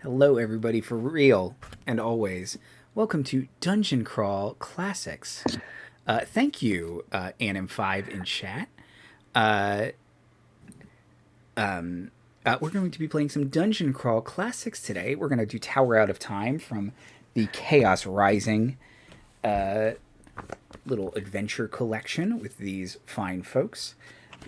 Hello, everybody, for real and always. Welcome to Dungeon Crawl Classics. Thank you, Anim5 in chat. We're going to be playing some Dungeon Crawl Classics today. We're going to do Tower Out of Time from the Chaos Rising little adventure collection with these fine folks.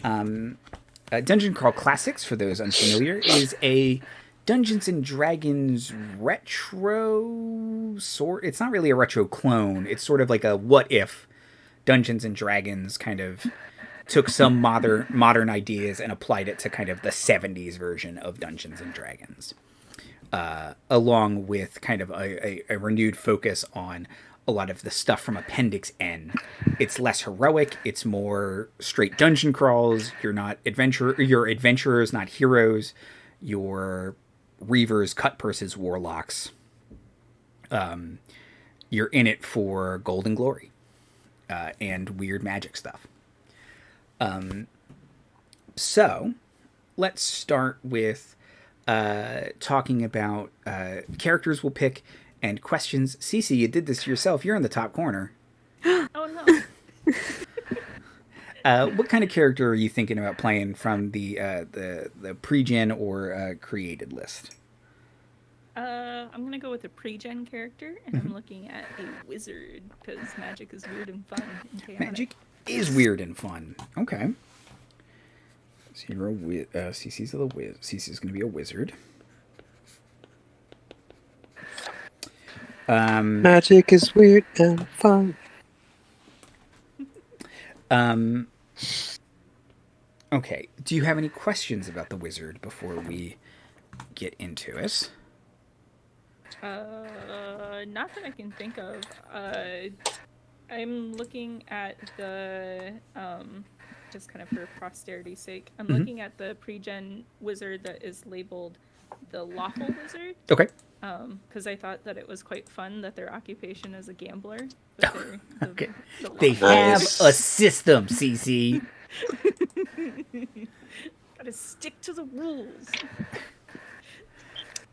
Dungeon Crawl Classics, for those unfamiliar, is a Dungeons and Dragons retro sort. It's not really a retro clone. It's sort of like a what if Dungeons and Dragons kind of took some modern ideas and applied it to kind of the 70s version of Dungeons and Dragons, along with kind of a renewed focus on a lot of the stuff from Appendix N. It's less heroic. It's more straight dungeon crawls. You're adventurers, not heroes. You're reavers, cutpurses, warlocks. You're in it for gold and glory, and weird magic stuff. So let's start with talking about characters we'll pick and questions. Cece, you did this yourself. You're in the top corner. Oh no. What kind of character are you thinking about playing from the pre-gen or created list? I'm gonna go with a pre-gen character, and I'm looking at a wizard because magic is weird and fun and chaotic. Magic is weird and fun. Okay. So you're Cece's going to be a wizard. Magic is weird and fun. Okay. Do you have any questions about the wizard before we get into it? Not that I can think of. I'm looking at the just kind of for posterity's sake. I'm looking at the pre-gen wizard that is labeled the lawful wizard. Okay. Because I thought that it was quite fun that their occupation is a gambler. But okay. They have a system, CC. Gotta stick to the rules.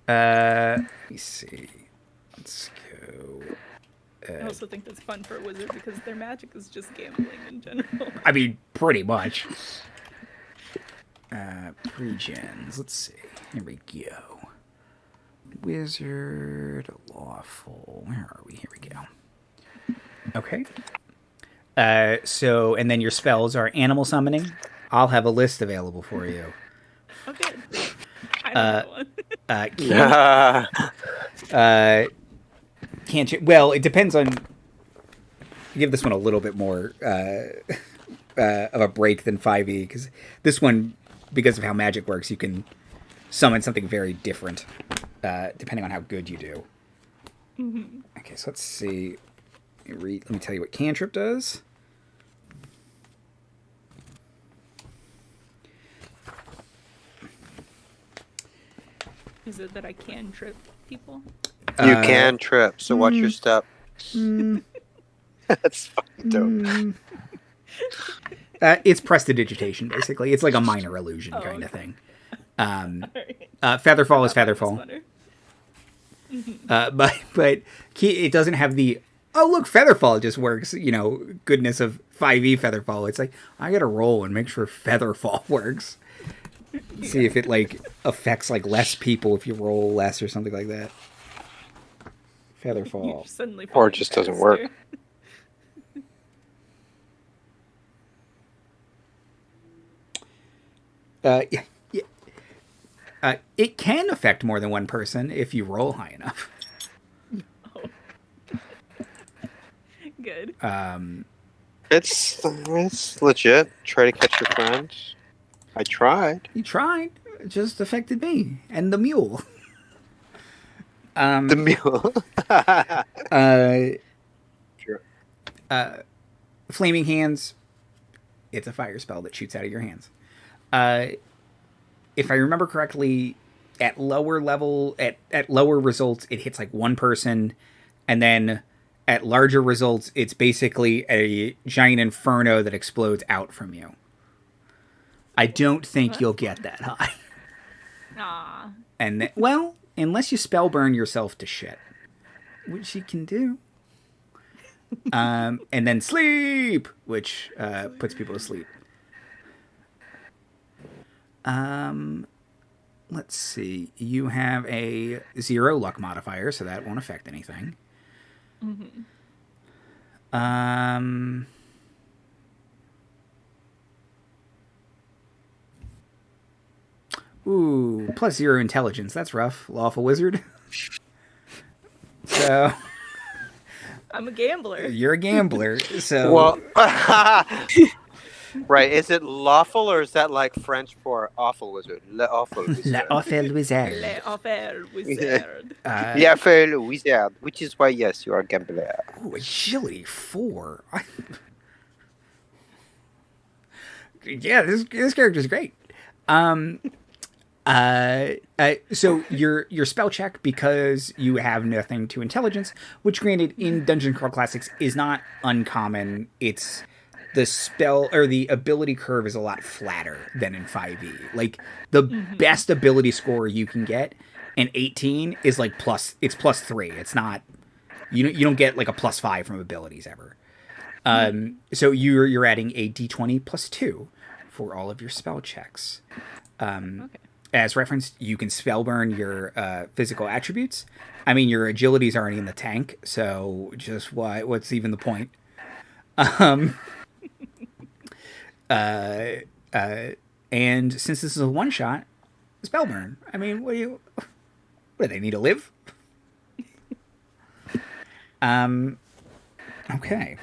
Let me see. Let's go. I also think that's fun for a wizard because their magic is just gambling in general. I mean, pretty much. Pre-gens. Let's see. Here we go. Wizard, lawful. Where are we? Here we go. Okay. So, and then your spells are animal summoning. I'll have a list available for you. Okay. I don't know one. Can't you? Well, it depends on. Give this one a little bit more of a break than 5e, because this one, because of how magic works, you can summon something very different depending on how good you do. Mm-hmm. Okay, so let's see. Let me tell you what cantrip does. Is it that I can trip people? You can trip, so watch your step. That's fucking dope. It's prestidigitation, basically. It's like a minor illusion kind of thing. Right. Featherfall is Featherfall. But it doesn't have the, oh, look, Featherfall just works, goodness of 5e Featherfall. It's like, I gotta roll and make sure Featherfall works. See if it, affects, less people if you roll less or something like that. Featherfall. Or it just doesn't work. Yeah. It can affect more than one person if you roll high enough. Oh. Good. It's legit. Try to catch your friends. I tried. You tried. It just affected me and the mule. The mule. Sure. Flaming Hands. It's a fire spell that shoots out of your hands. If I remember correctly, at lower results, it hits one person, and then at larger results, it's basically a giant inferno that explodes out from you. I don't think you'll get that high. Aw. And then, well, unless you spell burn yourself to shit, which you can do. And then sleep, which puts people to sleep. Let's see. You have a 0 luck modifier, so that won't affect anything. Mm-hmm. Ooh, plus 0 intelligence. That's rough. Lawful wizard. So I'm a gambler. you're a gambler. So Well, right. Is it lawful or is that like French for awful wizard? Le awful wizard. La awful wizard. Le affaire wizard. Le awful wizard. Which is why, yes, you are a gambler. Ooh, agility 4. Yeah, this character's great. So your spell check, because you have nothing to intelligence, which granted in Dungeon Crawl Classics is not uncommon. It's the spell or the ability curve is a lot flatter than in 5e. Like the best ability score you can get in 18 is like it's +3. It's not you don't get like a +5 from abilities ever. So you're adding a d20 +2 for all of your spell checks. Okay. As referenced, you can spell burn your physical attributes. I mean, your agility's already in the tank, so just what's even the point? And since this is a one shot, spell burn. I mean, what do they need to live? Okay.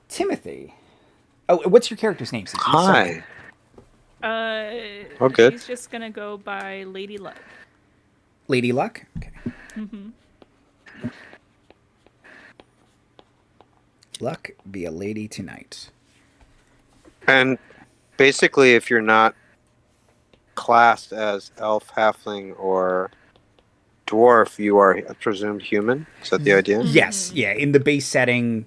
Timothy. Oh, what's your character's name? Susan? Hi. Oh, good. She's just gonna go by Lady Luck. Lady Luck? Okay. Mm-hmm. Luck, be a lady tonight. And basically, if you're not classed as elf, halfling, or dwarf, you are presumed human. Is that the idea? Yes, yeah. In the base setting,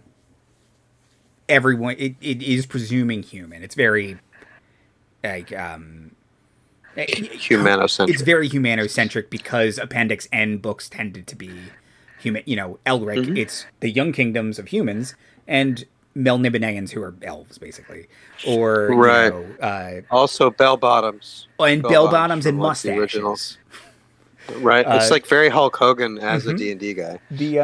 everyone it is presuming human. It's very like Humanocentric. It's very humanocentric because Appendix N books tended to be human. You know, Elric. It's the young kingdoms of humans and Melnibonéans who are elves, basically, or right. You know, also bell bottoms. and bell bottoms and mustaches. Right, it's like very Hulk Hogan as a D&D guy. The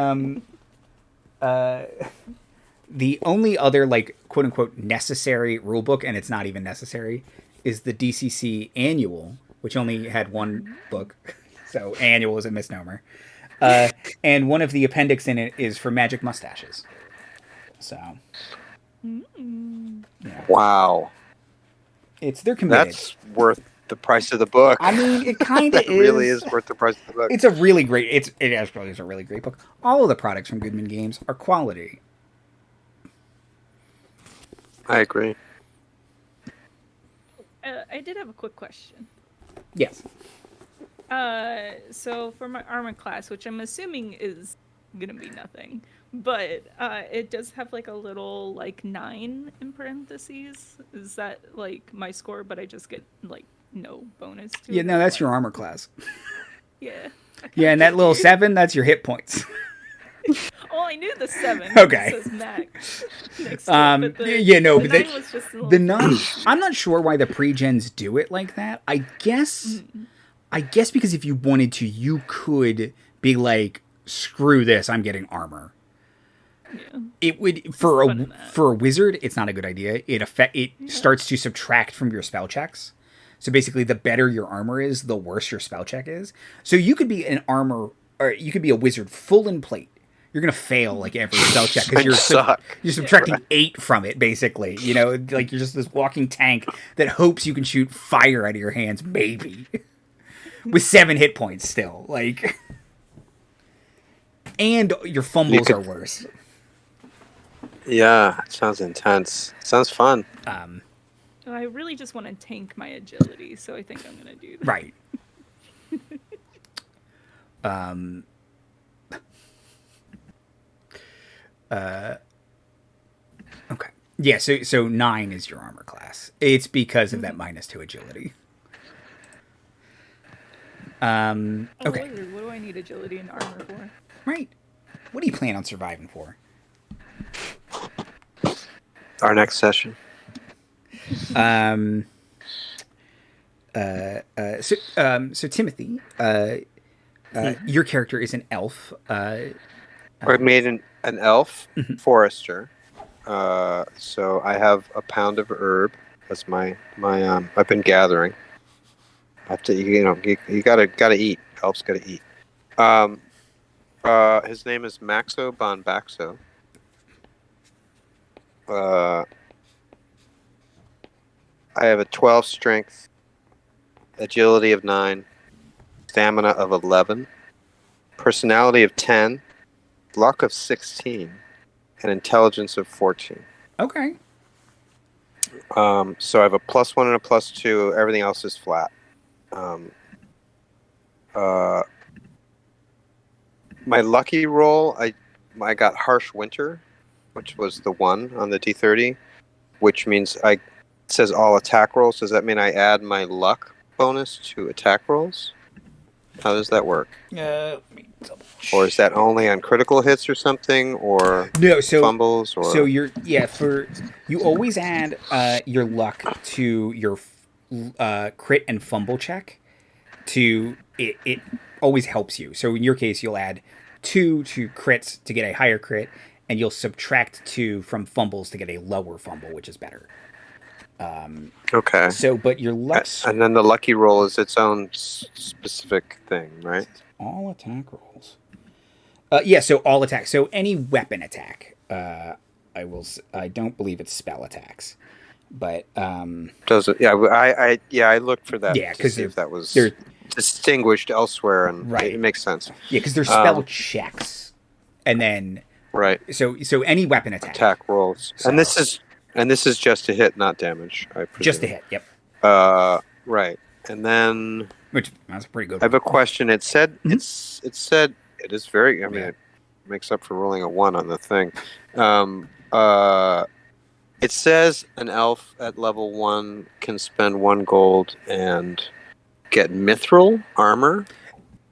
only other like quote unquote necessary rule book, and it's not even necessary, is the DCC annual, which only had one book, so annual is a misnomer. And one of the appendix in it is for magic mustaches. So, yeah. Wow, They're committed. That's worth the price of the book. I mean, it kind of is. Really is worth the price of the book. It's a really great. It actually is a really great book. All of the products from Goodman Games are quality. I agree. I did have a quick question. Yes. So for my armor class, which I'm assuming is gonna be nothing, but it does have like a little like 9 in parentheses. Is that like my score? But I just get like no bonus to it. Yeah, no, that's your armor class. Yeah. Yeah, and that little 7, that's your hit points. Oh, I knew the 7. Okay. It says max. Next to it, but yeah, no, the but 9 was just a little... the 9. I'm not sure why the pre-gens do it like that. I guess because if you wanted to, you could be like, screw this, I'm getting armor. Yeah. It would for a wizard, it's not a good idea. It starts to subtract from your spell checks. So basically, the better your armor is, the worse your spell check is. So you could be an armor, or you could be a wizard full in plate. You're gonna fail like every spell check because you're subtracting 8 from it. Basically, you know, like you're just this walking tank that hopes you can shoot fire out of your hands, maybe with 7 hit points still. Like, and your fumbles are worse. Yeah, it sounds intense. Sounds fun. I really just want to tank my agility, so I think I'm gonna do that. Right. Okay. Yeah, so 9 is your armor class. It's because of that -2 agility. Oh, Okay. wizard, what do I need agility and armor for? Right. What do you plan on surviving for? Our next session. So Timothy, your character is an elf. I made an elf forester. So I have a pound of herb. That's my I've been gathering. I have to, you gotta eat. Elves gotta eat. His name is Maxo Bonbaxo. I have a 12 strength, agility of 9, stamina of 11, personality of 10, luck of 16, and intelligence of 14. Okay. So I have a +1 and a +2. Everything else is flat. My lucky roll, I got harsh winter, which was the 1 on the D30, which means it says all attack rolls. Does that mean I add my luck bonus to attack rolls? How does that work? Let me double check. Or is that only on critical hits or something, or No, so fumbles? Or so you always add your luck to your crit and fumble check. It always helps you. So in your case, you'll add 2 to crits to get a higher crit, and you'll subtract 2 from fumbles to get a lower fumble, which is better. okay. So, but your luck And then the lucky roll is its own specific thing, right? all attack rolls. So all attacks. So any weapon attack. I don't believe it's spell attacks, but Does it? Yeah, I looked for that. Yeah, to 'cause see if that was they're distinguished elsewhere, and Right. it makes sense. yeah, because they're spell checks, and then Right. so any weapon Attack rolls, So- and this is just to hit, not damage. I presume. just to hit. Yep, Right, and then which that's a pretty good. I have a question. It said Mhm. it said it is very. I mean, Yeah. it makes up for rolling a 1 on the thing. It says an elf at level 1 can spend 1 gold and get mithril armor.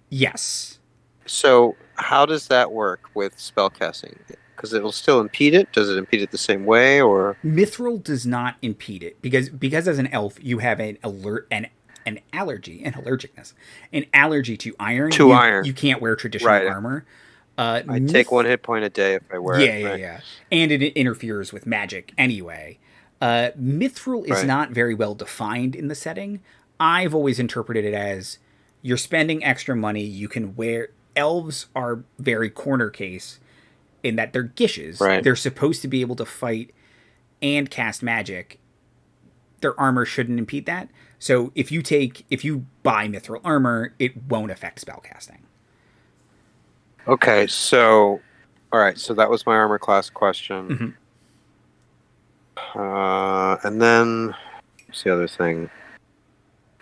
Yes. So how does that work with spellcasting? Because it'll still impede it. Does it impede it the same way, or Mithril does not impede it because as an elf you have an allergy, an allergicness, an allergy to iron. Iron? You can't wear traditional Right. armor. I take 1 hit point a day if I wear it. Yeah, right? yeah. And it interferes with magic anyway. Mithril is Right. not very well defined in the setting. I've always interpreted it as you're spending extra money. You can wear. Elves are very corner case in that they're gishes. Right. They're supposed to be able to fight and cast magic. Their armor shouldn't impede that. So if you buy mithril armor, it won't affect spellcasting. Okay, so all right, so that was my armor class question. And then what's the other thing?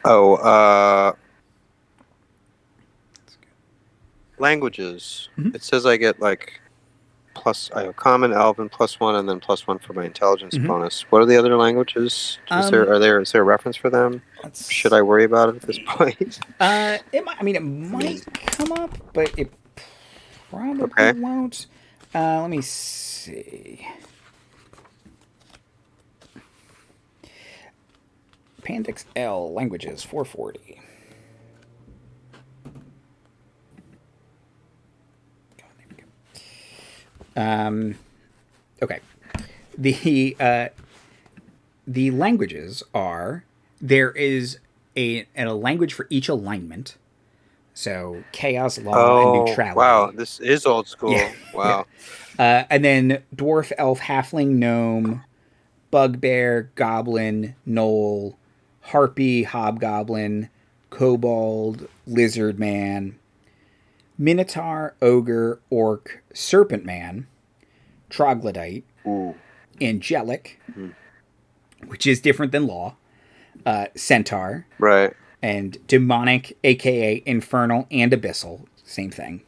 Oh, languages. Mhm. It says I get like I have common, elven, +1, and then +1 for my intelligence bonus. What are the other languages? Is there a reference for them? Should I worry about it at this point? It might come up, but it probably won't. Let me see. Pandix L languages 440. Okay. The languages are there is a language for each alignment. So chaos, law, and neutrality. Wow, this is old school. Yeah. Wow. And then dwarf, elf, halfling, gnome, bugbear, goblin, gnoll, harpy, hobgoblin, kobold, lizard man, minotaur, ogre, orc, serpent man, troglodyte, Ooh. angelic, which is different than law, centaur, Right. and demonic, aka infernal, and abyssal, same thing.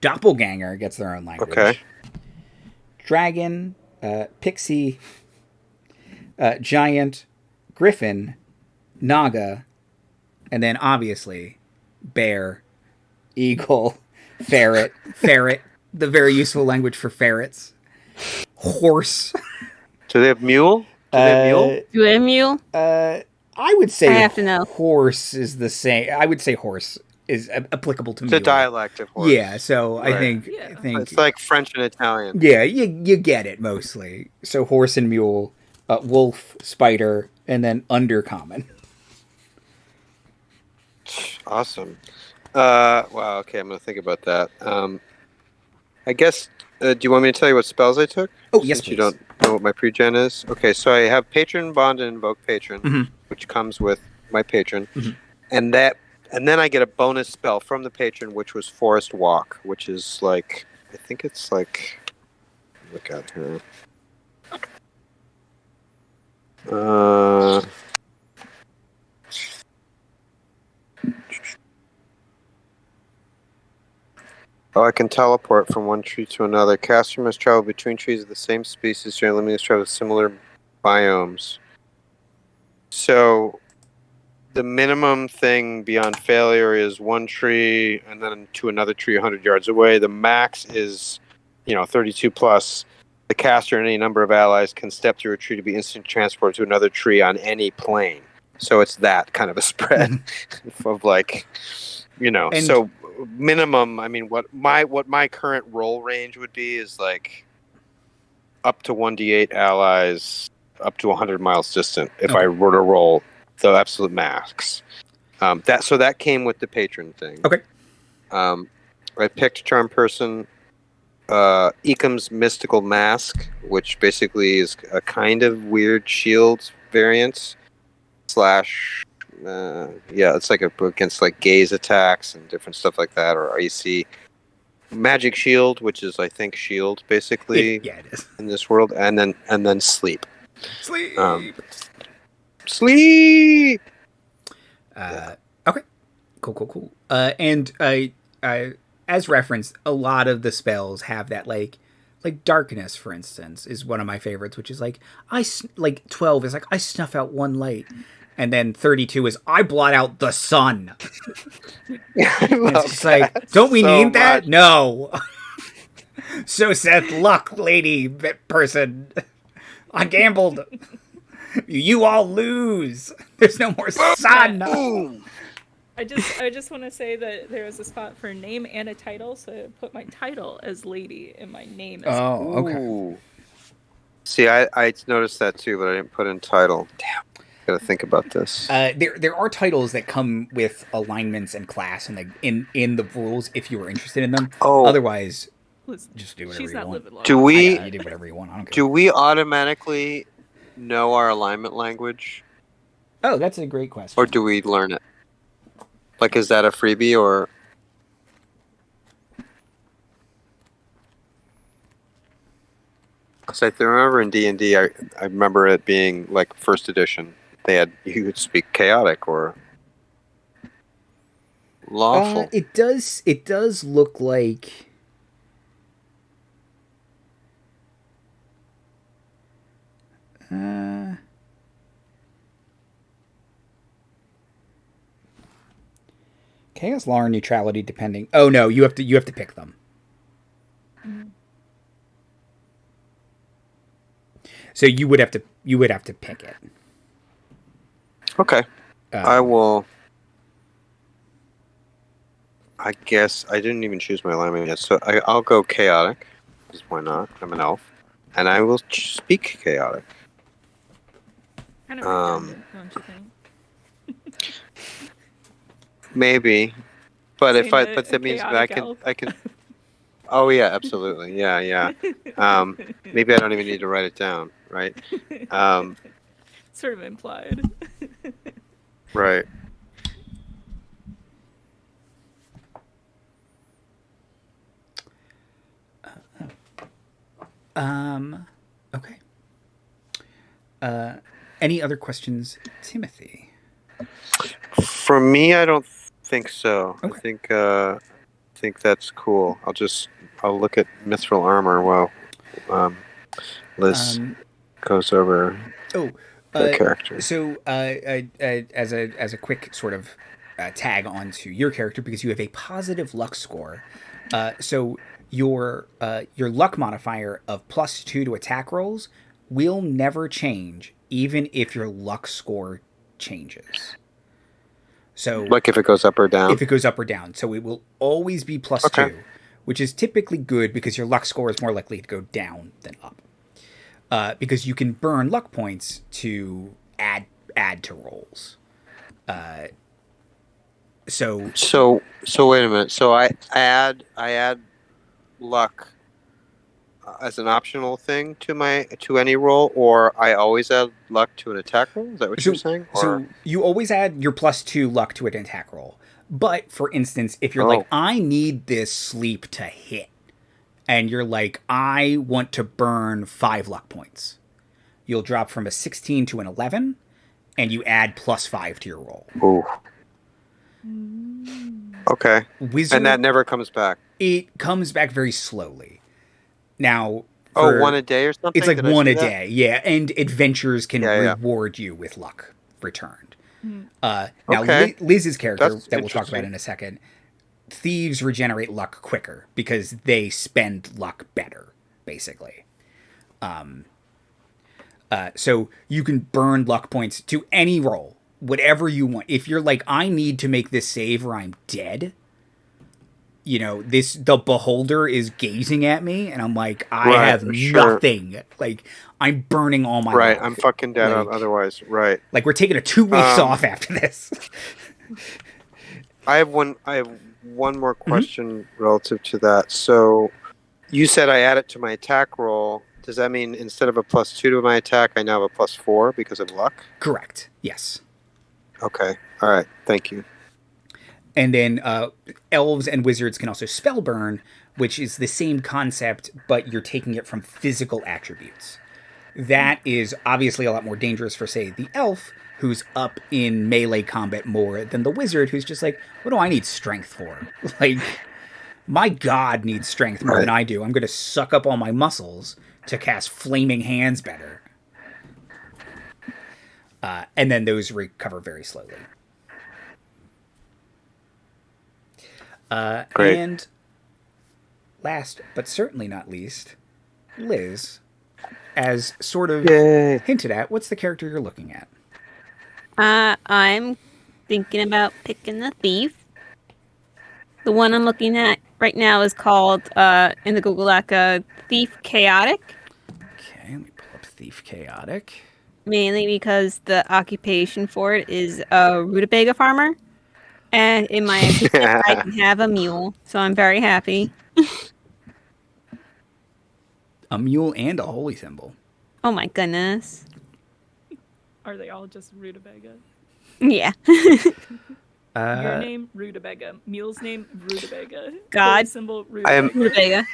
Doppelganger gets their own language. Okay. Dragon, pixie, giant, griffin, naga, And then obviously bear, eagle, ferret, the very useful language for ferrets, horse. Do they have mule? Do they have mule? Do a mule? I would say I have to know. horse is the same. I would say horse is applicable to It's mule. a dialect of horse. Yeah, so Right. I think It's like French and Italian. yeah, you get it mostly. So horse and mule, wolf, spider, and then undercommon. Awesome. Wow. Okay, I'm gonna think about that. I guess. Do you want me to tell you what spells I took? Oh, yes, Since you please. don't know what my pregen is. Okay, so I have patron, bond, and invoke patron, Mhm. which comes with my patron, Mhm. and then I get a bonus spell from the patron, which was forest walk, which is like I think it's like look at here. Oh, I can teleport from one tree to another. Caster must travel between trees of the same species during limited travel with similar biomes. So, the minimum thing beyond failure is one tree and then to another tree 100 yards away. The max is, 32 plus. The caster and any number of allies can step through a tree to be instant transported to another tree on any plane. So it's that kind of a spread of like, And- so minimum. I mean, what my current roll range would be is like up to 1d8 allies, up to 100 miles distant. If I were to roll the absolute max, that came with the patron thing. Okay. I picked charm person. Ekam's mystical mask, which basically is a kind of weird shield variant. It's like against like gaze attacks and different stuff like that, or AC. Magic shield, which is I think shield basically Yeah, it is. in this world, and then sleep. Sleep. Sleep. Okay. Cool. And as referenced, a lot of the spells have that like darkness, for instance, is one of my favorites, which is like 12 is like I snuff out one light, and then 32 is I blot out the sun. It's just like, don't we so need that? much. No. So saith luck, lady person. I gambled. You all lose. There's no more sun. Boom. I just want to say that there was a spot for name and a title, so I put my title as lady and my name as Oh, okay. Ooh. See, I noticed that too, but I didn't put in title. Damn. Gotta think about this. There are titles that come with alignments and class and in the rules if you were interested in them. Oh. Otherwise, Listen, just do whatever she's you not want. living long. Do we- You do whatever you want. I don't care. Do we automatically know our alignment language, Oh, that's a great question. or do we learn it? Like, is that a freebie, or? Because I remember in D&D, I remember it being like first edition. You could speak chaotic or lawful. It does look like. Chaos, law, or neutrality, depending. Oh no, you have to pick them. So you would have to pick it. Okay. I will. I guess I didn't even choose my alignment yet, so I'll go chaotic. Because why not? I'm an elf, and I will speak chaotic. Kind of redundant, don't you think? Maybe, but Saying but a that means chaotic elf. I can. Oh yeah, absolutely, yeah. Maybe I don't even need to write it down, right? Sort of implied. Right. Okay. Any other questions, Timothy? For me, I don't think so. Okay. I think that's cool. I'll look at mithril armor while Liz goes over Oh, the character. so as a quick sort of tag onto your character because you have a positive luck score. So your luck modifier of +2 to attack rolls will never change, even if your luck score changes. So, Like if it goes up or down? If it goes up or down. So it will always be +2, which is typically good because your luck score is more likely to go down than up. Because you can burn luck points to add to rolls. So wait a minute. So I add luck as an optional thing to any roll, or I always add luck to an attack roll? Is that what you're saying? Or... So you always add your +2 luck to an attack roll. But for instance, if you're like, I need this sleep to hit, and you're like, I want to burn 5 luck points, you'll drop from a 16 to an 11, and you add +5 to your roll. Ooh. Okay. Wizard, and that never comes back? It comes back very slowly. Now, one a day or something? It's like one a day, yeah. And adventures can reward you with luck returned. Now, Liz's character, that we'll talk about in a second, thieves regenerate luck quicker because they spend luck better, basically. So you can burn luck points to any roll, whatever you want. If you're like, I need to make this save or I'm dead, you know, the beholder is gazing at me, and I'm like, I have nothing. Like, I'm burning all my luck. I'm fucking dead otherwise. Right. Like, we're taking a 2 weeks off after this. I have one more question relative to that. So, you said I add it to my attack roll. Does that mean instead of a +2 to my attack, I now have a +4 because of luck? Correct. Yes. Okay. All right. Thank you. And then elves and wizards can also spell burn, which is the same concept, but you're taking it from physical attributes. That is obviously a lot more dangerous for, say, the elf, who's up in melee combat more than the wizard, who's just like, what do I need strength for? Like, my god needs strength more than I do. I'm going to suck up all my muscles to cast Flaming Hands better. And then those recover very slowly. And last, but certainly not least, Liz, as sort of hinted at, what's the character you're looking at? I'm thinking about picking the thief. The one I'm looking at right now is called, in the Google Doc, Thief Chaotic. Okay, let me pull up Thief Chaotic. Mainly because the occupation for it is a rutabaga farmer. And in my I can have a mule, so I'm very happy. A mule and a holy symbol. Oh my goodness. Are they all just rutabaga? Yeah. Your name, rutabaga. Mule's name, rutabaga. God. Holy symbol, rutabaga. Rutabaga.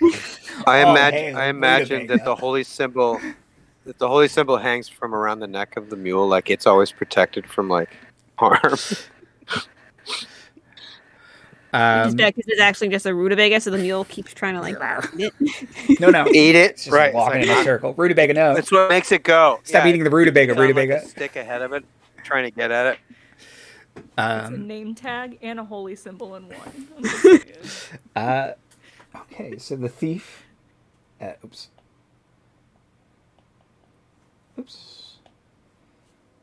I imagine that the holy symbol hangs from around the neck of the mule, like it's always protected from like harm. It's bad because it's actually just a rutabaga, so the mule keeps trying to like eat it. No. Eat it. It's just walking in a circle. Rutabaga, no. That's what makes it go. Stop eating the rutabaga, rutabaga. Like a stick ahead of it, trying to get at it. It's a name tag and a holy symbol in one. Okay, so the thief. Oops.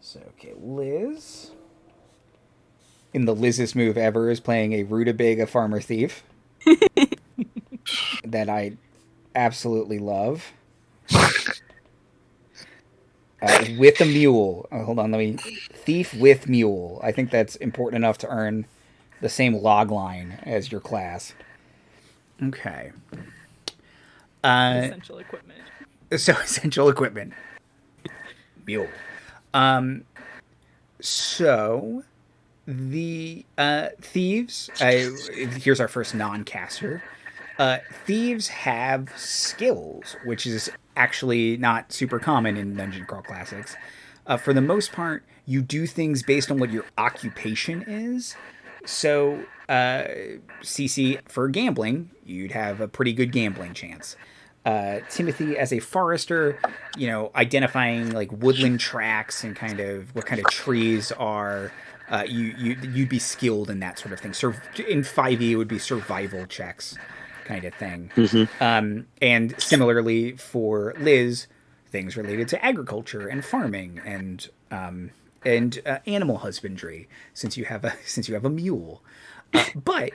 So, okay, Liz. In the Lizest move ever is playing a rutabaga farmer thief. That I absolutely love. With a mule. Oh, hold on, thief with mule. I think that's important enough to earn the same log line as your class. Okay. Essential equipment. So essential equipment. Mule. So the thieves. Here's our first non-caster. Thieves have skills, which is actually not super common in Dungeon Crawl Classics. For the most part, you do things based on what your occupation is. So, CC, for gambling, you'd have a pretty good gambling chance. Timothy as a forester, identifying like woodland tracks and kind of what kind of trees are. You'd be skilled in that sort of thing. In 5e, it would be survival checks, kind of thing. And similarly for Liz, things related to agriculture and farming and animal husbandry, since you have a mule. But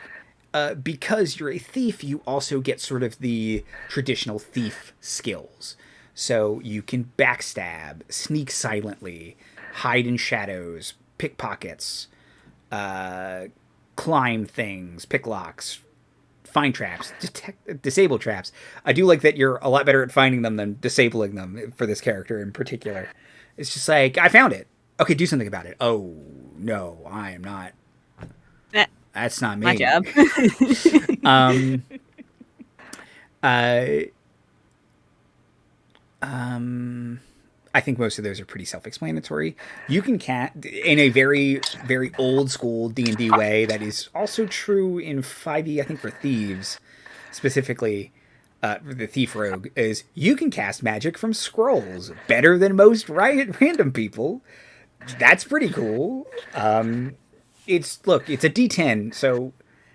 because you're a thief, you also get sort of the traditional thief skills. So you can backstab, sneak silently, hide in shadows, pickpockets, climb things, pick locks, find traps, disable traps. I do like that you're a lot better at finding them than disabling them for this character in particular. It's just like, I found it. Okay, do something about it. Oh, no, I am not. That's not me. My job. I think most of those are pretty self-explanatory. You can in a very, very old school D&D way that is also true in 5e, I think for thieves, specifically the thief rogue, is you can cast magic from scrolls better than most random people. That's pretty cool. It's a D10, so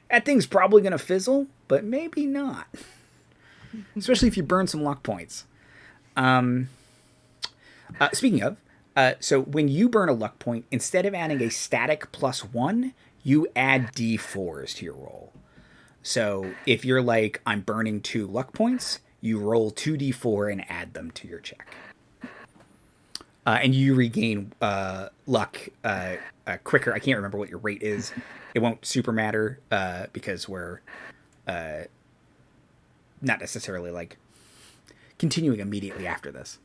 that thing's probably going to fizzle, but maybe not. Especially if you burn some luck points. Speaking of, so when you burn a luck point, instead of adding a static +1, you add d4s to your roll. So if you're like, I'm burning 2 luck points, you roll 2d4 and add them to your check. And you regain luck quicker. I can't remember what your rate is. It won't super matter because we're not necessarily like continuing immediately after this.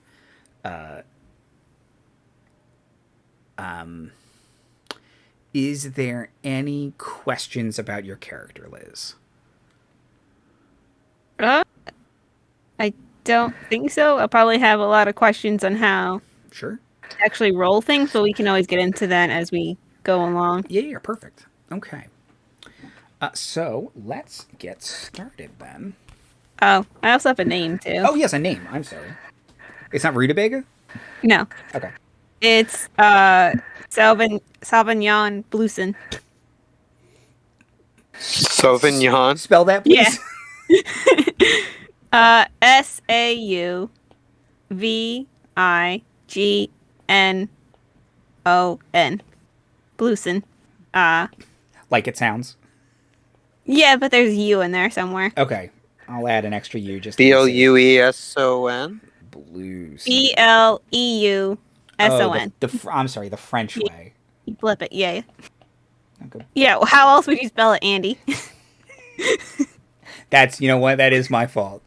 Is there any questions about your character, Liz? I don't think so. I'll probably have a lot of questions on how Sure. to actually roll things, but we can always get into that as we go along. Yeah, perfect. Okay. So let's get started then. Oh, I also have a name too. Oh, yes, a name. I'm sorry. It's not rutabaga? No. Okay. It's Sauvignon Blueson. Sauvignon. Spell that, please. Yeah. SAUVIGNON. Blueson. Like it sounds? Yeah, but there's U in there somewhere. Okay. I'll add an extra U just Blueson. Blues. BLEUSON. I'm sorry, the French way. You flip it, yeah. Okay. Yeah, well, how else would you spell it, Andy? That's, you know what, that is my fault.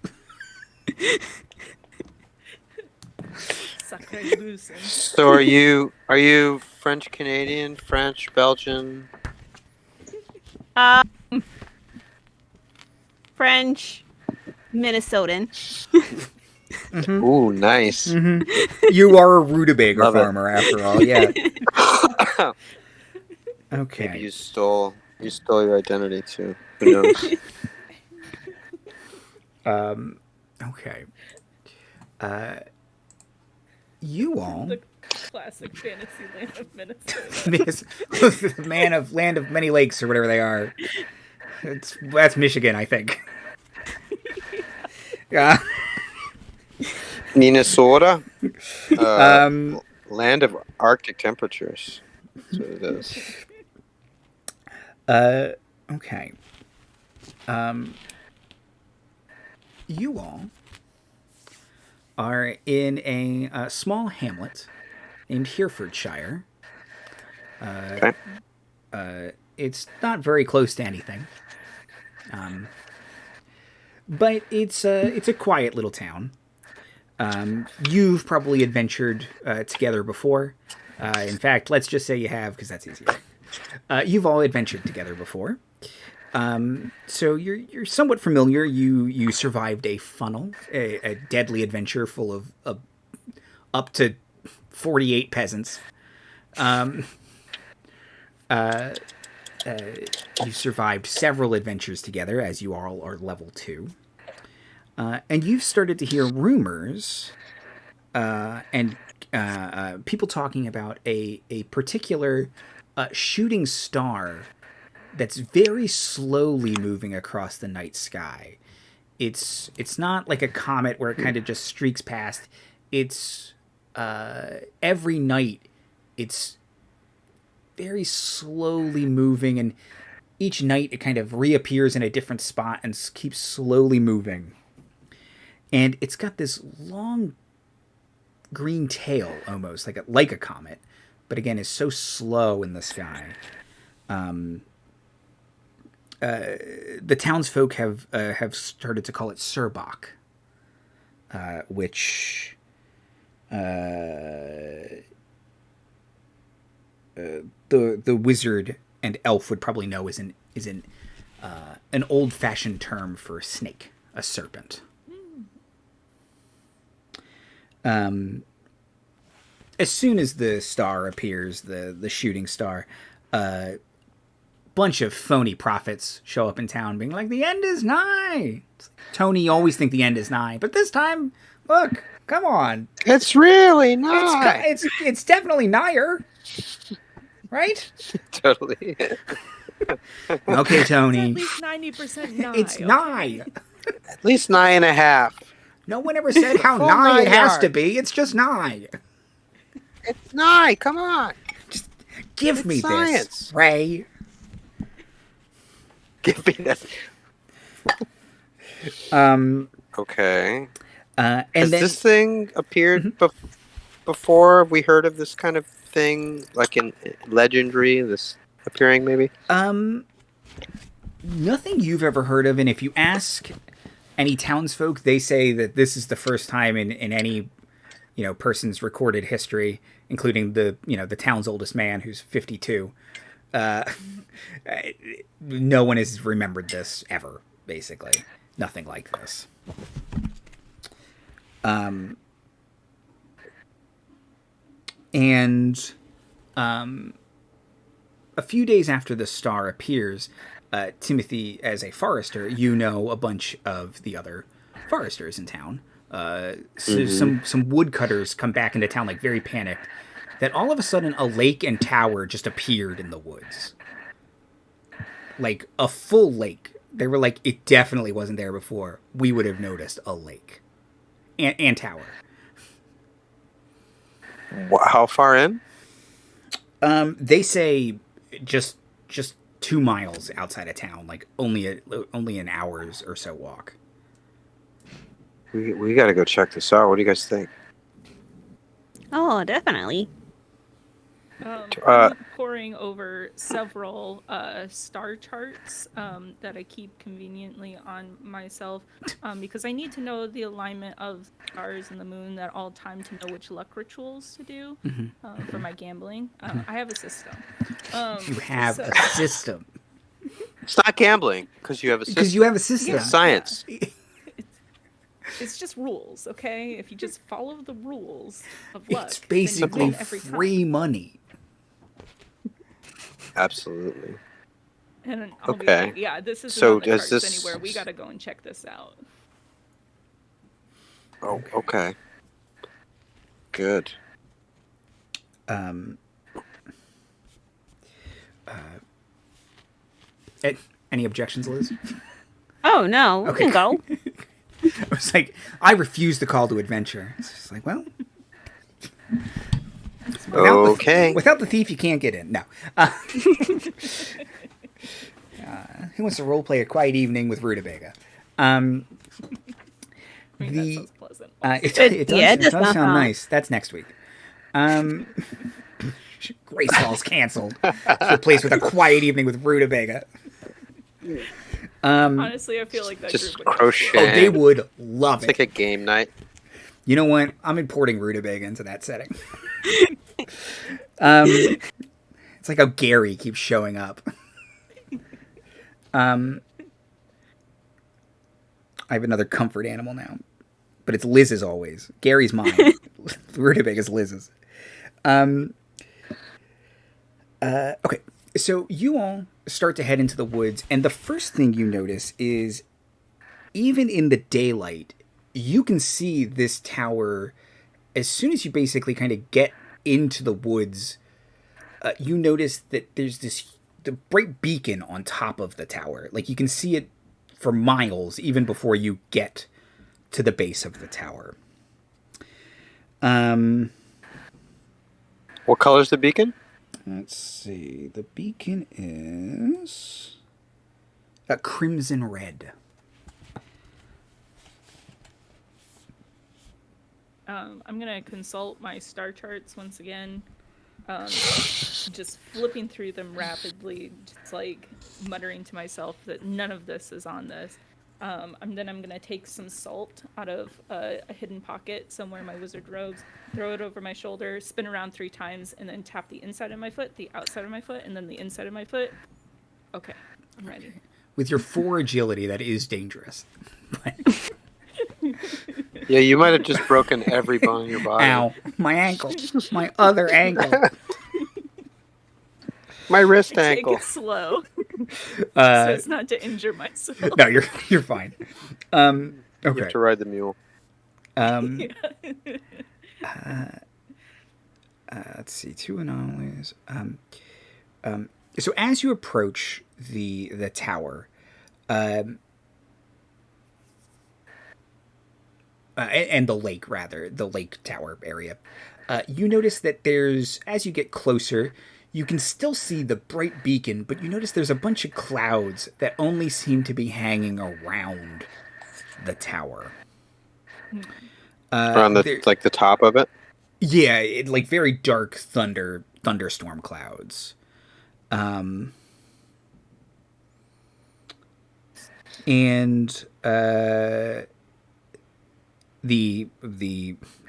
So are you French Canadian, French Belgian? French Minnesotan. Mm-hmm. Ooh, nice. Mm-hmm. You are a rutabaga Love farmer after all, yeah. Okay. Maybe you stole your identity too. Who knows? Okay. You all. The classic fantasy land of Minnesota. The land of many lakes or whatever they are. That's Michigan, I think. Yeah. Minnesota, land of Arctic temperatures. That's what it is. Okay. You all are in a small hamlet named Herefordshire. Okay. It's not very close to anything. But it's a quiet little town. You've probably adventured together before. In fact, let's just say you have, because that's easier. You've all adventured together before. So you're somewhat familiar. You survived a funnel, a deadly adventure full of up to 48 peasants. You survived several adventures together, as you all are level 2. And you've started to hear rumors and people talking about a particular shooting star that's very slowly moving across the night sky. It's not like a comet where it kind of just streaks past. It's every night it's very slowly moving, and each night it kind of reappears in a different spot and keeps slowly moving. And it's got this long green tail, almost like a comet, but again is so slow in the sky. The townsfolk have started to call it Surbach, which the wizard and elf would probably know is an old fashioned term for a snake, a serpent. As soon as the star appears, the shooting star, bunch of phony prophets show up in town being like, the end is nigh. Tony, you always think the end is nigh, but this time, look, come on. It's really nigh. It's definitely nigher. Right? Totally. Okay, Tony. It's at least 90% nigh. It's nigh. At least 9.5. No one ever said how Full nigh it 9 has yards. to be. It's just nigh. It's nigh. Come on. Just give It's me science. this, Ray. Give me that. Okay. And Has then this thing appeared before? We heard of this kind of thing, like in legendary, this appearing maybe? nothing you've ever heard of, and if you ask any townsfolk, they say that this is the first time in any person's recorded history, including the town's oldest man who's 52. No one has remembered this ever, basically. Nothing like this. And a few days after the star appears, Timothy, as a forester, a bunch of the other foresters in town. So some woodcutters come back into town, like, very panicked, that all of a sudden a lake and tower just appeared in the woods. Like, a full lake. They were like, it definitely wasn't there before. We would have noticed a lake. And tower. How far in? They say just 2 miles outside of town, like only an hour's or so walk. We got to go check this out. What do you guys think? Oh, definitely. I'm poring over several star charts that I keep conveniently on myself because I need to know the alignment of stars and the moon at all time to know which luck rituals to do for my gambling. I have a system. You have a system. It's not gambling because you have a system. Because you have a system. It's science. It's just rules, okay? If you just follow the rules of luck, It's then you basically win every time. free money. Absolutely. And I'll be Okay. like, yeah, this isn't So on the does charts this- anywhere. We gotta go and check this out. Oh, okay. Good. Any objections, Liz? Oh no, we Okay. can go. I was like, I refuse the call to adventure. It's just like, well, Okay. without the thief, you can't get in. No. Who wants to roleplay a quiet evening with Rutabaga? I mean, that The- sounds pleasant. It does, Yeah, it it does does not sound sound- nice. That's next week. Grace Hall's canceled. It's replaced with a quiet evening with Rutabaga. Honestly, I feel like that Just group would crochet. Oh, they would love It's like it. a game night. You know what? I'm importing Rutabaga into that setting. It's like how Gary keeps showing up. I have another comfort animal now, but it's Liz's always. Gary's mine. Rutabaга's Liz's. Okay, so you all start to head into the woods, and the first thing you notice is even in the daylight, you can see this tower as soon as you basically kind of get into the woods. You notice that there's the bright beacon on top of the tower. Like, you can see it for miles even before you get to the base of the tower. What color's the beacon? Let's see. The beacon is a crimson red. I'm gonna consult my star charts once again. Just flipping through them rapidly, just like muttering to myself that none of this is on this. I'm gonna take some salt out of a hidden pocket somewhere in my wizard robes, throw it over my shoulder, spin around 3 times, and then tap the inside of my foot, the outside of my foot, and then the inside of my foot. Okay, I'm ready. With your 4 agility, that is dangerous. Yeah, you might have just broken every bone in your body. Ow, my ankle. My other ankle. My wrist Take ankle. it slow, so as not to injure myself. No, you're fine. Okay. You have to ride the mule. Let's see, 2 anomalies. So as you approach the tower, and the lake, rather, the lake tower area, you notice that there's, as you get closer, you can still see the bright beacon, but you notice there's a bunch of clouds that only seem to be hanging around the tower. Around the top of it? Yeah, like very dark thunderstorm clouds. And the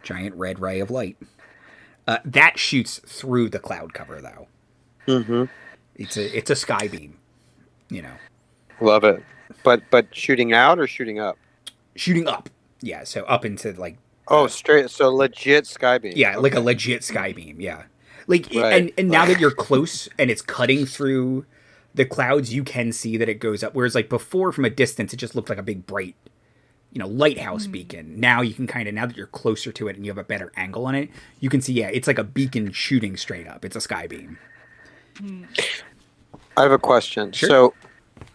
giant red ray of light that shoots through the cloud cover, though. Mm-hmm. It's a sky beam, you know. Love it. But shooting out or shooting up? Shooting up, yeah. So up into like. Oh, straight. So legit sky beam. Yeah, okay. like a legit sky beam. Yeah, like right. and now that you're close and it's cutting through the clouds, you can see that it goes up. Whereas like before, from a distance, it just looked like a big bright, lighthouse beacon. Now you can now that you're closer to it and you have a better angle on it, you can see, yeah, it's like a beacon shooting straight up. It's a sky beam. I have a question. Sure.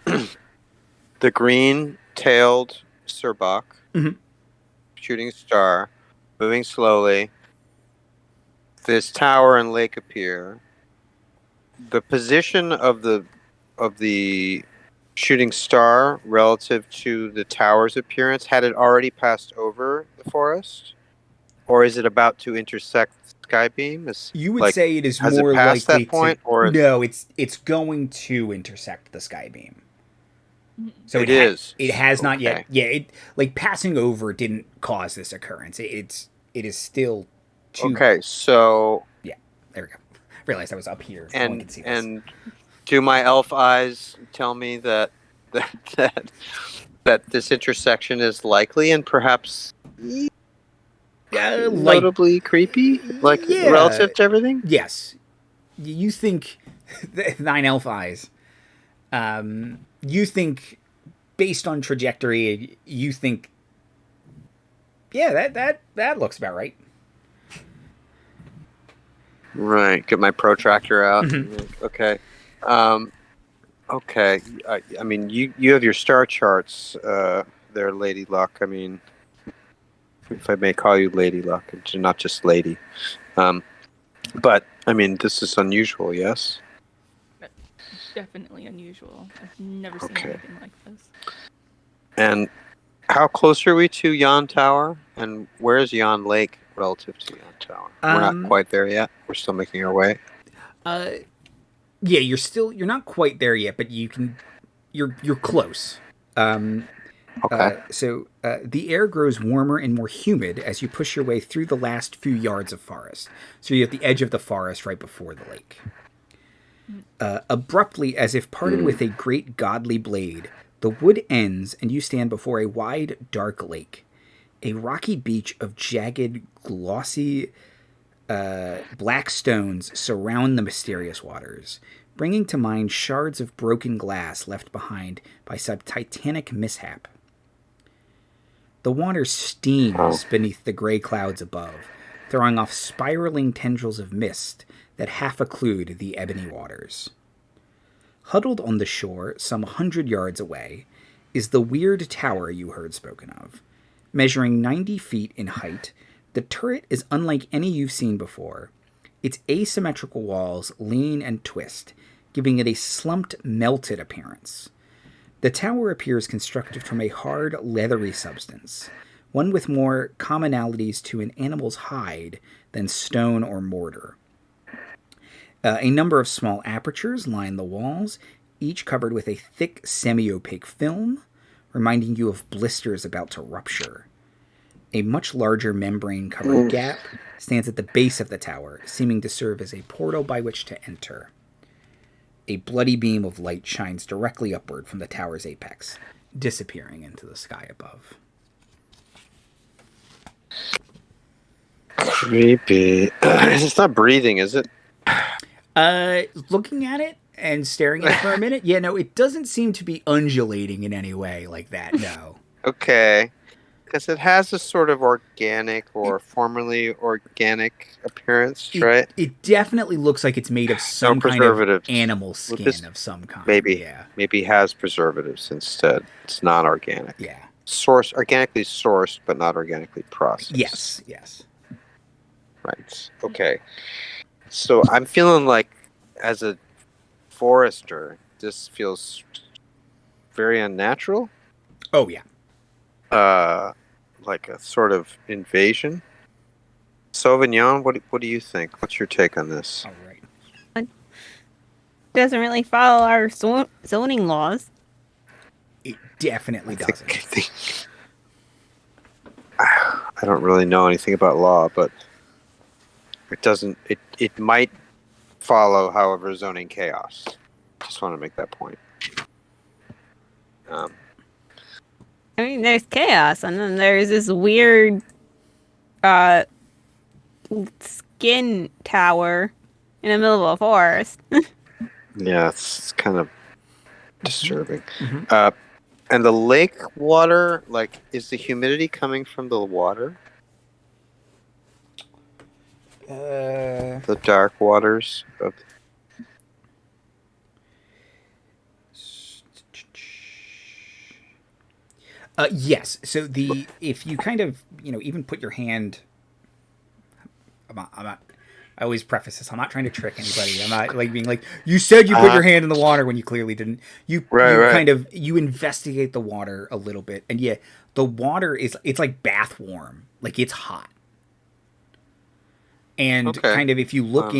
So the green-tailed Surbok, shooting star, moving slowly, this tower and lake appear. The position of the shooting star relative to the tower's appearance, had it already passed over the forest, or is it about to intersect the sky beam? You would say it is has more it past likely that point, or no, it's going to intersect the sky beam. So it is. It has not yet. Okay. Yeah, it passing over didn't cause this occurrence. It is still too. Okay, so yeah, there we go. Realized I was up here. No one can see this. And do my elf eyes tell me that this intersection is likely and perhaps notably creepy, relative to everything? Yes, you think 9 elf eyes. You think, based on trajectory, you think, yeah, that looks about right. Right. Get my protractor out. Okay. Okay. I mean, you have your star charts there, Lady Luck. I mean, if I may call you Lady Luck, and not just Lady. But, I mean, this is unusual, yes? Definitely unusual. I've never seen anything like this. And how close are we to Yon Tower? And where is Yon Lake relative to Yon Tower? We're not quite there yet. We're still making our way. Yeah, you're not quite there yet, but you're close. Okay. So the air grows warmer and more humid as you push your way through the last few yards of forest. So you're at the edge of the forest right before the lake. Abruptly, as if parted with a great godly blade, the wood ends and you stand before a wide, dark lake. A rocky beach of jagged, glossy, black stones surround the mysterious waters, bringing to mind shards of broken glass left behind by some titanic mishap. The water steams beneath the gray clouds above, throwing off spiraling tendrils of mist that half occlude the ebony waters. Huddled on the shore, some 100 yards away, is the weird tower you heard spoken of. Measuring 90 feet in height, the turret is unlike any you've seen before. Its asymmetrical walls lean and twist, giving it a slumped, melted appearance. The tower appears constructed from a hard, leathery substance, one with more commonalities to an animal's hide than stone or mortar. A number of small apertures line the walls, each covered with a thick, semi-opaque film, reminding you of blisters about to rupture. A much larger membrane-covered gap stands at the base of the tower, seeming to serve as a portal by which to enter. A bloody beam of light shines directly upward from the tower's apex, disappearing into the sky above. Creepy. It's not breathing, is it? Looking at it and staring at it for a minute, yeah, no, it doesn't seem to be undulating in any way like that, no. Okay. Because it has a sort of organic or formerly organic appearance, right? It definitely looks like it's made of some kind of animal skin of some kind. Maybe has preservatives instead. It's not organic. Yeah. Organically sourced, but not organically processed. Yes. Right. Okay. So I'm feeling like, as a forester, this feels very unnatural. Oh, yeah. Like a sort of invasion. Sauvignon, what do you think? What's your take on this? All right. Doesn't really follow our zoning laws. It definitely doesn't. I don't really know anything about law, but it doesn't. It might follow, however, zoning chaos. Just want to make that point. I mean, there's chaos, and then there's this weird skin tower in the middle of a forest. Yeah, it's kind of disturbing. Mm-hmm. And the lake water, like, is the humidity coming from the water? The dark waters of... Yes. So if you kind of, even put your hand, I'm not, I always preface this. I'm not trying to trick anybody. I'm not like being like, you said you put your hand in the water when you clearly didn't. You kind of, you investigate the water a little bit. And yeah, the water it's like bath warm. Like it's hot. And kind of, if you look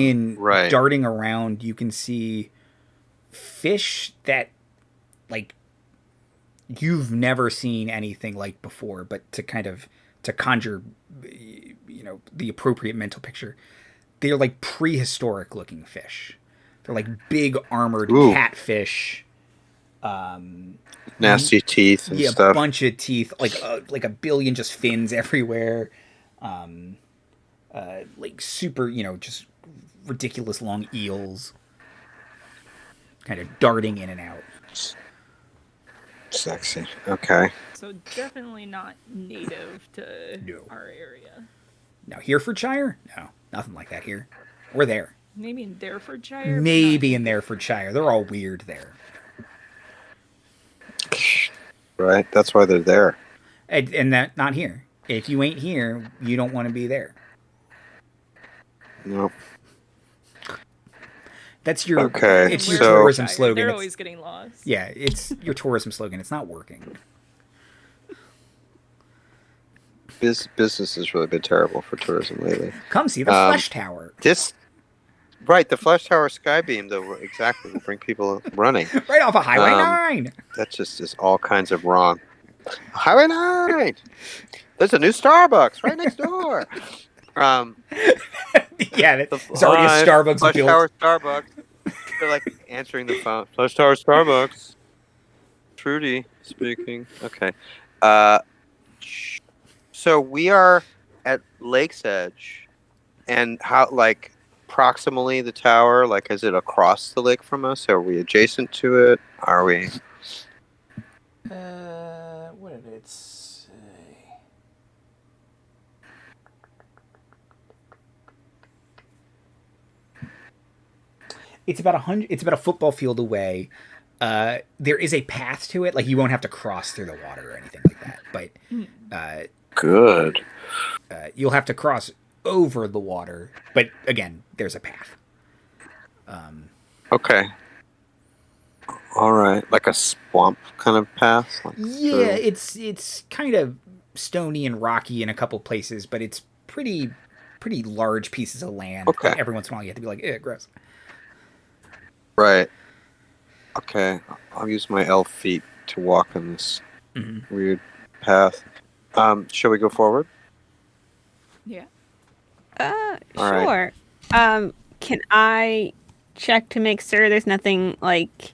darting around, you can see fish that like, you've never seen anything like before, but to conjure, the appropriate mental picture, they're like prehistoric looking fish. They're like big armored catfish. Nasty teeth and stuff. Yeah, a bunch of teeth, like a billion just fins everywhere. Like super, just ridiculous long eels, kind of darting in and out. Sexy. Okay. So definitely not native to our area. Now, Herefordshire? No, nothing like that here. We're there. Maybe in Herefordshire? Maybe in Herefordshire. They're all weird there. Right. That's why they're there. And that not here. If you ain't here, you don't want to be there. Nope. That's your It's your tourism slogan. They're always getting lost. Yeah, it's your tourism slogan. It's not working. Business has really been terrible for tourism lately. Come see the Flesh Tower. The Flesh Tower Skybeam, though, exactly, will bring people running. Right off of Highway 9. That just is all kinds of wrong. Highway 9! There's a new Starbucks right next door. Yeah, there's already a Starbucks Flesh built. Tower Starbucks. They're like answering the phone. Flesh Tower Starbucks. Trudy speaking. Okay. So we are at Lake's Edge, and how, like, proximally the tower, like, is it across the lake from us? Are we adjacent to it? Are we? What did it say? It's about 100. It's about a football field away. There is a path to it. Like you won't have to cross through the water or anything like that. But Good. you'll have to cross over the water. But again, there's a path. Okay. All right, like a swamp kind of path. Like Yeah, through- it's kind of stony and rocky in a couple places, but it's pretty large pieces of land. Okay. Every once in a while, you have to be like, gross. Right. Okay, I'll use my elf feet to walk on this weird path. Shall we go forward? Yeah. All Sure. right. Can I check to make sure there's nothing like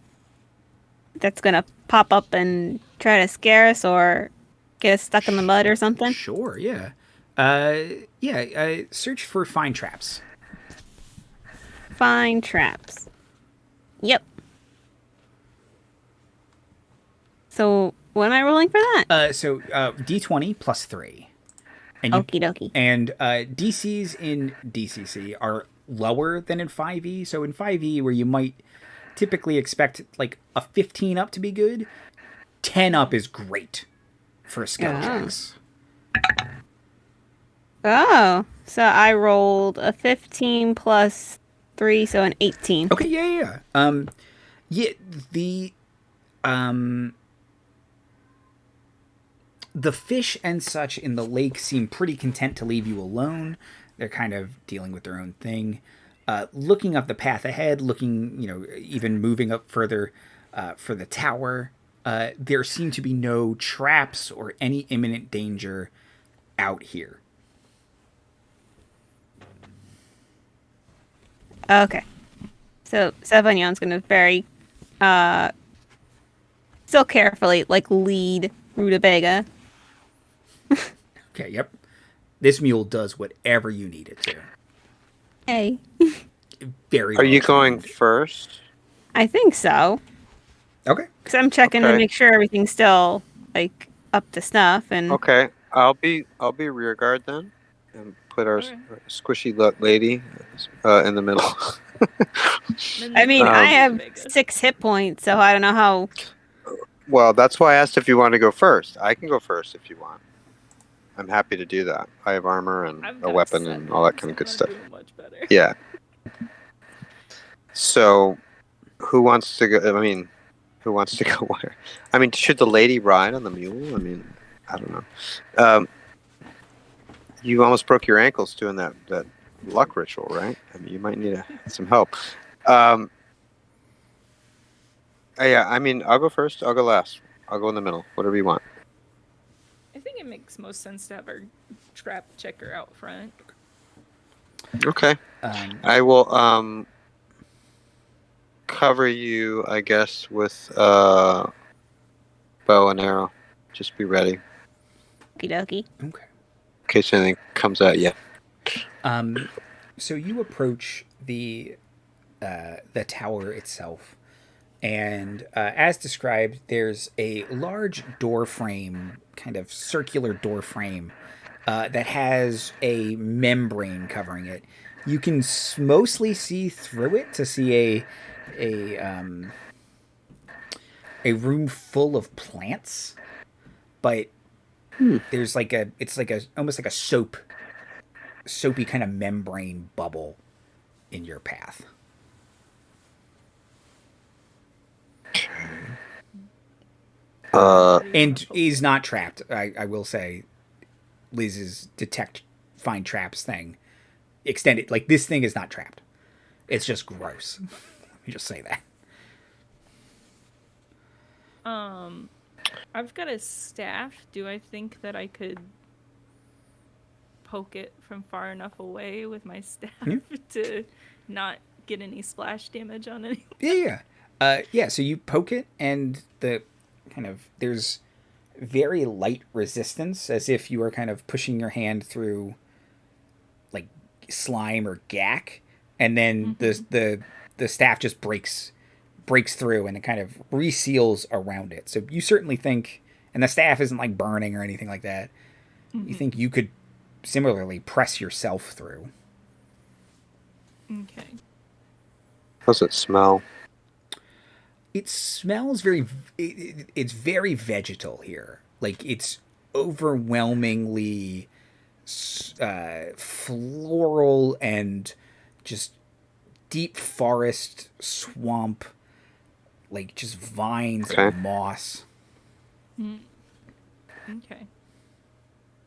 that's gonna pop up and try to scare us or get us stuck in the mud or something? Sure, yeah. Search for fine traps. Find traps. Yep. So what am I rolling for that? D20 plus 3. And Okie dokie. And DCs in DCC are lower than in 5e. So in 5e, where you might typically expect like a 15 up to be good, 10 up is great for skill checks. Oh, so I rolled a 15 plus 3, so an 18. Okay, yeah. The fish and such in the lake seem pretty content to leave you alone. They're kind of dealing with their own thing. Looking up the path ahead, even moving up further for the tower, there seem to be no traps or any imminent danger out here. Okay. So Sauvignon's gonna very still carefully lead rutabaga. Okay, yep. This mule does whatever you need it to. Hey. Very. Are you going first? I think so. Okay. Because I'm checking to Okay. make sure everything's still up to snuff and Okay, I'll be rear guard then, and put our Okay. squishy lady in the middle. I mean I have Rutabaga. 6 hit points, so I don't know how. Well, that's why I asked if you want to go first. I can go first if you want. I'm happy to do that. I have armor and I've a got weapon and all that kind of good so stuff. I'm doing much better. Yeah. So, who wants to go? I mean, who wants to go where? I mean, should the lady ride on the mule? I mean, I don't know. You almost broke your ankles doing that luck ritual, right? I mean, you might need some help. Yeah, I mean, I'll go first. I'll go last. I'll go in the middle. Whatever you want. I think it makes most sense to have our trap checker out front. Okay. I will cover you, I guess, with bow and arrow. Just be ready Okie dokie. Okay. in case anything comes at you. So you approach the tower itself, and as described, there's a large door frame, kind of circular door frame, that has a membrane covering it. You can mostly see through it to see a room full of plants, but there's almost like a soapy kind of membrane bubble in your path. And he's not trapped. I will say, Liz's find traps thing extended. Like, this thing is not trapped. It's just gross. Let me just say that. I've got a staff. Do I think that I could poke it from far enough away with my staff to not get any splash damage on it? Yeah. So you poke it, and there's very light resistance, as if you are kind of pushing your hand through like slime or gack, and then the staff just breaks through, and it kind of reseals around it. So you certainly think, and the staff isn't like burning or anything like that. You think you could similarly press yourself through. Okay. How's it smell? It smells very. It's very vegetal here. Like it's overwhelmingly floral and just deep forest, swamp, like just vines and moss. Okay.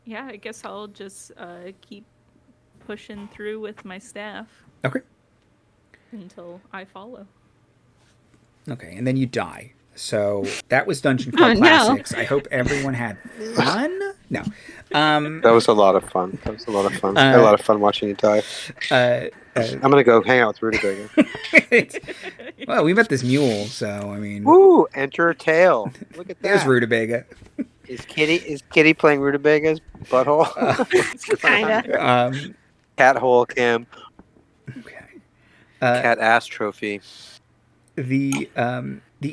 Yeah, I guess I'll just keep pushing through with my staff Okay. until I follow. Okay, and then you die. So that was Dungeon Crawl Classics. I hope everyone had fun. No. That was a lot of fun. I had a lot of fun watching you die. I'm going to go hang out with Rutabaga. Well, we met this mule, so I mean. Woo! Enter tail. Look at that. There's Rutabaga. Is Kitty playing Rutabaga's butthole? Kinda. Cat hole cam. Okay. Cat ass trophy. The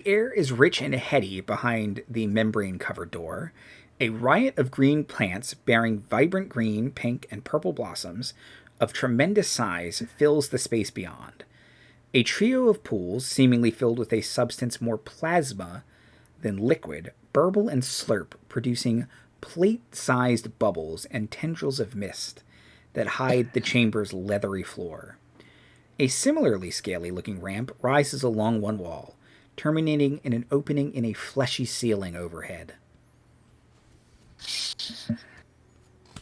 air is rich and heady behind the membrane-covered door. A riot of green plants bearing vibrant green, pink, and purple blossoms of tremendous size fills the space beyond. A trio of pools, seemingly filled with a substance more plasma than liquid, burble and slurp, producing plate-sized bubbles and tendrils of mist that hide the chamber's leathery floor. A similarly scaly-looking ramp rises along one wall, terminating in an opening in a fleshy ceiling overhead.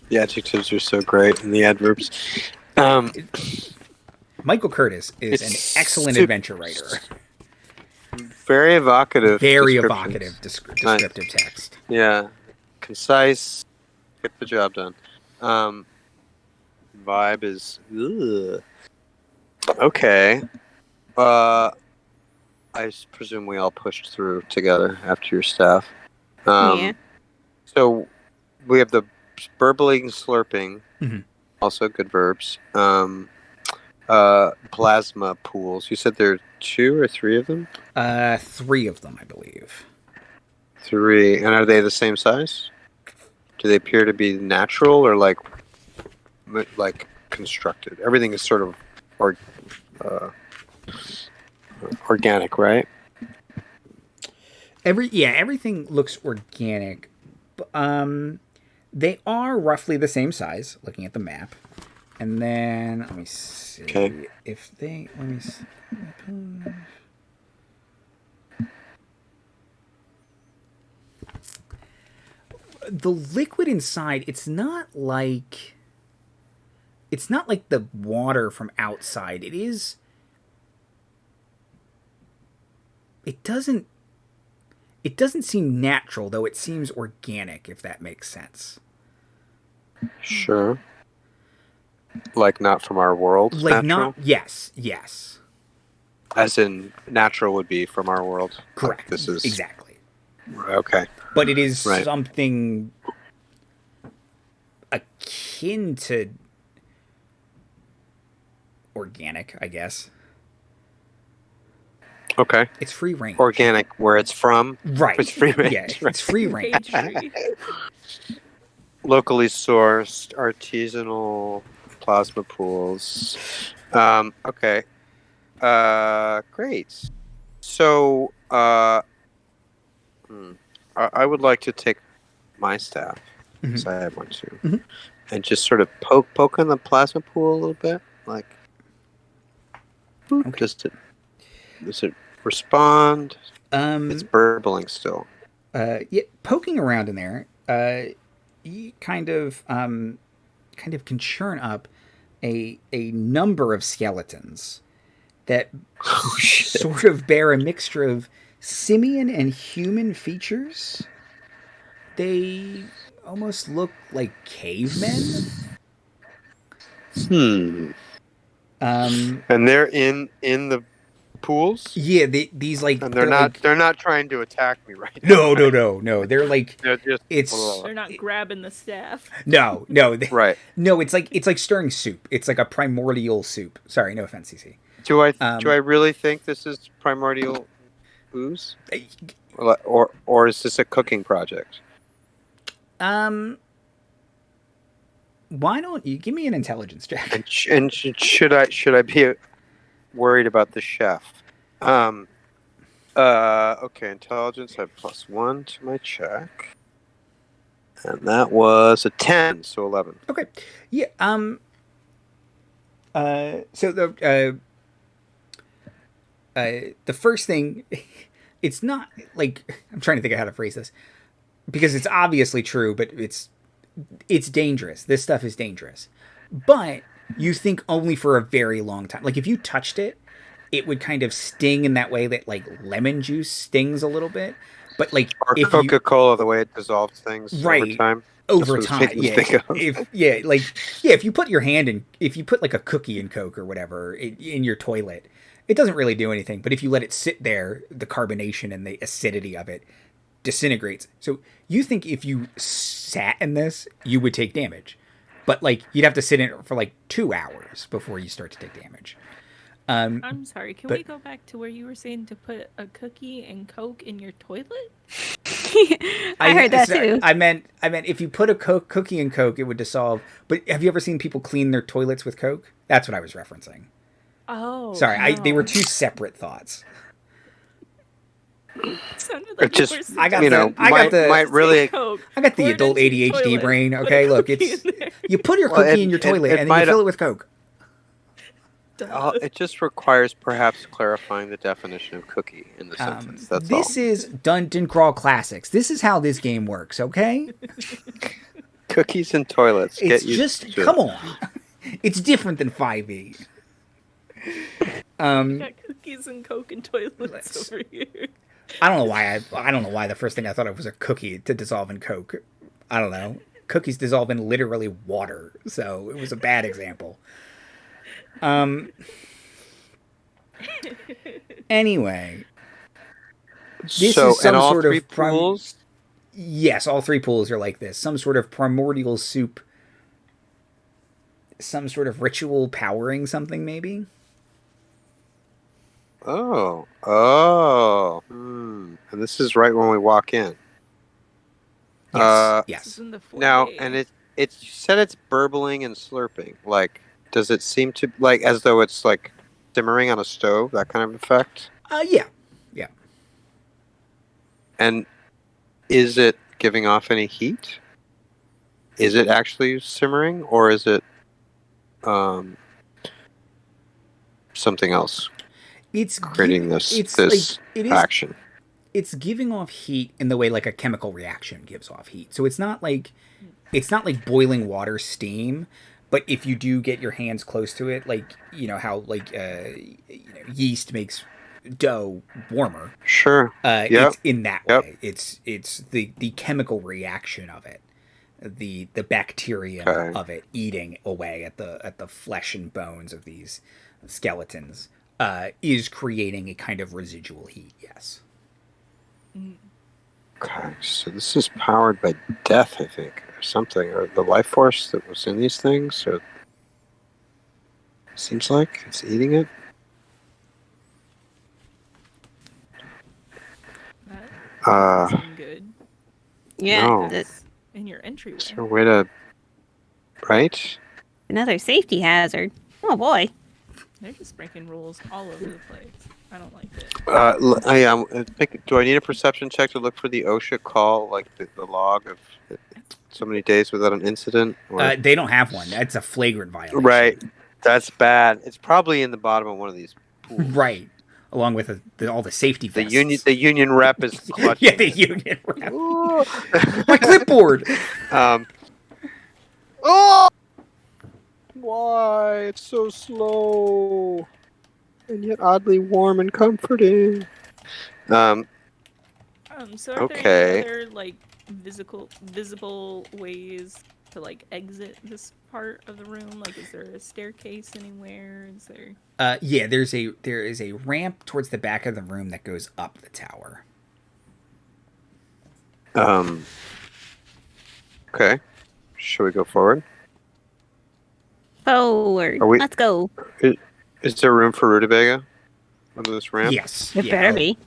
The adjectives are so great, and the adverbs. Michael Curtis is an excellent adventure writer. Very evocative. Very evocative descriptive text. Yeah. Concise. Get the job done. Vibe is... Ugh. Okay. I presume we all pushed through together after your staff. Yeah. So we have the burbling, slurping, also good verbs. Plasma pools. You said there are 2 or 3 of them? 3 of them, I believe. 3. And are they the same size? Do they appear to be natural or like constructed? Everything is sort of organic, right? Everything looks organic. They are roughly the same size, looking at the map. And then, let me see. Okay. Let me see. The liquid inside, it's not like the water from outside. It doesn't seem natural, though it seems organic, if that makes sense. Sure. Like not from our world? Like natural? Yes. As in natural would be from our world? Correct. Like this is... Exactly. Okay. But it is something akin to organic, I guess. Okay. It's free range. Organic, where it's from. Right. It's free range. Yeah, it's free range. Locally sourced, artisanal plasma pools. Okay. Great. So, I would like to take my staff, because I have one too, and just sort of poke in the plasma pool a little bit, like, does it respond? It's burbling still. Poking around in there, you kind of can churn up a number of skeletons that sort of bear a mixture of simian and human features. They almost look like cavemen. And they're in the pools? Yeah, these like, and they're not trying to attack me right now. No. They're like, they're just they're not grabbing the staff. No. Right. No, it's like stirring soup. It's like a primordial soup. Sorry, no offense, CC. Do I really think this is primordial ooze? Or is this a cooking project? Why don't you give me an intelligence check? And should I be worried about the chef. Okay, intelligence. I have +1 to my check, and that was a 10, so 11. Okay. Yeah. So the first thing, it's not like, I'm trying to think of how to phrase this because it's obviously true, but it's dangerous. This stuff is dangerous, but you think only for a very long time. Like if you touched it, it would kind of sting in that way that like lemon juice stings a little bit. But like Or if Coca-Cola, the way it dissolves things over Right. time. over That's what it time, makes me yeah, think of. if you put your hand in, if you put like a cookie in Coke or whatever in your toilet, it doesn't really do anything. But if you let it sit there, the carbonation and the acidity of it disintegrates. So you think if you sat in this, you would take damage, but like you'd have to sit in it for like 2 hours before you start to take damage. I'm sorry, can but- we go back to where you were saying to put a cookie and Coke in your toilet? I heard that too. I meant if you put a cookie in Coke, it would dissolve. But have you ever seen people clean their toilets with Coke? That's what I was referencing. Oh, Sorry, they were no. two separate thoughts. Sounded It like just, you were saying I got you the- know, I got the- might really. Coke, I got the pour it adult into your ADHD toilet, brain. put a Okay, look, cookie it's in there. you put your Well, cookie it- in your it- toilet it and then might- you fill it with Coke. It just requires perhaps clarifying the definition of cookie in the sentence. That's all. This is Dungeon Crawl Classics. This is how this game works. Okay, Cookies and toilets. it's Get used just to it. come on. It's different than 5e. Got cookies and Coke and toilets Let's- over here. I don't know why. I don't know why the first thing I thought of was a cookie to dissolve in Coke. I don't know. Cookies dissolve in literally water, so it was a bad example. Anyway, this So, is some and all sort of three pools. yes, all three pools are like this. Some sort of primordial soup. Some sort of ritual powering something, maybe. Oh. And this is right when we walk in. Yes. This is Yes. in the Now, foyer. and you said it's burbling and slurping. Like, does it seem to like as though it's like simmering on a stove? That kind of effect. Yeah. And is it giving off any heat? Is it actually simmering, or is it something else It's creating this It's this like it is. action? It's giving off heat in the way like a chemical reaction gives off heat. So it's not like boiling water steam, but if you do get your hands close to it, like you know how like yeast makes dough warmer. Sure. Yep. It's in that Yep. way. It's the chemical reaction of it, the bacteria Okay. of it eating away at the flesh and bones of these skeletons is creating a kind of residual heat. Yes. Okay, so this is powered by death, I think, or something, or the life force that was in these things. Or seems like it's eating it. That Uh, doesn't seem good. Yeah, No. that's In your entryway. Is there a way to, right? another safety hazard. Oh boy. They're just breaking rules all over the place. I don't like it. Do I need a perception check to look for the OSHA call, like the log of so many days without an incident? Or... They don't have one. That's a flagrant violation. right, that's bad. It's probably in the bottom of one of these pools. Right. Along with all the safety The vests. union rep is clutching. Yeah, the union rep. Ooh. My clipboard. Oh! Why? It's so slow. And yet oddly warm and comforting. So are Okay. there any other like visible ways to like exit this part of the room? Like, is there a staircase anywhere? Is there? Yeah, there is a ramp towards the back of the room that goes up the tower. Okay. Shall we go forward? Forward. Are we- Let's go. Is there room for rutabaga under this ramp? Yes. It yeah. better be.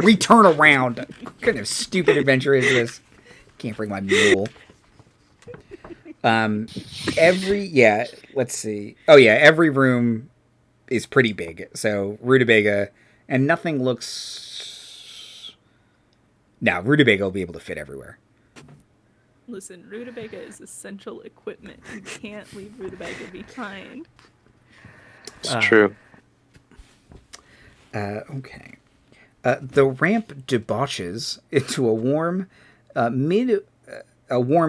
We turn around. What kind of stupid adventure is this? Can't bring my mule. Let's see. Oh yeah, every room is pretty big. So rutabaga, and nothing looks. No, rutabaga will be able to fit everywhere. Listen, rutabaga is essential equipment. You can't leave rutabaga behind. It's true. Okay. The ramp debauches into a warm,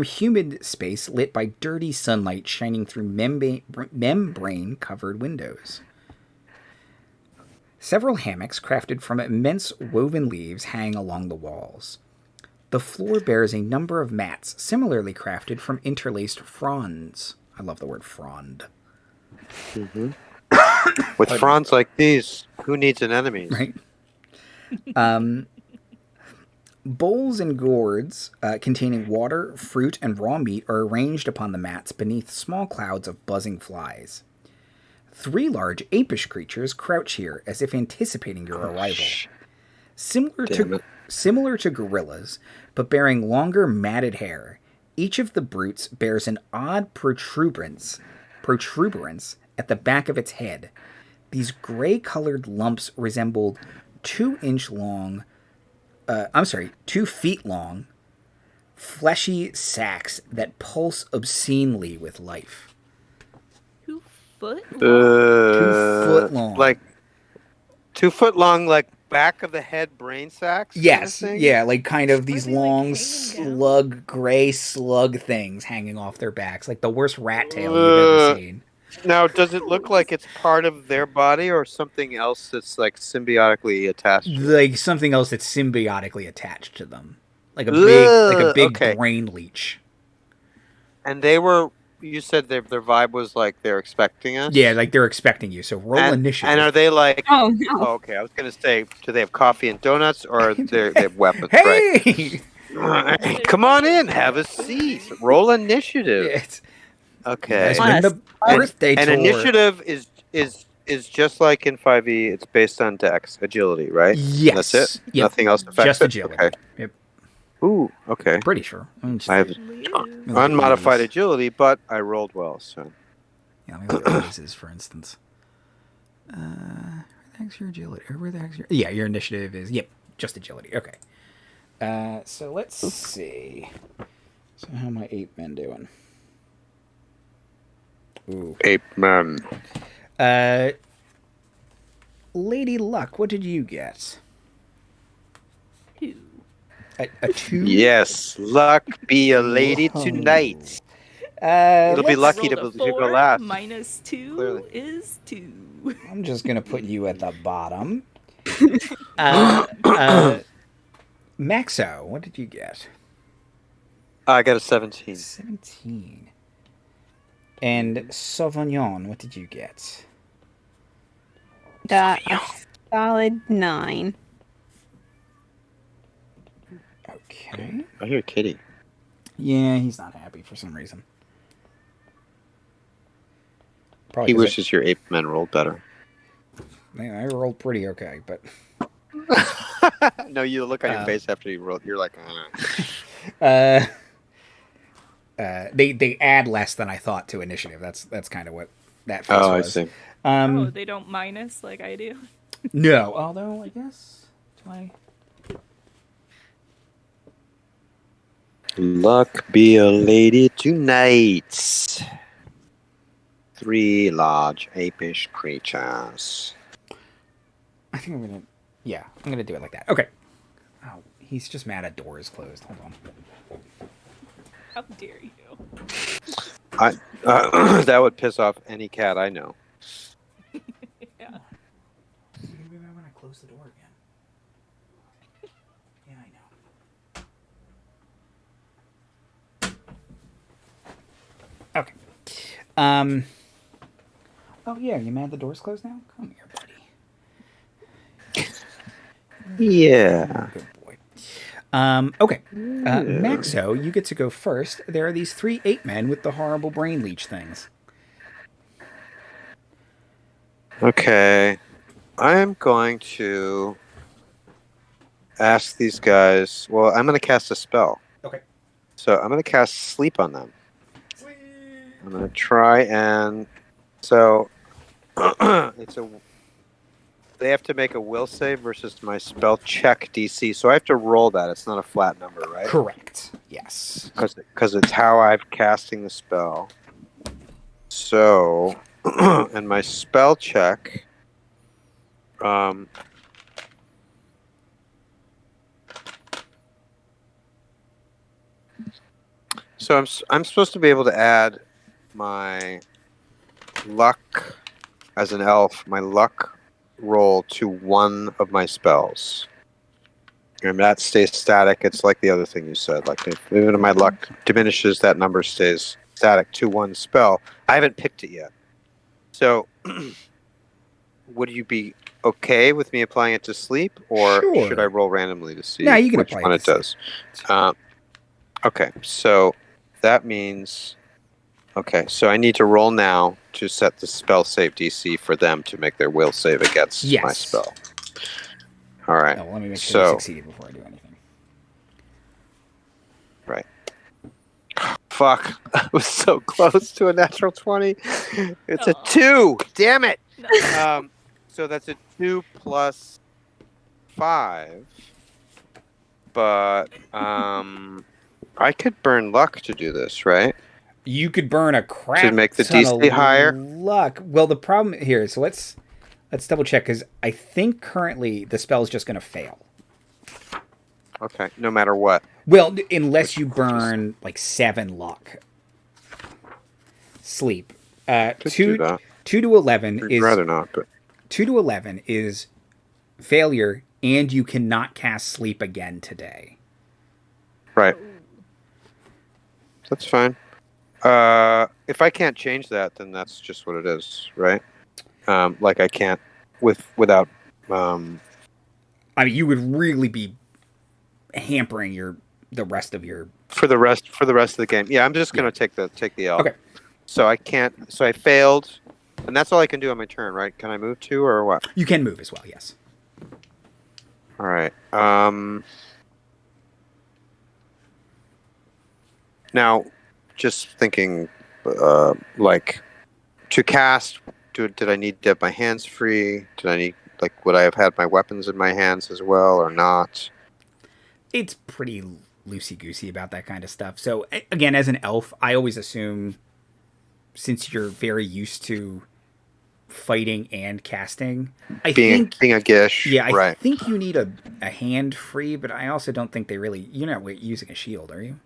humid space lit by dirty sunlight shining through membrane-covered windows. Several hammocks crafted from immense woven leaves hang along the walls. The floor bears a number of mats similarly crafted from interlaced fronds. I love the word frond. Mm-hmm. With fronds like these, who needs an enemy? Right. Bowls and gourds containing water, fruit, and raw meat are arranged upon the mats beneath small clouds of buzzing flies. 3 large apish creatures crouch here as if anticipating your arrival. Similar to gorillas, but bearing longer matted hair, each of the brutes bears an odd protuberance at the back of its head. These gray-colored lumps resembled 2 feet long, fleshy sacs that pulse obscenely with life. 2 foot? 2 foot long. Like 2 foot long, like back of the head brain sacs? Yes, kind of yeah, like kind of these Are they, long hanging down? gray slug things hanging off their backs, like the worst rat tail you've ever seen. Now, does it look like it's part of their body or something else that's like symbiotically attached to it? Like something else that's symbiotically attached to them, like a big okay. brain leech. And they were. You said their vibe was like they're expecting us. Yeah, like they're expecting you. So roll initiative. And are they like? Oh no! Oh, okay, I was gonna say, do they have coffee and donuts or they have weapons? Hey! Right. Come on in, have a seat. Roll initiative. It's, Okay. you guys win the birthday And tour. initiative is just like in 5e. It's based on dex, agility, right? Yes. That's it. Yep. Nothing else affects Just it? agility. Okay. Yep. Ooh. Okay. Pretty sure. I have unmodified agility, but I rolled well. So. Yeah, let me look at raises, for instance. Where the heck's your agility? Or where the heck's your... Yeah, your initiative is... Yep, just agility. Okay. So let's see. So how are my 8 men doing? Ooh. 8 men. Lady Luck, what did you get? 2. A 2? Yes. Luck be a lady Whoa. tonight. It'll be lucky to Rolled a go 4, last. minus 2 Clearly. is 2. I'm just going to put you at the bottom. Maxo, what did you get? I got a 17. 17. And Sauvignon, what did you get? Got a solid 9. Okay. I hear Kitty. Yeah, he's not happy for some reason. Probably He 'cause wishes your 8 men rolled better. I rolled pretty okay, but... No, you look on your face after you rolled. You're like, They add less than I thought to initiative. That's kind of what that face Oh, I was. see. They don't minus like I do. No, although I guess do I? Luck be a lady tonight. 3 large apish creatures. I think I'm gonna do it like that. Okay. Oh, he's just mad at doors closed. Hold on. How dare you? That would piss off any cat I know. Yeah. Maybe I want to close the door again. Yeah, I know. Okay. Oh yeah, you mad the door's closed now? Come here, buddy. Yeah. Good boy. Okay. Maxo, you get to go first. There are these 3 8 men with the horrible brain leech things. Okay. I am going to ask these guys. Well, I'm going to cast a spell. Okay. So I'm going to cast sleep on them. I'm going to try and. So it's a. They have to make a will save versus my spell check DC, so I have to roll that. It's not a flat number, right? Correct. Yes. Because it's how I'm casting the spell. So, and my spell check. So I'm supposed to be able to add my luck as an elf, my luck roll to one of my spells. And that stays static. It's like the other thing you said. Like even if my luck diminishes, that number stays static to one spell. I haven't picked it yet. So would you be okay with me applying it to sleep, or Sure. should I roll randomly to see No, you can which apply one it it to does? Okay, so that means... Okay, so I need to roll now to set the spell save DC for them to make their will save against my spell. All right. Oh, well, let me make sure you succeed before I do anything. Right. Fuck. I was so close to a natural 20. It's a 2. Damn it. So that's a 2 plus 5. But I could burn luck to do this, right? You could burn a crap to make the ton DC of higher. luck. Well, the problem here, so let's double check, because I think currently the spell is just going to fail. Okay, no matter what. Well, unless you burn like 7 luck. Sleep. 2 to 11 I'd is rather not, but 2 to 11 is failure, and you cannot cast sleep again today. Right. That's fine. If I can't change that, then that's just what it is, right? Like I can't without. I mean, you would really be hampering the rest of your for the rest of the game. Yeah, I'm just gonna take the L. Okay. So I can't. So I failed, and that's all I can do on my turn, right? Can I move 2 or what? You can move as well. Yes. All right. Now, just thinking, like, to cast, did I need to have my hands free? Did I need, like, would I have had my weapons in my hands as well or not? It's pretty loosey-goosey about that kind of stuff. So, again, as an elf, I always assume, since you're very used to fighting and casting, being a gish. Yeah, right. I think you need a hand free, but I also don't think they really... You're not using a shield, are you?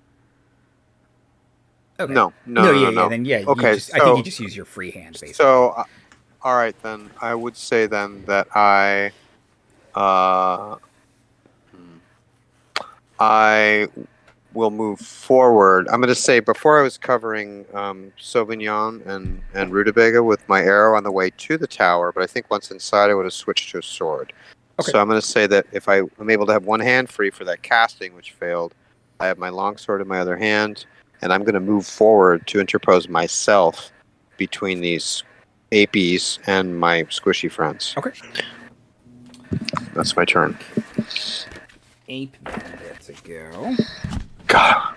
Okay. No. Then okay, I think you just use your free hand, basically. So, all right, then I would say then that I will move forward. I'm going to say before I was covering Sauvignon and Rutabaga with my arrow on the way to the tower, but I think once inside I would have switched to a sword. Okay. So I'm going to say that if I am able to have one hand free for that casting, which failed, I have my longsword in my other hand. And I'm going to move forward to interpose myself between these apies and my squishy friends. Okay. That's my turn. Ape gets a go. God.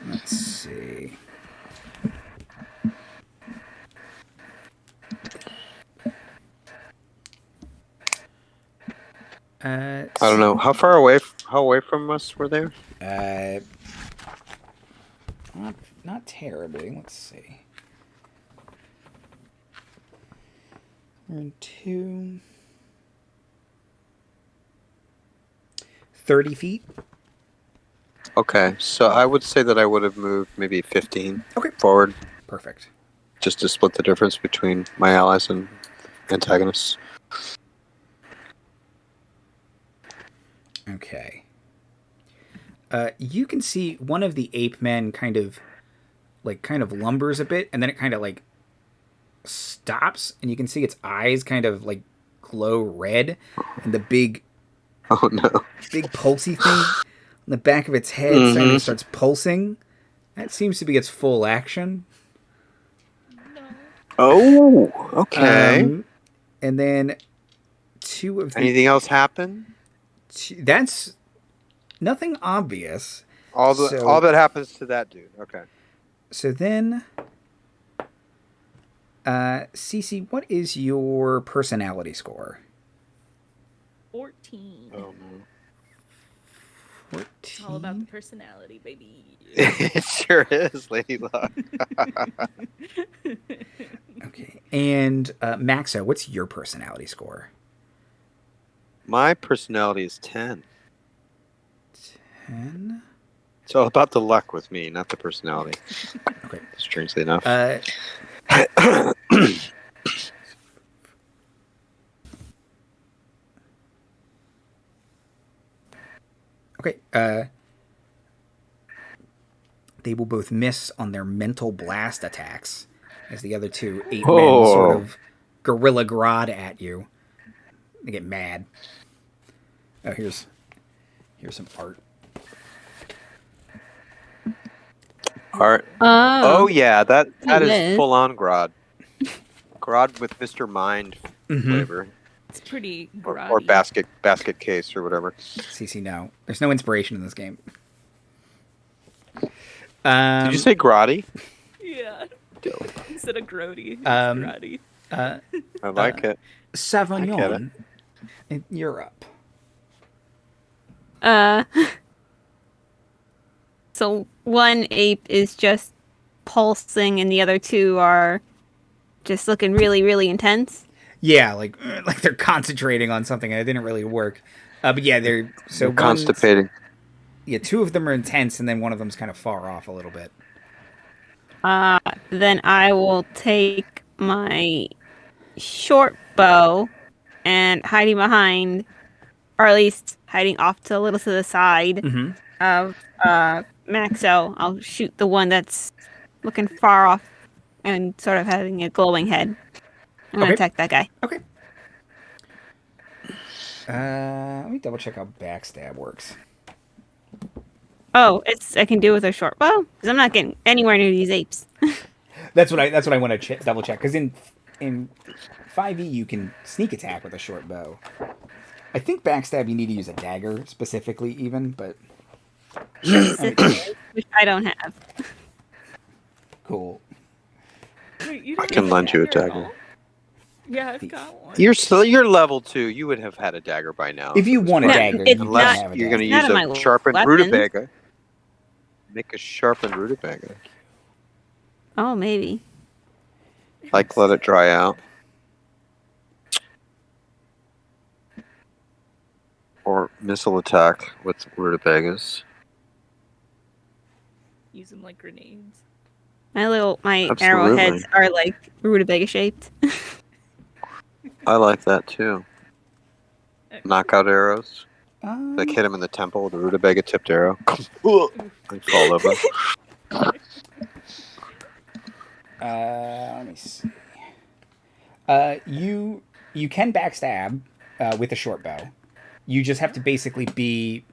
Let's see. I don't know. How away from us were they? Not terribly. Let's see. We're in 2. 30 feet. Okay, so I would say that I would have moved maybe 15 forward. Perfect. Just to split the difference between my allies and antagonists. Okay. You can see one of the ape men kind of lumbers a bit, and then it kind of like stops, and you can see its eyes kind of like glow red, and the big pulsy thing on the back of its head suddenly starts pulsing. That seems to be its full action. Oh, okay. And then 2 of the... Anything else happen? That's nothing obvious. All that happens to that dude. Okay. So then Cece, what is your personality score? 14. Oh no. 14. It's all about the personality, baby. It sure is, Lady Luck. Okay. And Maxo, what's your personality score? My personality is 10. 10. It's all about the luck with me, not the personality. Okay. Strangely enough. Okay. They will both miss on their mental blast attacks as the other two 8 men sort of gorilla grodd at you. They get mad. Oh, here's some art. Art. Oh yeah, that is full on Grodd. Grodd with Mr. Mind flavor. It's pretty Or grotty. basket case or whatever. CC, no. There's no inspiration in this game. Did you say grotty? Yeah. Instead of grody, it's Um, grotty. I like it. Sauvignon in Europe. So one ape is just pulsing, and the other two are just looking really, really intense. Yeah, like they're concentrating on something and it didn't really work. But yeah, they're Constipating. Yeah, 2 of them are intense, and then one of them's kind of far off a little bit. Then I will take my short bow and hiding behind, or at least hiding off to a little to the side of Maxo. I'll shoot the one that's looking far off and sort of having a glowing head. I'm gonna attack that guy. Okay. Let me double check how backstab works. Oh, I can do it with a short bow because I'm not getting anywhere near these apes. That's what I want to double check, because in 5e you can sneak attack with a short bow. I think backstab you need to use a dagger specifically, even, but Which I don't have. cool. Wait, you I don't can have a lend you a at all? dagger. Yeah, I've got one. You're level 2. You would have had a dagger by now. If you want a Yeah, dagger, it's you Unless can have a you're dagger. going to It's use not in a my sharpened weapons. rutabaga. Make a sharpened rutabaga. Oh, maybe. Like, let it dry out. Or missile attack with rutabagas. Use them like grenades. My Absolutely. arrowheads are like rutabaga shaped. I like that too. Knockout arrows. Um, Like hit him in the temple with a rutabaga tipped arrow. And fall over. Let me see. You can backstab with a short bow. You just have to basically be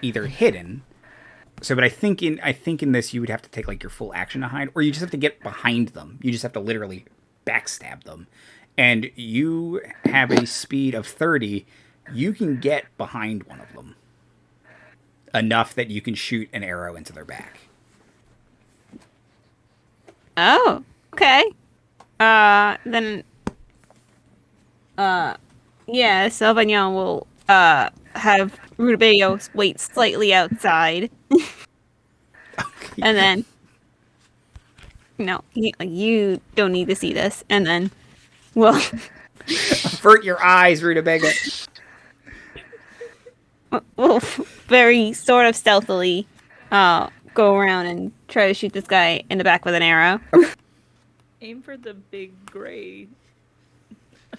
either hidden. So, but I think in this you would have to take like your full action to hide, or you just have to get behind them. You just have to literally backstab them, and you have a speed of 30. You can get behind one of them enough that you can shoot an arrow into their back. Oh, okay. Then, yeah, Sauvignon will, have Rutabaga wait slightly outside. And then, no, you don't need to see this. And then, well, Avert your eyes, Rutabaga. we'll very sort of stealthily, go around and try to shoot this guy in the back with an arrow. Aim for the big gray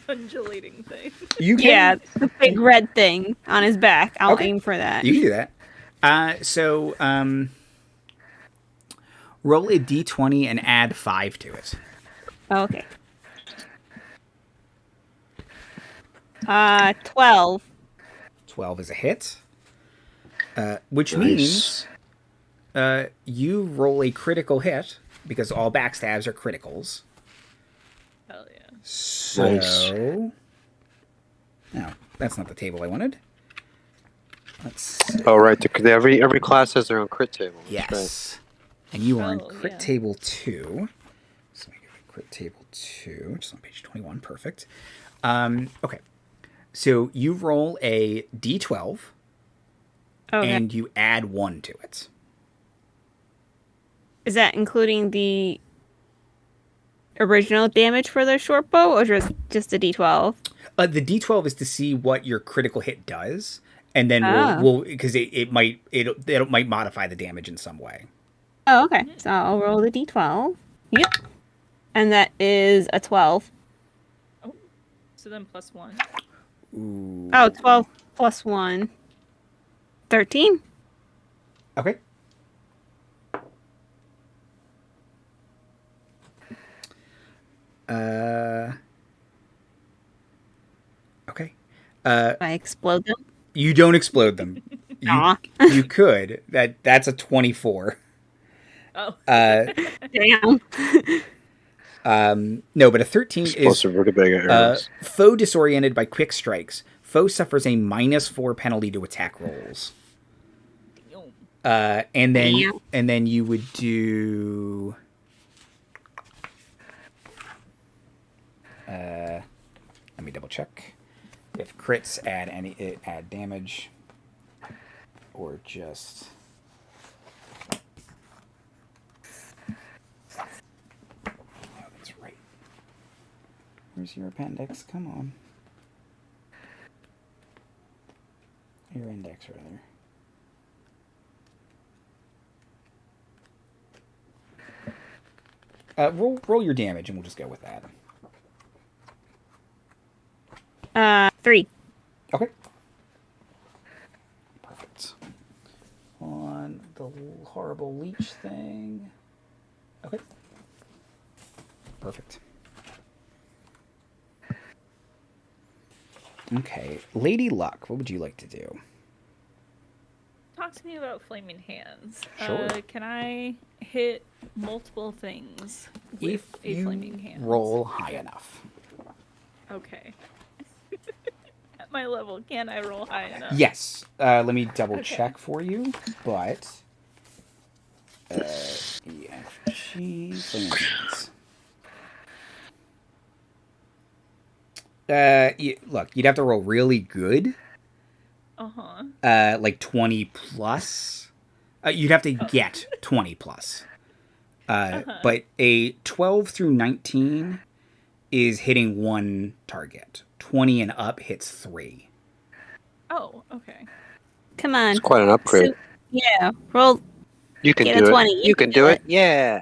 undulating thing. You can, Yeah, the big red thing on his back. I'll Okay. aim for that. You can do that. So, roll a d20 and add 5 to it. Okay. 12. 12 is a hit. Which Nice. means you roll a critical hit, because all backstabs are criticals. Hell yeah. So... Nice. No, that's not the table I wanted. Let's see. Oh right, every class has their own crit table. That's Yes. And you are on Oh, crit yeah. table 2. So make it crit table 2, which is on page 21. Perfect. Okay. So you roll a d12, and you add 1 to it. Is that including the original damage for the short bow, or just a d12? The d12 is to see what your critical hit does, and then we'll because it might modify the damage in some way. Oh, okay. So I'll roll the d12. Yep. And that is a 12. Oh, so then +1. Ooh. Oh, 12 plus 1. 13. Okay. Okay. I explode them. You don't explode them. You could. That's a 24. Oh. Damn. No, but a 13 is explosive rutabaga arrows. foe disoriented by quick strikes. Foe suffers a -4 penalty to attack rolls. And then you would do. Let me double check. If crits add damage, or just. Oh, that's right. Where's your appendix? Come on. Your index, rather. Roll your damage, and we'll just go with that. 3. Okay. Perfect. On the horrible leech thing. Okay. Perfect. Okay. Lady Luck, what would you like to do? Talk to me about flaming hands. Sure. Can I hit multiple things with If a you flaming hand? roll high enough. Okay. At my level, can I roll high enough? Yes. Let me double check for you, but EFG flaming hands. Look, you'd have to roll really good. Like 20 plus. You'd have to get 20 plus. But a 12 through 19 is hitting 1 target. 20 and up hits 3. Oh, okay. Come on. It's quite an upgrade. Yeah. Roll. You can Get do a it. 20. You can do it. Yeah.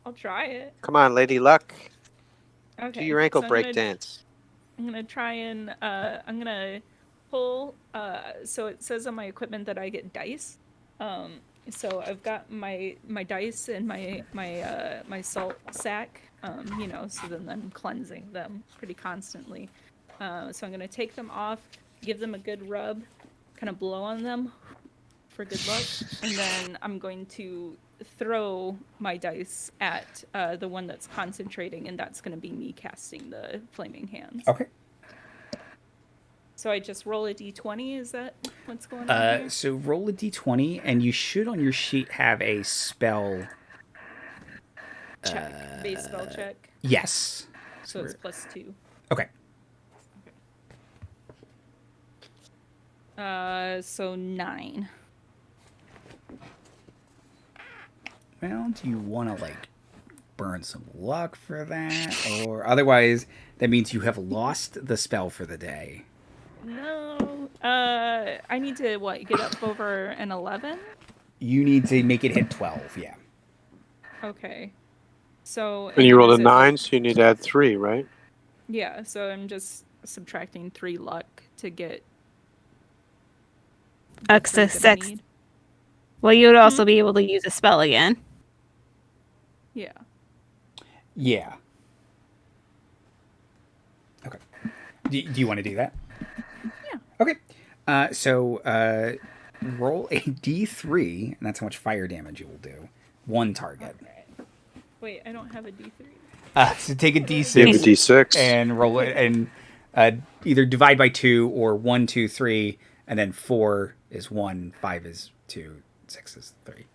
I'll try it. Come on, Lady Luck. Okay. Do your ankle so break dance. I'm gonna try and I'm gonna pull. So it says on my equipment that I get dice. So I've got my dice and my salt sack. So then I'm cleansing them pretty constantly. So I'm gonna take them off, give them a good rub, kind of blow on them for good luck, and then I'm going to throw my dice at the one that's concentrating, and that's going to be me casting the flaming hands. Okay. So I just roll a d20, is that what's going on here? So roll a d20, and you should on your sheet have a spell. Check. Base spell check. Yes. So it's +2. Okay. So 9. Well, do you want to, burn some luck for that? Or otherwise, that means you have lost the spell for the day. No. I need to, get up over an 11? You need to make it hit 12, yeah. Okay. So... And you rolled a 9, so you need to add 3, right? Yeah, so I'm just subtracting 3 luck to get... Success. Well, you would also be able to use a spell again. Yeah. Yeah. Okay. Do you want to do that? Yeah. Okay. So roll a d3, and that's how much fire damage you will do. 1 target. Okay. Wait, I don't have a d3. So take a d6. You have a d6. And roll it, and either divide by 2 or 1, 2, 3, and then 4 is 1, 5 is 2, 6 is 3.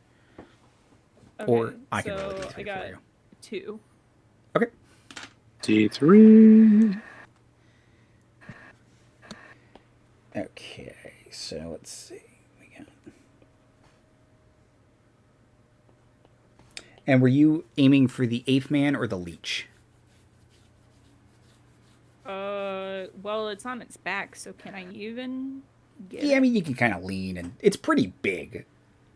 Okay, Or I can roll a d3 I got for you. 2. D3. Okay, so let's see. And were you aiming for the eighth man or the leech? Well, it's on its back, so can I even get Yeah, it? I mean, you can kind of lean, and it's pretty big.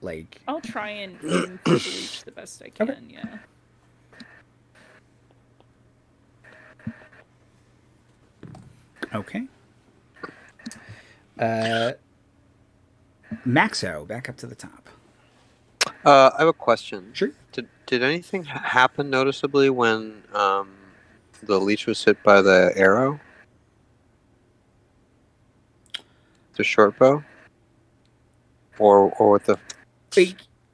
Like, I'll try and aim for the leech the best I can, Okay. yeah. okay. Maxo, back up to the top. I have a question. Sure. Did anything happen noticeably when the leech was hit by the arrow? The short bow? Or with the...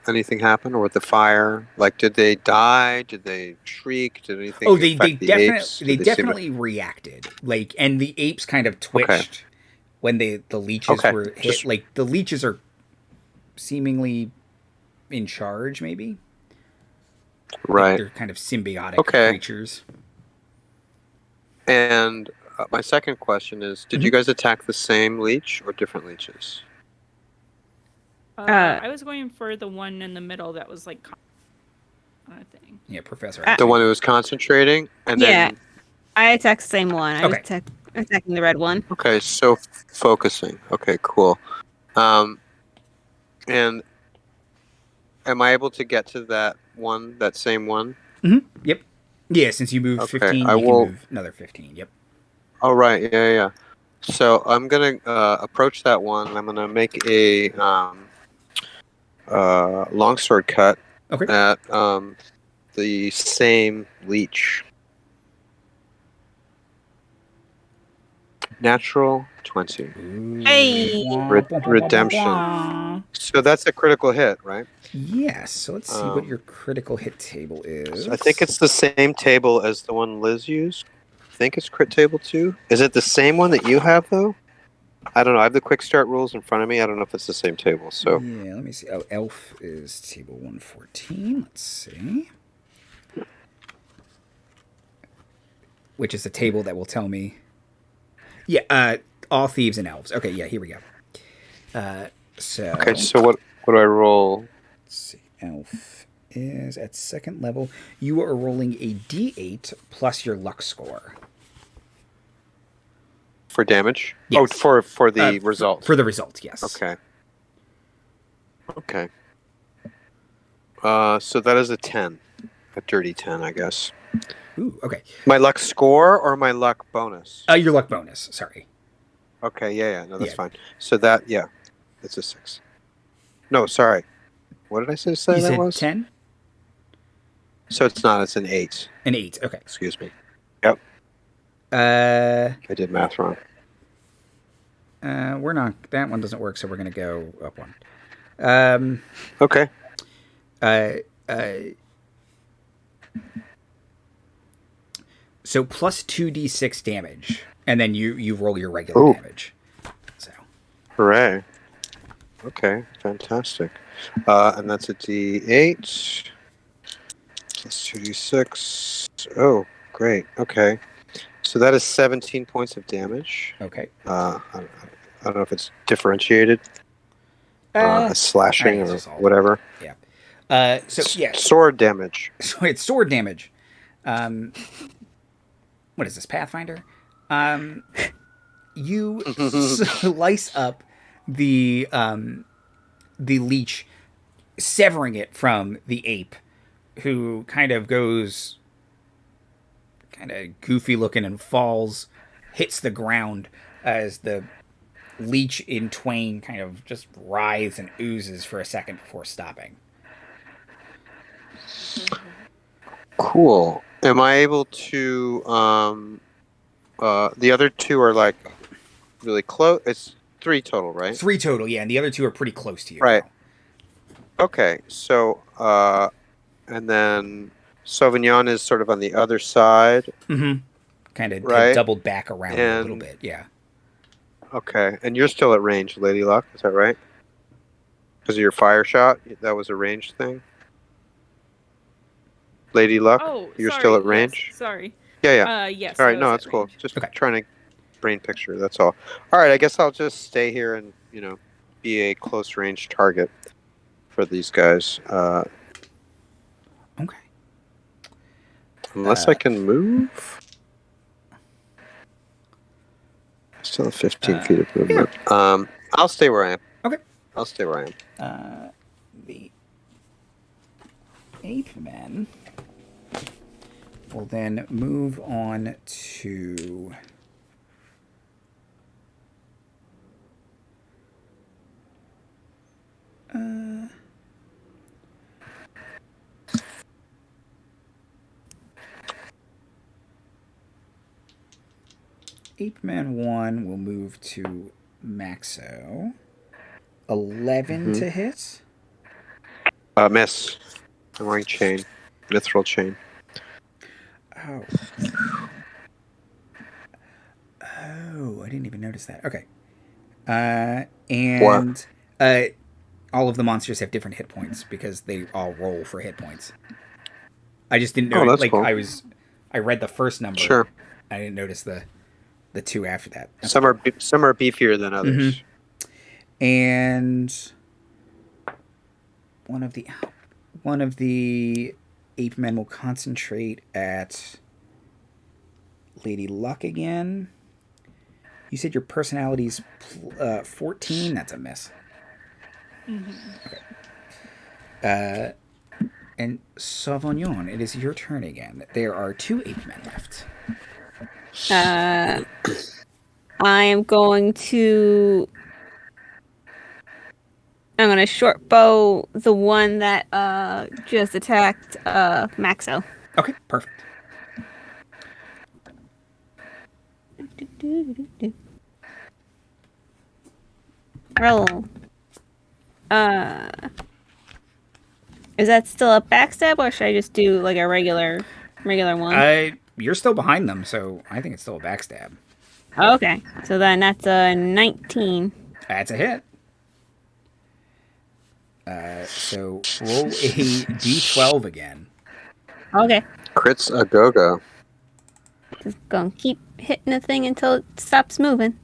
Anything happen? Or with the fire? Like, did they die? Did they shriek? Did anything affect the apes? They Did they seem definitely reacted. Like, and the apes kind of twitched when the leeches were hit. Just- Like, the leeches are seemingly in charge, maybe? Like, Right. they're kind of symbiotic Okay. creatures. And my second question is, did you guys attack the same leech or different leeches? I was going for the one in the middle that was like thing. Yeah, Professor. The one who was concentrating? And Yeah. then... I attacked the same one. I was Okay. attacking the red one. Okay, so focusing. Okay, cool. And am I able to get to that same one? Yep. Yeah, since you moved Okay, 15, I you will- can move another 15. Yep. Oh, right. Yeah. So I'm going to approach that one, and I'm going to make a longsword cut Okay. at the same leech. Natural 20. Hey. Redemption. So that's a critical hit, right? Yes. So let's see what your critical hit table is. So I think it's the same table as the one Liz used. I think it's crit table 2. Is it the same one that you have, though? I don't know. I have the quick start rules in front of me. I don't know if it's the same table. So Yeah, let me see. Oh, elf is table 114. Let's see. Which is a table that will tell me. Yeah, all thieves and elves. Okay, yeah, here we go. okay. So what do I roll? Let's see. Elf is at second level. You are rolling a d8 plus your luck score. For damage? Yes. Oh, for the result. For the result, yes. Okay. So that is a 10. A dirty 10, I guess. Ooh, okay. My luck score or my luck bonus? Your luck bonus, sorry. Okay, yeah. No, that's Yeah. fine. So that, yeah. It's a 6. No, sorry. What did I say You that said was? 10? So it's not. It's an 8. An 8, okay. Excuse me. Yep. I did math wrong. We're not. That one doesn't work, so we're going to go up one. Okay. So plus 2d6 damage, and then you roll your regular damage. So Hooray. Okay, fantastic. And that's a D8 plus 2d6. Oh, great. Okay. So that is 17 points of damage. okay. I don't know if it's differentiated. A slashing it's or just all- whatever. Yeah. So yeah. Sword damage. So it's sword damage. What is this, Pathfinder? You slice up the leech, severing it from the ape, who kind of goes kind of goofy looking and falls, hits the ground as the leech in twain kind of just writhes and oozes for a second before stopping. Cool. Am I able to? The other two are like really close. It's 3 total, right? 3 total, yeah, and the other 2 are pretty close to you. Right. now. Okay. So, and then Sauvignon is sort of on the other side. Kind of Right. doubled back around a little And- bit, yeah. Okay. And you're still at range, Lady Luck. Is that right? Because of your fire shot, that was a ranged thing. Lady Luck, Oh, you're sorry, still at yes, range. sorry. Yeah. Yes. All I right, no, was that's at cool. range. Just Okay. trying to brain picture. That's all. All right, I guess I'll just stay here and be a close range target for these guys. Okay. Unless I can move. Still have 15 feet of movement. I'll stay where I am. Okay. I'll stay where I am. The 8th men will then move on to Ape Man 1 will move to Maxo. 11 to hit. Miss. I'm wearing chain. Mithril chain. Oh. Oh, I didn't even notice that. Okay. And all of the monsters have different hit points because they all roll for hit points. I just didn't know. Oh, that's like cool. I read the first number. Sure. I didn't notice the two after that. That's Some are beefier than others. And one of the ape men will concentrate at Lady Luck again. You said your personality's 14. That's a miss. Okay. And Sauvignon, it is your turn again. There are 2 ape men left. I am going to short bow the one that just attacked Maxo. Okay, perfect. Roll. Is that still a backstab, or should I just do like a regular one? You're still behind them, so I think it's still a backstab. Okay, so then that's a 19. That's a hit. So roll a d12 again. Okay, Crits a go-go. just gonna keep hitting the thing until it stops moving.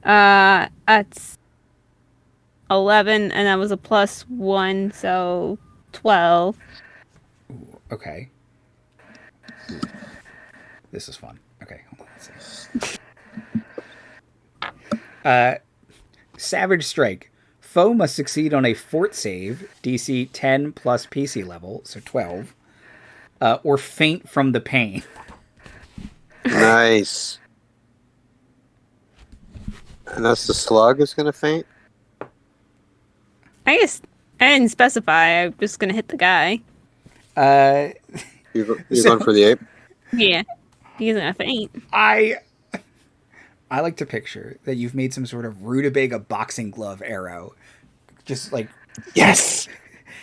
That's 11, and that was a +1, so 12. Ooh, okay. Ooh. This is fun. Okay, hold on. Let's see. Savage Strike. Foe must succeed on a fort save, DC 10 plus PC level, so 12, or faint from the pain. Nice. And that's the slug is going to faint? I guess I didn't specify. I'm just gonna hit the guy. You're going for the ape? Yeah, he's gonna faint. I like to picture that you've made some sort of rutabaga boxing glove arrow. Just like, yes!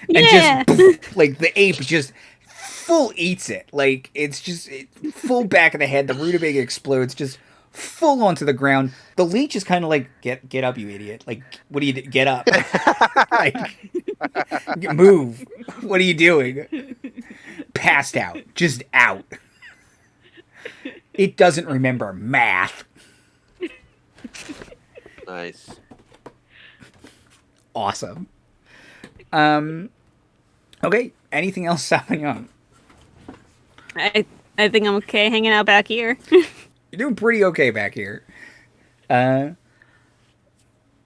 And Yeah. just, like, the ape just full eats it. Like, it's just full back of the head. The rutabaga explodes, just full onto the ground. The leech is kind of like, get up, you idiot. Like, what do you do? Get up. Like, move. What are you doing? Passed out. Just out. It doesn't remember math. Nice. Awesome. Okay. Anything else, Sauvignon? I think I'm okay hanging out back here. You're doing pretty okay back here.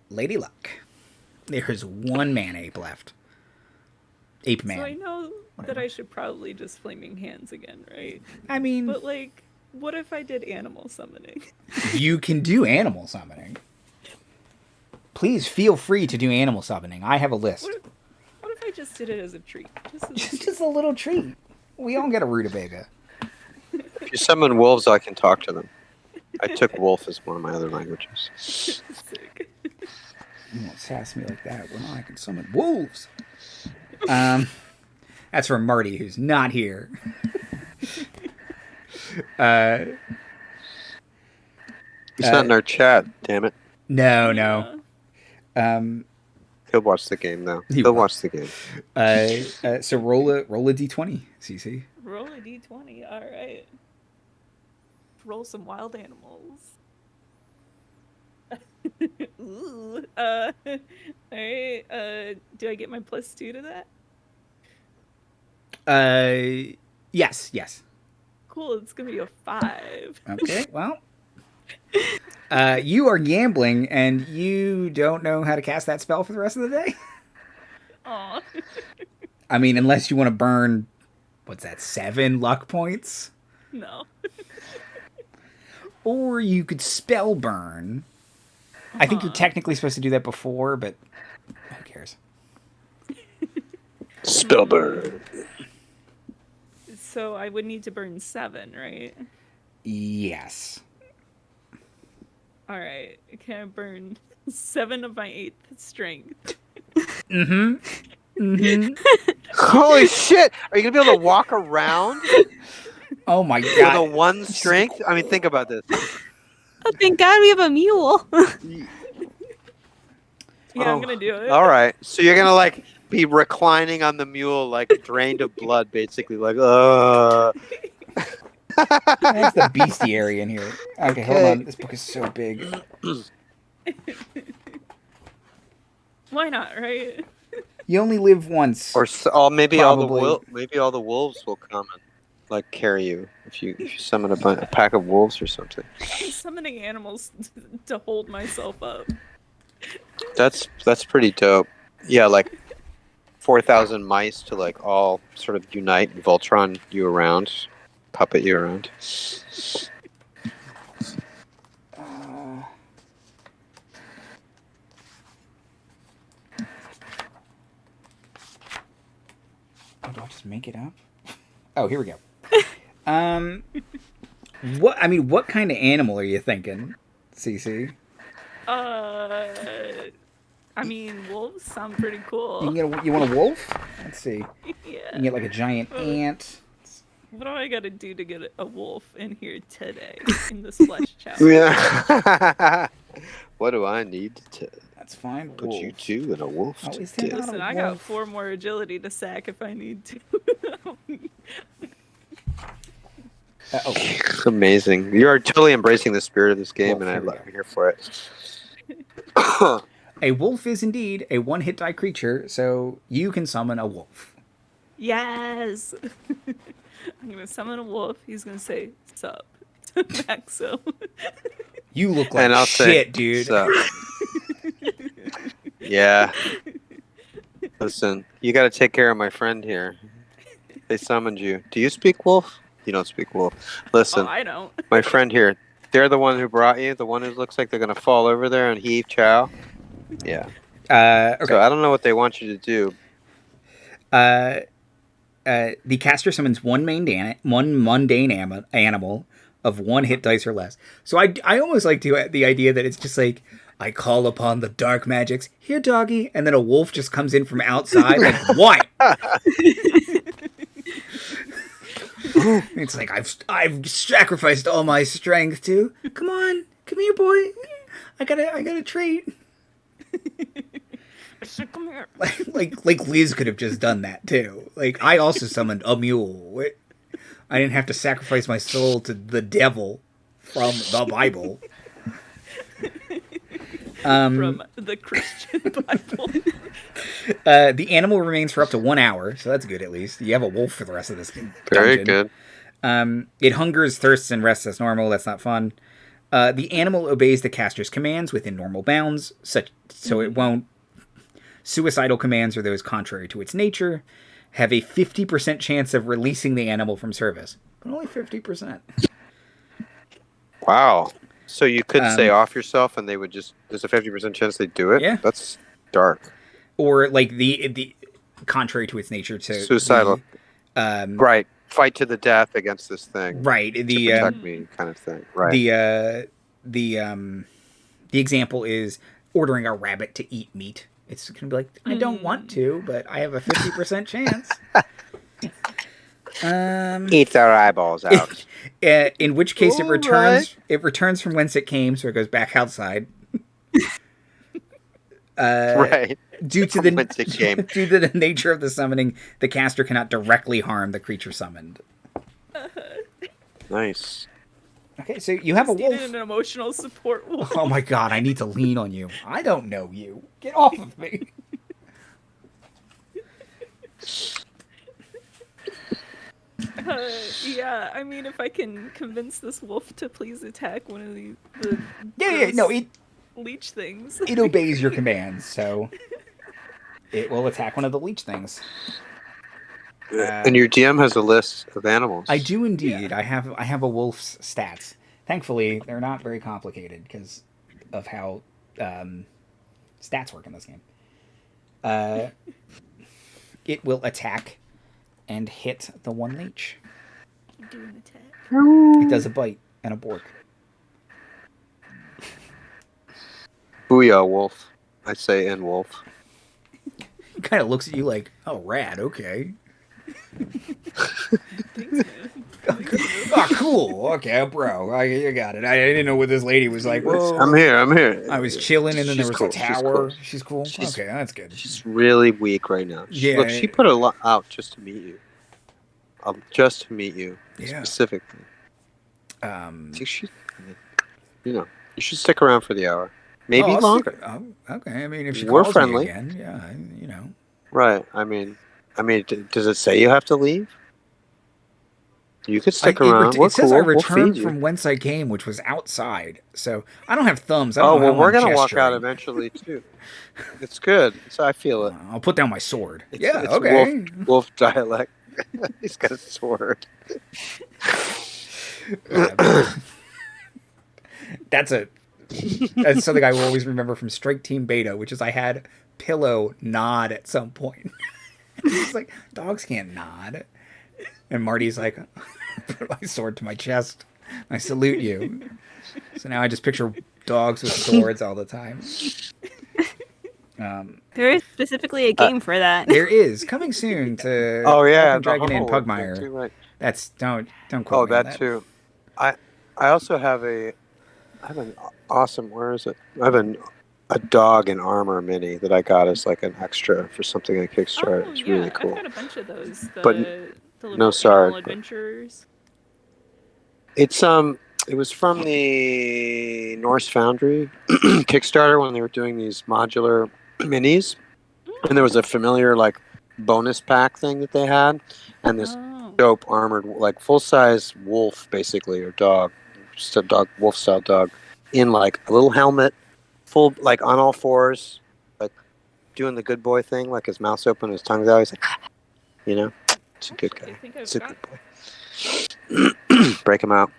Lady Luck. There's 1 man ape left. Ape man. So I know that I should probably just flaming hands again, right? I mean, But like, what if I did animal summoning? you can do animal summoning. Please feel free to do animal summoning. I have a list. What if I just did it as a treat? Just a little treat. We all get a rutabaga. If you summon wolves, I can talk to them. I took wolf as one of my other languages. Sick. You won't sass me like that when I can summon wolves. That's from Marty, who's not here. He's not in our chat, damn it. No. He'll watch the game though. He He'll will. watch the game. So roll a d20, CC. Roll a d20. All right. Roll some wild animals. Ooh. All right. Do I get my +2 to that? Yes. Cool. It's gonna be a 5. Okay, well. You are gambling, and you don't know how to cast that spell for the rest of the day? Aw. I mean, unless you want to burn, what's that, 7 luck points? No. Or you could spell burn. I think you're technically supposed to do that before, but who cares? Spell burn. So I would need to burn 7, right? Yes. All right. Can I burn 7 of my 8th strength? Holy shit! Are you gonna be able to walk around Oh my with god. a 1 strength? I mean, think about this. Oh, thank God we have a mule. Yeah, I'm gonna do it. All right. So you're gonna like be reclining on the mule, like drained of blood, basically, like That's the bestiary in here. Okay, hold Okay. on. This book is so big. Why not, right? You only live once. Or maybe Probably. maybe all the wolves will come and like carry you if you summon a pack of wolves or something. I'm summoning animals to hold myself up. That's pretty dope. Yeah, like 4,000 mice to like all sort of unite and Voltron you around, puppet you around. Oh, do I just make it up? Oh, here we go. What kind of animal are you thinking, CC? I mean, wolves sound pretty cool. You want a wolf? Let's see. You Yeah. can get like a giant ant. What do I gotta do to get a wolf in here today in this flesh challenge? Yeah. What do I need to That's fine. put you Wolf. two in a wolf Oh, to is there do? not Listen, a I got wolf? 4 more agility to sack if I need to. Oh, Amazing. You are totally embracing the spirit of this game, Wolf, and here we I'm here for it. a wolf is indeed a 1-hit die creature, so you can summon a wolf. Yes! I'm gonna summon a wolf. He's gonna say, sup, to Maxo. You look like And I'll say, shit, dude. "Sup." Yeah. Listen, you got to take care of my friend here. They summoned you. Do you speak wolf? You don't speak wolf. Listen, Oh, I don't. my friend here, they're the one who brought you, the one who looks like they're going to fall over there and heave chow. Yeah. Okay. So I don't know what they want you to do. The caster summons one mundane animal of 1 hit dice or less. So I almost like the idea that it's just like, I call upon the dark magics. Here, doggy. And then a wolf just comes in from outside. Like, what? It's like, I've sacrificed all my strength to. Come on. Come here, boy. I got a treat. Come here. Like Liz could have just done that too. Like, I also summoned a mule. I didn't have to sacrifice my soul to the devil from the Bible. From the Christian Bible. The animal remains for up to 1 hour, so that's good at least. You have a wolf for the rest of this dungeon. Very good. It hungers, thirsts, and rests as normal. That's not fun. The animal obeys the caster's commands within normal bounds, so it won't. Suicidal commands are those contrary to its nature. Have a 50% chance of releasing the animal from service, but only 50%. Wow. So you could say off yourself and they would just, there's a 50% chance they'd do it? Yeah. That's dark. Or like the contrary to its nature to Suicidal. Right. Fight to the death against this thing. Right. To protect me kind of thing. Right. The example is ordering a rabbit to eat meat. It's going to be like, I don't want to, but I have a 50% chance. Eat their eyeballs out. In which case it returns. Right. It returns from whence it came, so it goes back outside. Right. Due to Romantic game. due to the nature of the summoning, the caster cannot directly harm the creature summoned. Nice. Okay, so you have a Just needed wolf. an emotional support wolf. Oh my god, I need to lean on you. I don't know you. Get off of me. Yeah, I mean, if I can convince this wolf to please attack one of the Yeah, no, gross it leech things. it obeys your commands, so it will attack one of the leech things. And your DM has a list of animals. I do indeed. Yeah. I have a wolf's stats. Thankfully, they're not very complicated because of how stats work in this game. It will attack and hit the one leech. Do an attack. It does a bite and a bork. Booyah, wolf. I say in wolf. It kind of looks at you like, oh, rad, okay. Thanks, man. Oh, cool. Okay, bro. I got it. I didn't know what this lady was like. Whoa. I'm here. I was chilling, and then there She's was cool, a she's tower. cool. She's cool. She's- Okay, that's good. She's really weak right now. Yeah. Look, she put a lot out just to meet you. Just to meet you. Yeah. Specifically. I think she, you know, you should stick around for the hour. Maybe I'll longer. Okay. I mean, if she We're calls friendly. me again, yeah, you know. Right. I mean, does it say you have to leave? You could stick around. We're It says cool. I We'll returned feed you. from whence I came, which was outside. So I don't have thumbs. I Oh don't know well, how we're I'm gonna walk out gesturing. eventually too. It's good. So I feel it. I'll put down my sword. It's Okay. Wolf dialect. He's got a sword. That's something I will always remember from Strike Team Beta, which is I had Pillow nod at some point. It's like, dogs can't nod. And Marty's like, put my sword to my chest. I salute you. So now I just picture dogs with swords all the time. There is specifically a game for that. There is coming soon to Oh yeah, Elfin Dragon and whole Pugmire. thing too, right. That's don't quote Oh, me on that too. I also have an awesome. Where is it? I have a dog in armor mini that I got as like an extra for something on Kickstarter. It's really cool. I've got a bunch of those. But The little no, sorry, animal but- adventurers. It's it was from the Norse Foundry Kickstarter when they were doing these modular minis, and there was a familiar like bonus pack thing that they had, and this Oh. dope armored like full size wolf basically or dog, just a dog wolf style dog in like a little helmet, full like on all fours, like doing the good boy thing, like his mouth's open, his tongue's out. He's like, you know, it's a good I guy. think I've It's a got. good boy. Break him out.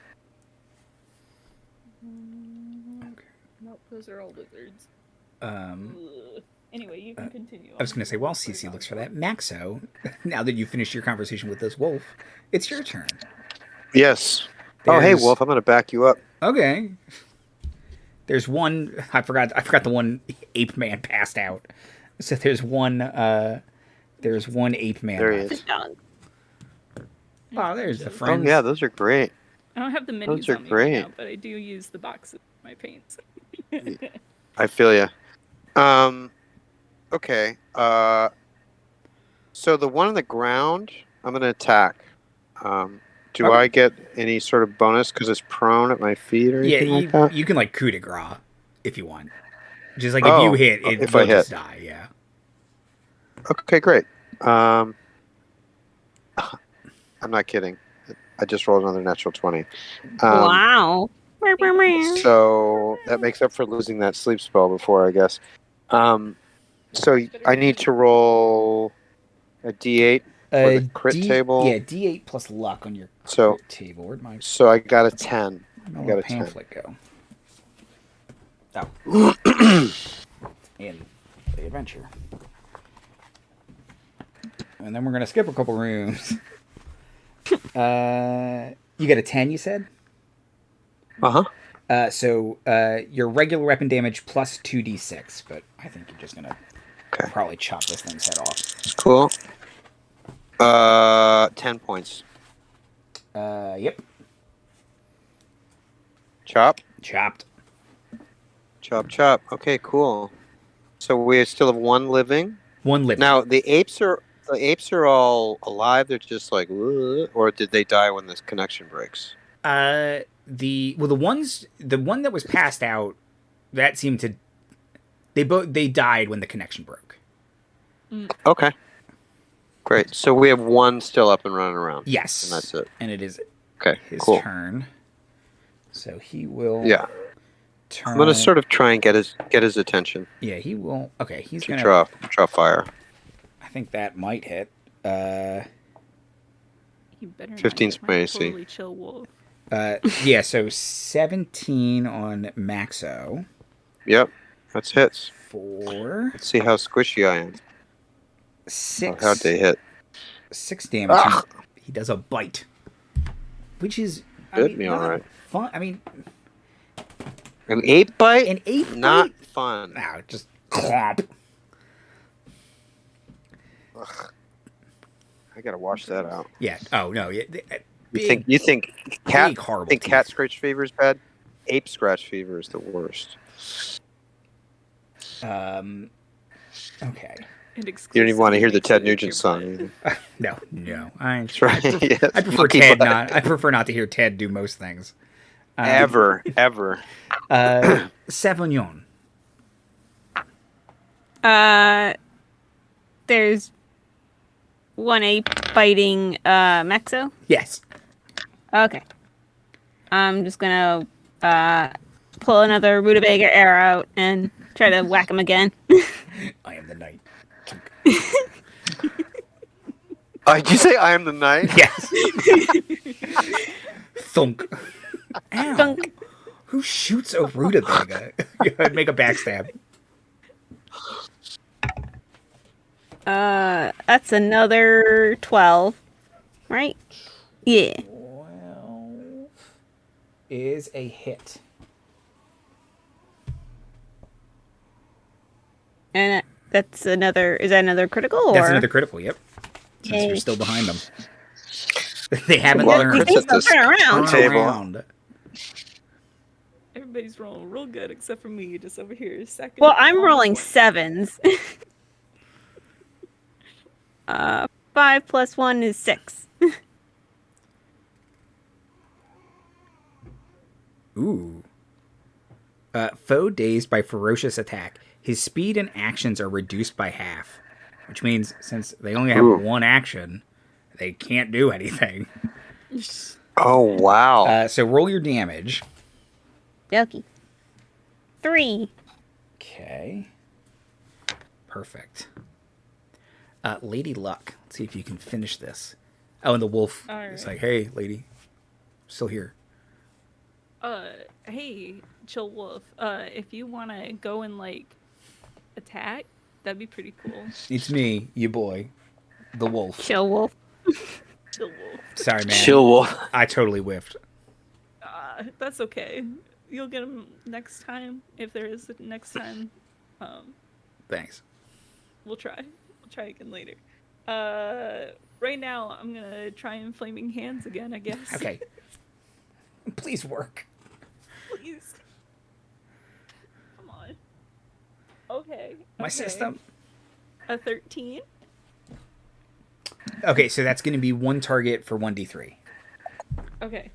Nope, those are all lizards. Ugh. Anyway, you can continue. I was going to say, while Cece looks for that, Maxo, now that you finished your conversation with this wolf, it's your turn. Yes. Oh, hey, There's- Wolf, I'm going to back you up. Okay. There's one. I forgot the one ape man passed out. So there's one. There's one ape man. There he left. is. Oh, there's the Oh, friends. yeah, those are great. I don't have the menus Those are on me great. right now, but I do use the boxes for my paints. I feel you. Okay. So the one on the ground, I'm going to attack. Do Okay. I get any sort of bonus because it's prone at my feet or Yeah, anything like that? you can like coup de grace if you want. Just like Oh, if you hit, it if will I hit. just die. Yeah. Okay, great. I'm not kidding. I just rolled another natural 20. Wow. So that makes up for losing that sleep spell before, I guess. So I need to roll a d8 for the crit table. Yeah, D8 plus luck on your So crit table. Where'd my so I got a 10. oh, got a 10. pamphlet go? Oh. In the adventure. And then we're gonna skip a couple rooms. You got a 10, you said? Uh-huh. So your regular weapon damage plus 2d6, but I think you're just gonna Okay. probably chop this thing's head off. Cool. 10 points. Yep. Chop. Chopped. Chop, chop. Okay, cool. So we still have one living. One living. Now the apes are all alive. They're just like, "Ugh," or did they die when this connection breaks? The one that was passed out, that seemed to they died when the connection broke. Okay. Great. So we have one still up and running around. Yes. And that's it. And it is his cool. turn. So he will turn. I'm gonna sort of try and get his attention. Yeah, he will. Okay, he's gonna draw fire. I think that might hit. You better 15's not my get AC. totally chill wolf. Yeah, so 17 on Maxo. Yep, that's hits. 4. Let's see how squishy I am. 6. How'd they hit? 6 damage. He does a bite, which is all right. Fun. I mean, an ape bite. An ape not bite? fun. No, just clomp. Ugh. I gotta wash that out. Yeah. Oh no. Yeah. You think cat horrible think teeth. cat scratch fever is bad? Ape scratch fever is the worst. Okay. You don't even want to hear the Ted Nugent song. No. I Right. Yes. I prefer Ted not. I prefer not to hear Ted do most things. Ever. Sauvignon. There's one ape biting Maxo. Yes. Okay. I'm just gonna pull another rutabaga arrow out and try to whack him again. I am the knight. Did you say I am the knight? Yes. Thunk. Ow. Thunk. Who shoots a rutabaga? Go ahead, make a backstab. That's another 12, right? Yeah. 12 is a hit. And that's another. Is that another critical? Or? That's another critical. Yep. Since Yay. you're still behind them, they haven't Well, learned. Chris at this Turn around. table. Everybody's rolling real good except for me, just over here. Second. Well, I'm rolling 7s. 5 plus 1 is 6. Ooh. Foe dazed by ferocious attack. His speed and actions are reduced by half, which means since they only have one action, they can't do anything. Oh wow! So roll your damage. Yucky. 3. Okay. Perfect. Lady Luck. Let's see if you can finish this. Oh, and the wolf is like, "Hey, lady, still here." Hey, chill wolf. If you wanna go and like attack, that'd be pretty cool. It's me, you boy, the wolf. Chill wolf. Chill wolf. Sorry, man. Chill wolf. I totally whiffed. That's okay. You'll get him next time if there is a next time. Thanks. We'll try. We'll try again later. Right now I'm gonna try and flaming hands again, I guess. Okay. Please work. Please. Come on. Okay. My system. A 13. Okay, so that's going to be one target for 1d3. Okay.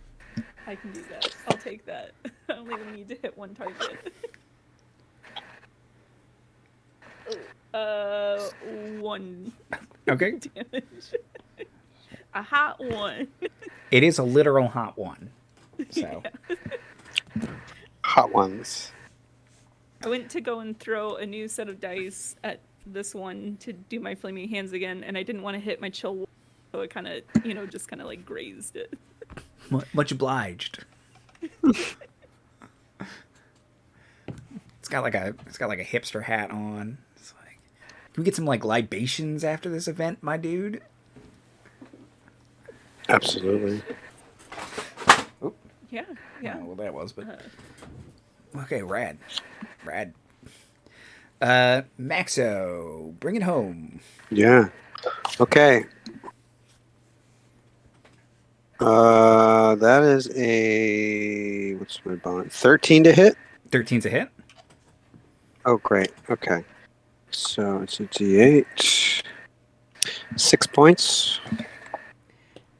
I can do that. I'll take that. I only need to hit one target. 1 Okay. damage. A hot 1. It is a literal hot one. So. Yeah. Hot ones. I went to go and throw a new set of dice at this one to do my flaming hands again, and I didn't want to hit my chill wolf, so it kind of, just kind of like grazed it. Much obliged. It's got like a hipster hat on. It's like, can we get some like libations after this event, my dude? Absolutely. Yeah. I don't know what that was, but okay, rad. Maxo, bring it home. Yeah. Okay. That is what's my bond? 13 to hit? 13's a hit. Oh, great. Okay. So it's a D8. 6 points.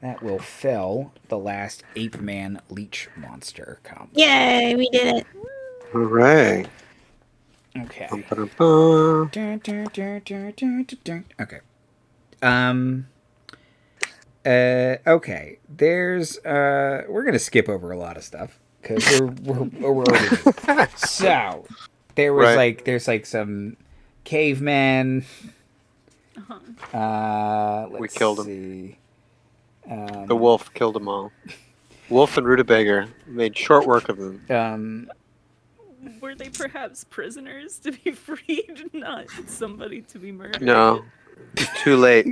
That will fell the last ape man leech monster combo. Yay, we did it. Hooray. Okay. Ba-da-ba. Okay. Okay. There's we're gonna skip over a lot of stuff because we're already. So there was Right. there's some cavemen. We Let's killed 'em. see. The wolf killed them all. Wolf and Rutabaga made short work of them. Were they perhaps prisoners to be freed, not somebody to be murdered? No. Too late.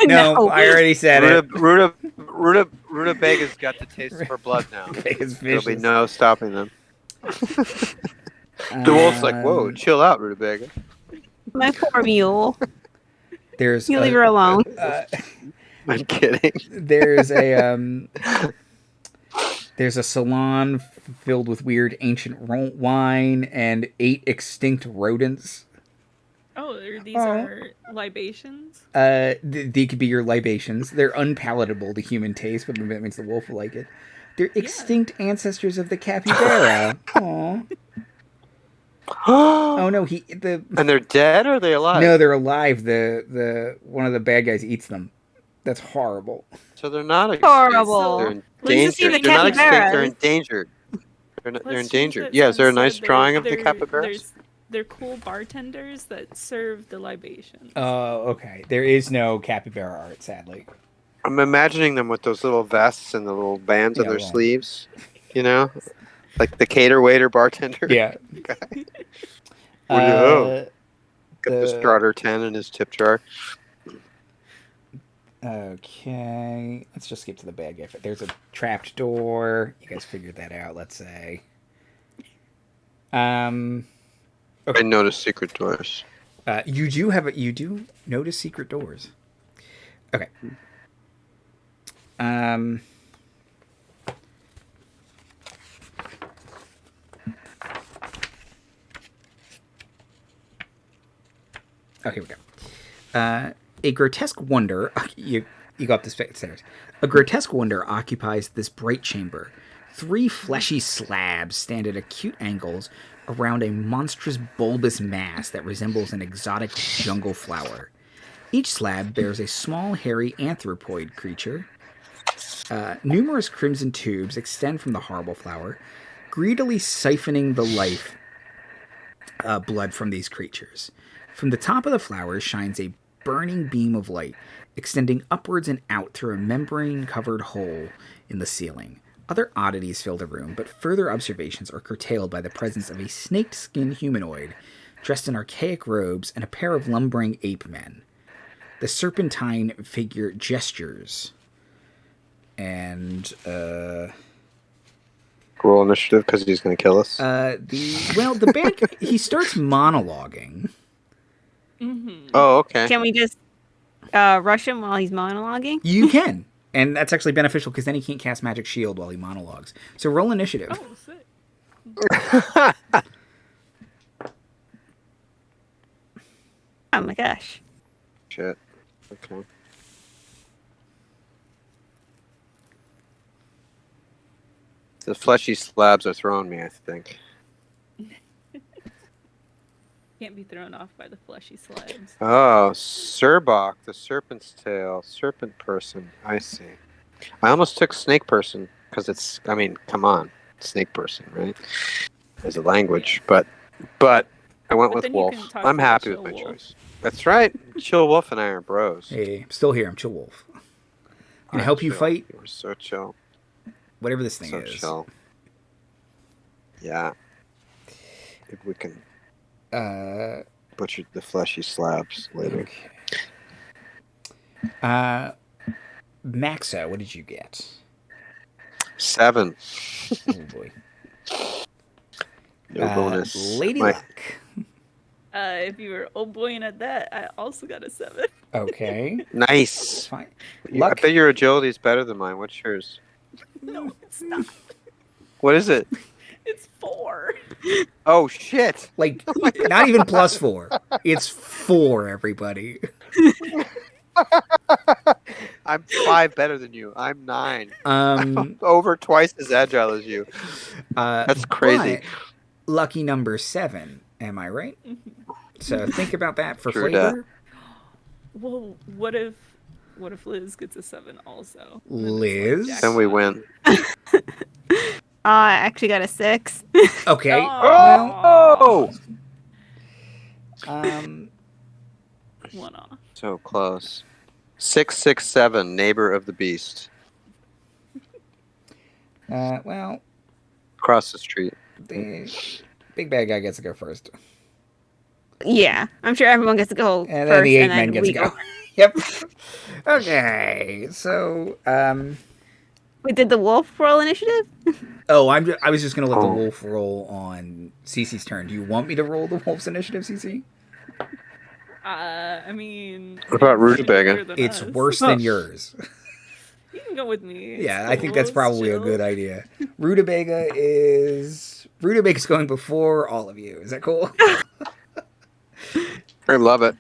No, No. I already said it. Rutabagas got the taste of her blood now. It's There'll be vicious. no stopping them. The wolf's like, whoa, chill out, Rutabaga. My poor mule. There's You leave her alone. I'm kidding. There's a salon filled with weird ancient wine and 8 extinct rodents. Oh, these are libations? They could be your libations. They're unpalatable to human taste, but maybe that means the wolf will like it. They're extinct ancestors of the capybara. Aww. Oh no, And they're dead or are they alive? No, they're alive. The one of the bad guys eats them. That's horrible. So they're not extinct. Horrible. They're Let's just see endangered. the They're not extinct. They're capybaras. endangered. They're Let's endangered. change that Yeah, is there a to nice instead drawing of the they're- capybaras? They're cool bartenders that serve the libations. Oh, okay. There is no capybara art, sadly. I'm imagining them with those little vests and the little bands on Yeah, their right. sleeves. You know? Like the cater waiter bartender. Yeah. Guy. Uh, Got the starter 10 in his tip jar. Okay, let's just skip to the bad guy. There's a trapped door. You guys figured that out. Let's say. I noticed secret doors. You do notice secret doors. Okay. Oh, here we go. A grotesque wonder. You go up the stairs. A grotesque wonder occupies this bright chamber. 3 fleshy slabs stand at acute angles around a monstrous bulbous mass that resembles an exotic jungle flower. Each slab bears a small, hairy anthropoid creature. Numerous crimson tubes extend from the horrible flower, greedily siphoning the life blood from these creatures. From the top of the flower shines a burning beam of light, extending upwards and out through a membrane-covered hole in the ceiling. Other oddities fill the room, but further observations are curtailed by the presence of a snake-skinned humanoid dressed in archaic robes and a pair of lumbering ape men. The serpentine figure gestures. And, Roll initiative because he's going to kill us. the bad guy, he starts monologuing. Oh, okay. Can we just rush him while he's monologuing? You can. And that's actually beneficial because then he can't cast Magic Shield while he monologues. So roll initiative. Oh, sick. Oh my gosh. Shit. Okay. The fleshy slabs are throwing me, I think. Can't be thrown off by the fleshy slabs. Oh, Surbok, the serpent's tail, serpent person. I see. I almost took snake person because it's. I mean, come on, snake person, right? As a language, but I went But with then you wolf. can talk I'm to the happy with chill my wolf. choice. That's right. Chill Wolf and I are bros. Hey, I'm still here. I'm Chill Wolf. I'm gonna I'm help you chill. fight You're so chill. whatever this thing So is. chill. Yeah. If we can butcher the fleshy slabs later. Okay. Maxo, what did you get? 7. Oh boy. No bonus. Lady My- Luck. If you were old boying at that, I also got a 7. Okay. Nice. Fine. I Luck. bet your agility is better than mine. What's yours? No, it's not. What is it? It's 4. Oh shit! Like, not even +4. It's 4, everybody. I'm 5 better than you. I'm 9. Um, Over twice as agile as you. That's crazy. But lucky number 7. Am I right? So think about that for True flavor. Well, what if Liz gets a 7 also? Liz? Then we win. I actually got a 6. Okay. Oh! Well, 1 off. So close. 667, neighbor of the beast. well, Across the street. the big bad guy gets to go first. Yeah, I'm sure everyone gets to go And first, then the 8 and men then gets we to go. go. Yep. Okay. So, We did the wolf roll initiative. I was just gonna let the Oh. wolf roll on Cece's turn. Do you want me to roll the wolf's initiative, Cece? I mean... What about it's Rutabaga? better than It's us. worse than yours. You can go with me. It's Yeah, I think that's cool, probably it's a good chill. idea. Rutabaga's going before all of you. Is that cool? I love it.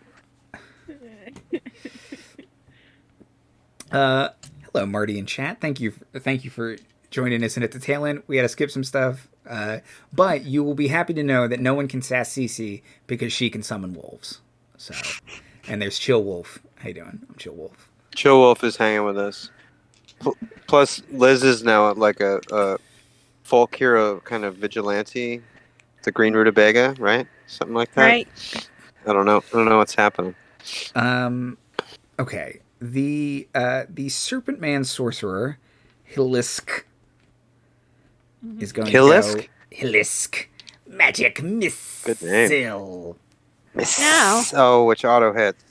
Hello, Marty in chat. Thank you for joining us in at the tail end. We had to skip some stuff, but you will be happy to know that no one can sass Cece because she can summon wolves. So, and there's Chill Wolf. How you doing? I'm Chill Wolf. Chill Wolf is hanging with us. Plus, Liz is now like a folk hero kind of vigilante. The Green Rutabaga, right? Something like that. Right. I don't know what's happening. Okay. The Serpent Man Sorcerer, Hilisk, is going to Hilisk? go... Hilisk. Magic Missile. Good name. No. Oh, which auto hits.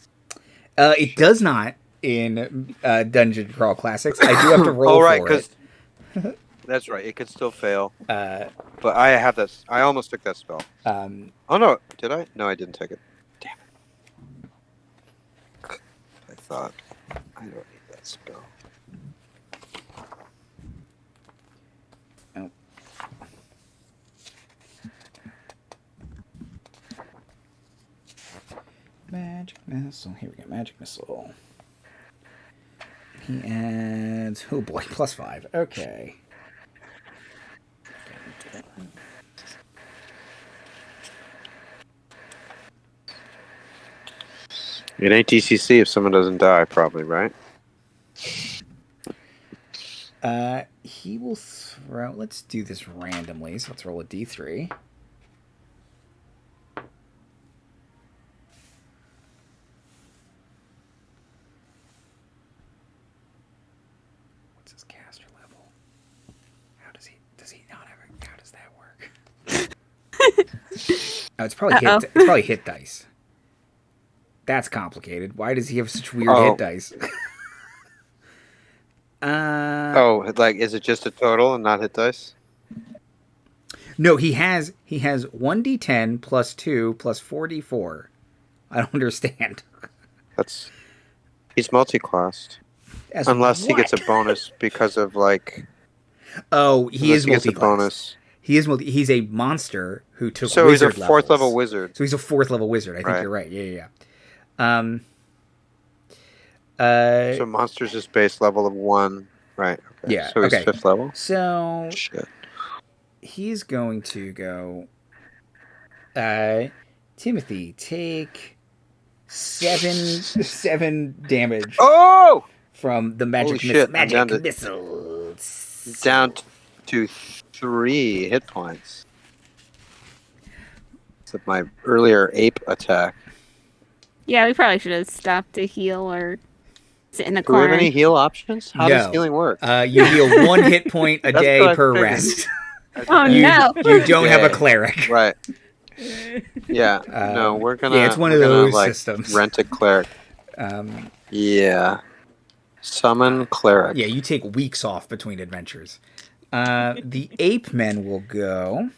It does not in Dungeon Crawl Classics. I do have to roll for it. That's right. It could still fail. Uh, But I have this. I almost took that spell. Oh no, did I? No, I didn't take it. Damn it. I thought I don't need that spell. oh. Magic Missile. Here we go. Magic Missile. He adds... Oh boy, +5. Okay. It ain't DCC if someone doesn't die, probably, right? He will throw... Let's do this randomly. So let's roll a D3. What's his caster level? Does he not have a... How does that work? Oh, it's probably hit dice. That's complicated. Why does he have such weird hit dice? Like, is it just a total and not hit dice? No, he has 1d10 plus 2 plus 4d4. I don't understand. He's multi-classed. Unless he gets a bonus because of like. Oh, he is multi-classed. bonus. He's a monster who took. So he's a wizard 4th level levels. wizard. So he's a 4th level wizard. I think you're right. Yeah. So monsters is base level of 1. Right. Okay. Yeah. So he's okay. 5th level. So Shit. he's going to go. Timothy, take 7 damage. Oh! From the magic missile. Down to 3 hit points. It's my earlier ape attack. Yeah, we probably should have stopped to heal or sit in the Do we corner. have any heal options? How does healing work? You heal 1 hit point a day per rest. Oh you no! You don't have a cleric. Right. Yeah. No, we're gonna. Yeah, it's one of those like, systems. Rent a cleric. Yeah. Summon cleric. Yeah, you take weeks off between adventures. The ape men will go.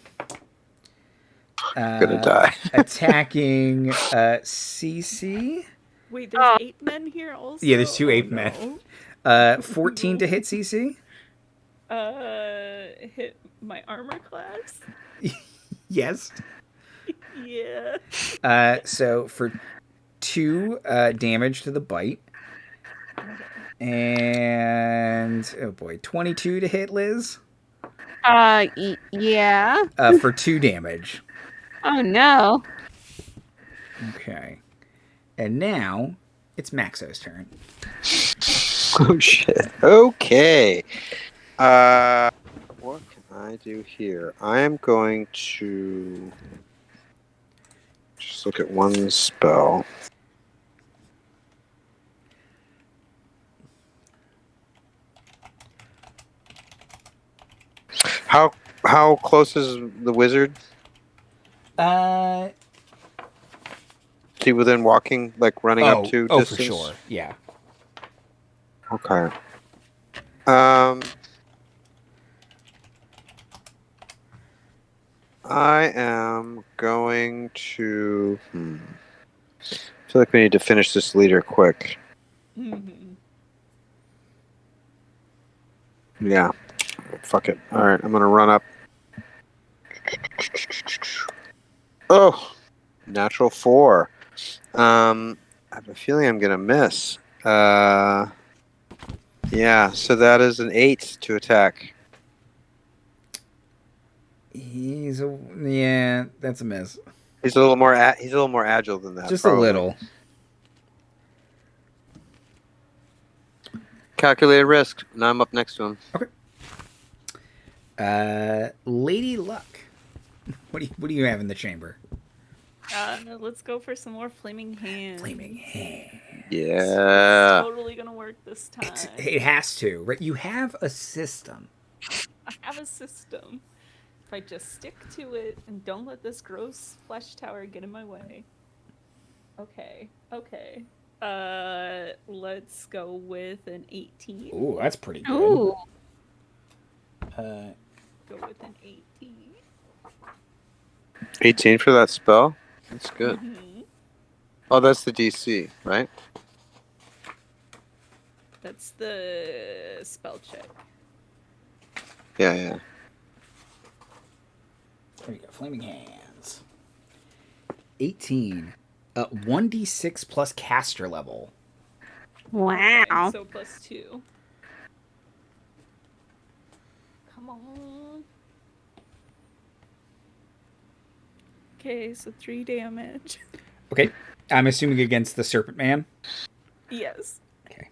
Gonna die. Attacking CC. Wait, there's 8 men here also? Yeah, there's 2 ape no. men. 14 to hit CC. hit my armor class. Yes. Yeah. So for 2 damage to the bite. And oh boy, 22 to hit, Liz. Yeah. For 2 damage. Oh no. Okay. And now it's Maxo's turn. Oh shit. Okay. What can I do here? I am going to just look at one spell. How close is the wizard? Uh Is he within walking, like running up to oh, distance? for sure. Yeah. Okay. I am going to. I feel like we need to finish this leader quick. Mm-hmm. Yeah. Fuck it. All right, I'm gonna run up. Oh, natural 4. I have a feeling I'm gonna miss. Yeah. So that is an 8 to attack. Yeah, that's a miss. He's a little more. He's a little more agile than that. Just probably. a little. Calculated risk. Now I'm up next to him. Okay. Lady Luck. What do you have in the chamber? Let's go for some more flaming hands. Flaming hands. Yeah. It's totally gonna work this time. It has to, right? You have a system. I have a system. If I just stick to it and don't let this gross flesh tower get in my way. Okay. Let's go with an 18. Ooh, that's pretty good. Ooh. Go with an 18. 18 for that spell. That's good. Mm-hmm. Oh, that's the DC, right? That's the spell check. Yeah. There you go. Flaming hands. 18. 1d6 plus caster level. Wow. Okay, so +2. Come on. Okay, so 3 damage. Okay. I'm assuming against the Serpent Man. Yes. Okay.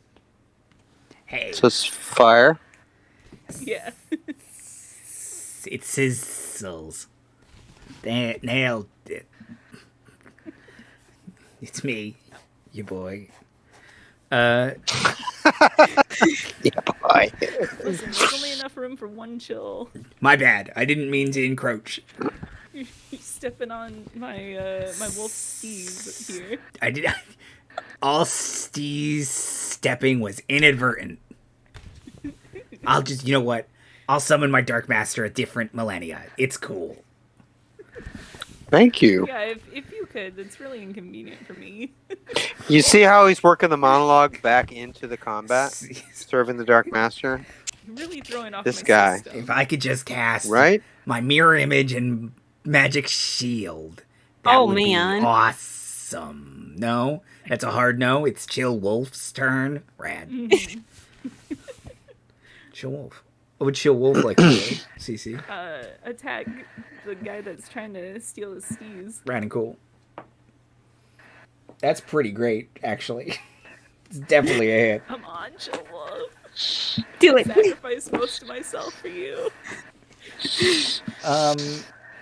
Hey. So it's fire. Yeah. It sizzles. Nailed it. It's me, your boy. Yeah, boy. Listen, there's only enough room for one chill. My bad. I didn't mean to encroach. You're stepping on my my wolf steez here. I did. All Steve's stepping was inadvertent. I'll just, you know what? I'll summon my Dark Master at different millennia. It's cool. Thank you. Yeah, if you could, it's really inconvenient for me. You see how he's working the monologue back into the combat, serving the Dark Master? You're really throwing off This my guy. system. If I could just cast Right? my mirror image and magic shield, Oh, would be man. awesome. No, that's a hard no. It's Chill Wolf's turn. Rad. Mhm. Chill Wolf. What would Chill Wolf like to do? CC. Attack the guy that's trying to steal his steez. Rad and cool. That's pretty great, actually. It's definitely a hit. Come on, chill wolf. Do it. Sacrifice most of myself for you.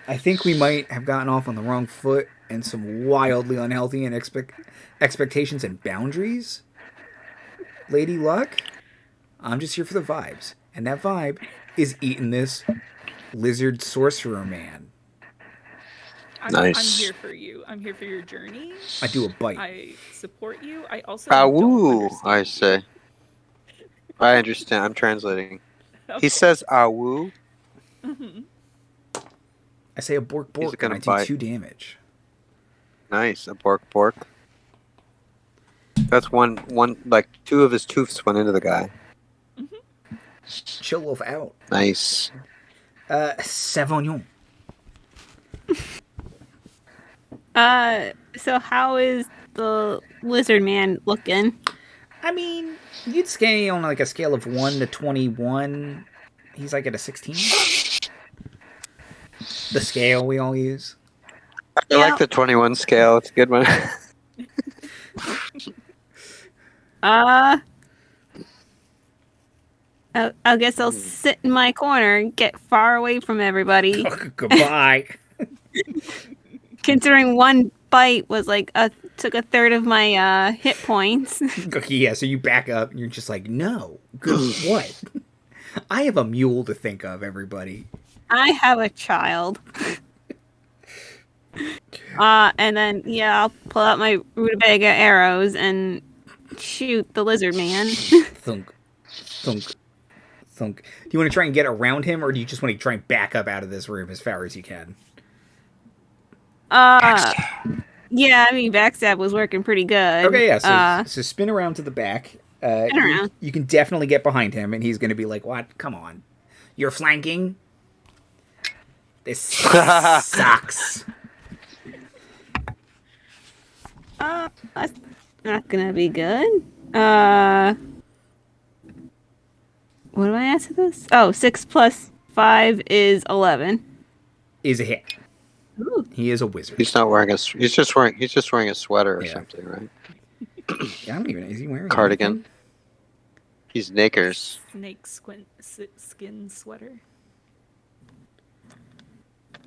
I think we might have gotten off on the wrong foot and some wildly unhealthy and expectations and boundaries. Lady Luck, I'm just here for the vibes. And that vibe is eating this lizard sorcerer man. Nice. I'm here for you. I'm here for your journey. I do a bite. I support you. I also don't Awoo, understand I you. say. I understand. I'm translating. Okay. He says awoo. Mhm. I say a bork He's bork and I gonna do bite. 2 damage. Nice. A bork. That's one, like 2 of his toofs went into the guy. Chill wolf out. Nice. Sauvignon. So how is the lizard man looking? I mean, you'd scale on like a scale of 1 to 21. He's like at a 16. The scale we all use. I like the 21 scale. It's a good one. I guess I'll sit in my corner and get far away from everybody. Goodbye. Considering one bite was like took a third of my hit points. Yeah, so you back up and you're just like, no. Good. What? I have a mule to think of, everybody. I have a child. And then I'll pull out my rutabaga arrows and shoot the lizard man. Thunk, thunk, thunk. Do you want to try and get around him, or do you just want to try and back up out of this room as far as you can? Yeah, I mean backstab was working pretty good. Okay, yeah. So spin around to the back. Spin around. You can definitely get behind him, and he's going to be like, "What? Come on, you're flanking. This sucks." That's not gonna be good. What do I ask for this? Oh, 6 plus 5 is 11. Is a hit. Ooh. He is a wizard. He's not wearing a. He's just wearing a sweater or something, right? Yeah, I don't even. Is he wearing Cardigan? anything? He's knickers. Snake skin sweater.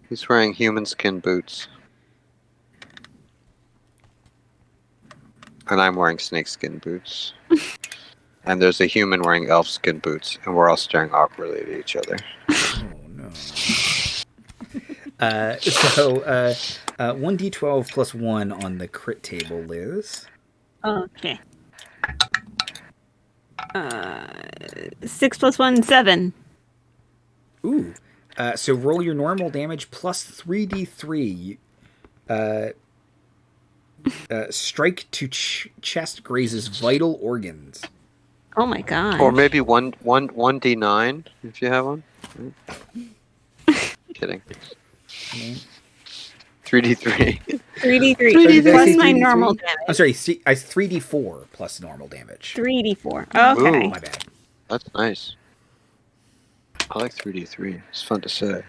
He's wearing human skin boots. And I'm wearing snakeskin boots. And there's a human wearing elf skin boots, and we're all staring awkwardly at each other. Oh no. So 1d12 plus 1 on the crit table, Liz. Okay. 6 plus 1, 7. Ooh. So roll your normal damage plus 3d3. Strike to chest grazes vital organs. Oh my god. Or maybe 1d9 if you have one. Kidding. 3d3. 3d3 plus my normal damage. I'm sorry, 3d4 plus normal damage. 3d4. Okay. Ooh. My bad. That's nice. I like 3d3. It's fun to say.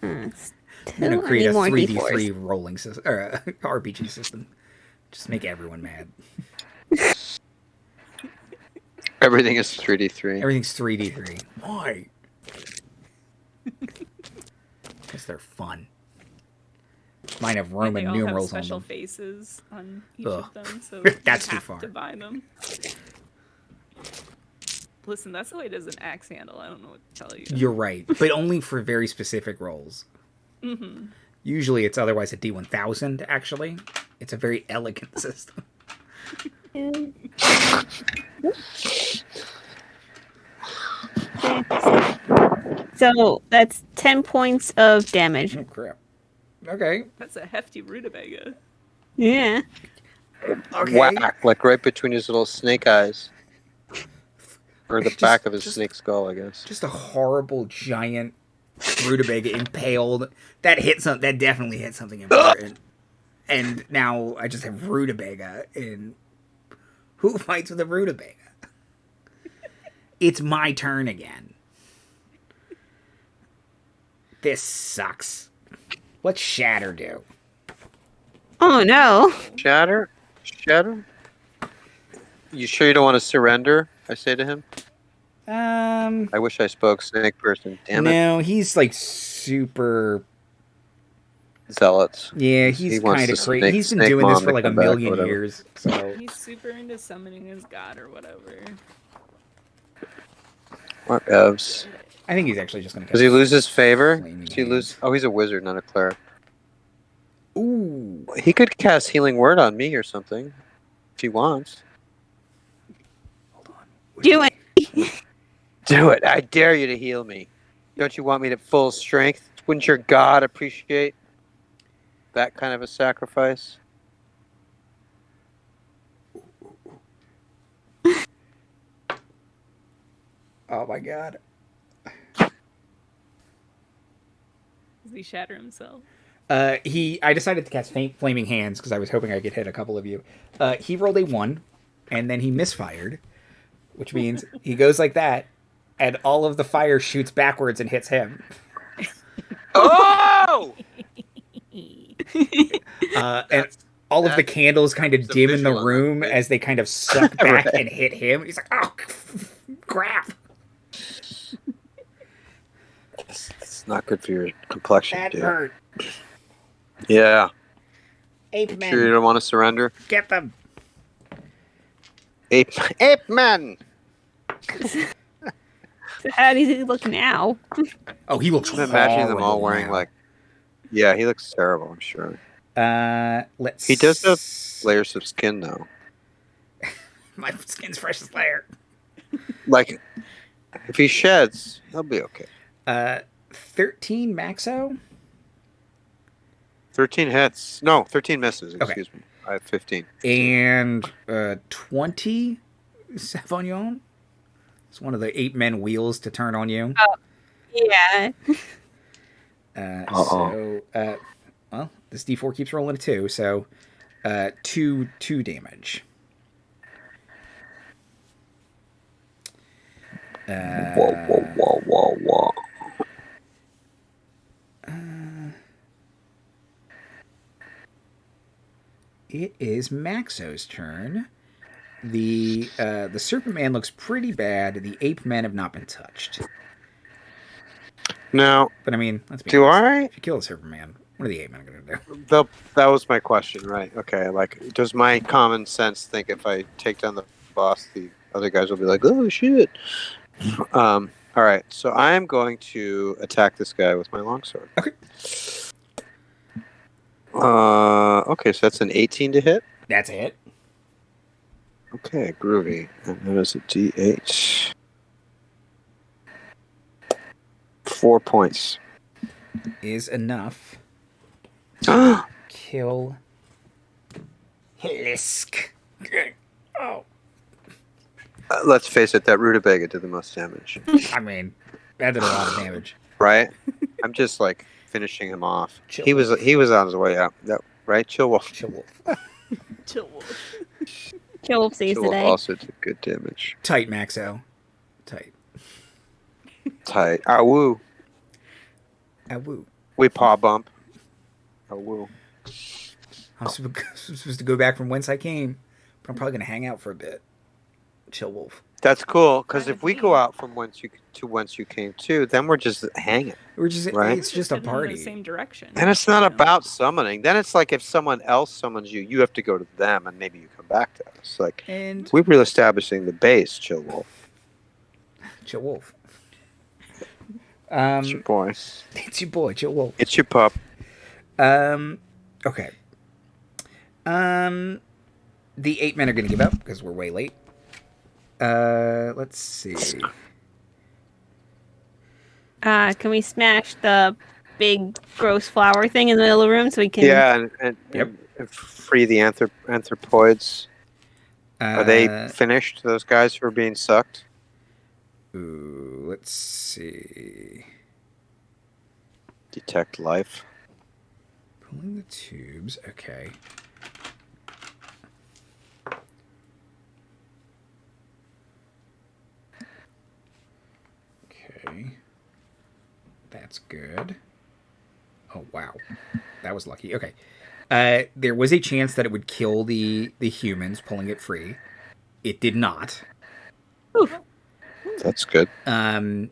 It's I'm going to create a more 3d3 D4s. rolling system, or RPG system. Just make everyone mad. Everything is 3d3. Everything's 3d3. Why? Because they're fun. Mine have Roman they all numerals have special on them. faces on each Ugh. of them, so That's you too have far. to buy them. Listen, that's why it does an axe handle. I don't know what to tell you. You're right, but only for very specific roles. Mm-hmm. Usually it's otherwise a D1000, actually. It's a very elegant system. So that's 10 points of damage. Oh, crap. Okay. That's a hefty rutabaga. Yeah. Okay. Whack, like right between his little snake eyes. Or the back of his snake skull, I guess. Just a horrible, giant rutabaga impaled. That definitely hit something important. And now I just have rutabaga, and who fights with a rutabaga? It's my turn again. This sucks. What's Shatter do? Oh no. Shatter? You sure you don't want to surrender? I say to him. I wish I spoke snake person. Damn it. No, he's like super. Zealots. Yeah, he's wants kind of the crazy. snake- He's been snake doing this mom for to like a come back or million whatever. years. So He's super into summoning his god or whatever. What evs? I think he's actually just going to. Does he lose his favor? Flaming Does he lose? Oh, he's a wizard, not a cleric. Ooh. He could cast Healing Word on me or something. If he wants. Hold on. Do it. Do it. I dare you to heal me. Don't you want me to full strength? Wouldn't your god appreciate that kind of a sacrifice? Oh my god. Does he shatter himself? I decided to cast Flaming Hands because I was hoping I could hit a couple of you. He rolled a 1, and then he misfired, which means he goes like that, and all of the fire shoots backwards and hits him. Oh! And all of the candles kind of dim in the visual, room right? as they kind of suck back Right. and hit him. He's like, oh, crap. It's not good for your complexion, That dude. hurt. Yeah. Ape Sure you men, don't want to surrender? get them. Ape man! How does he look now? Oh, he looks I'm imagining them all horrible wearing now. like... Yeah, he looks terrible, I'm sure. Let's. He does have layers of skin, though. My skin's fresh as layer. Like, if he sheds, he'll be okay. 13 Maxo. 13 hits. No, 13 misses, Okay. excuse me. I have 15. And 20 Sauvignon. It's one of the 8 men wheels to turn on you. Yeah. So, well, this D4 keeps rolling a 2, so 2 damage. Whoa. It is Maxo's turn. The Serpent Man looks pretty bad. The Ape Men have not been touched. Now, But I mean, let's be do honest. I? If you kill the Serpent Man, what are the Ape Men going to do? That was my question, right? Okay, like, does my common sense think if I take down the boss, the other guys will be like, oh, shit. All right, so I am going to attack this guy with my longsword. Okay. Okay, so that's an 18 to hit. That's it. Okay, groovy. And that is a D8. 4 points. Is enough. Oh, Kill Hilisk. Oh, let's face it, that rutabaga did the most damage, I mean, that did a lot of damage. right? I'm just like finishing him off. Chill He was on his way out. That right? Chill Wolf. Chill Wolf. Chill Wolf. Kill saves Chill the Wolf day. also did good damage. Tight, Maxo. Tight. Tight. Ah woo. Ah, woo. We paw bump. Ah woo. I'm supposed to go back from whence I came, but I'm probably going to hang out for a bit. Chill Wolf. That's cool, because Fine if with we me. go out from whence you came to, then we're just hanging. We're just, Right. it's just a Heading in party. the same direction. And it's not you know? about summoning. Then it's like if someone else summons you, you have to go to them, and maybe you come back to us. Like, And we're really establishing the base, Chill Wolf. Chill Wolf. It's your boy. It's your boy, Chill Wolf. It's your pup. Okay. The 8 men are going to give up because we're way late. Let's see. Can we smash the big gross flower thing in the middle of the room so we can? Yeah, and Yep. and free the anthropoids. Are they finished, those guys who are being sucked? Ooh, let's see. Detect life. Pulling the tubes. Okay. Okay. That's good. Oh, wow. That was lucky. Okay. There was a chance that it would kill the humans, pulling it free. It did not. Oof. That's good. And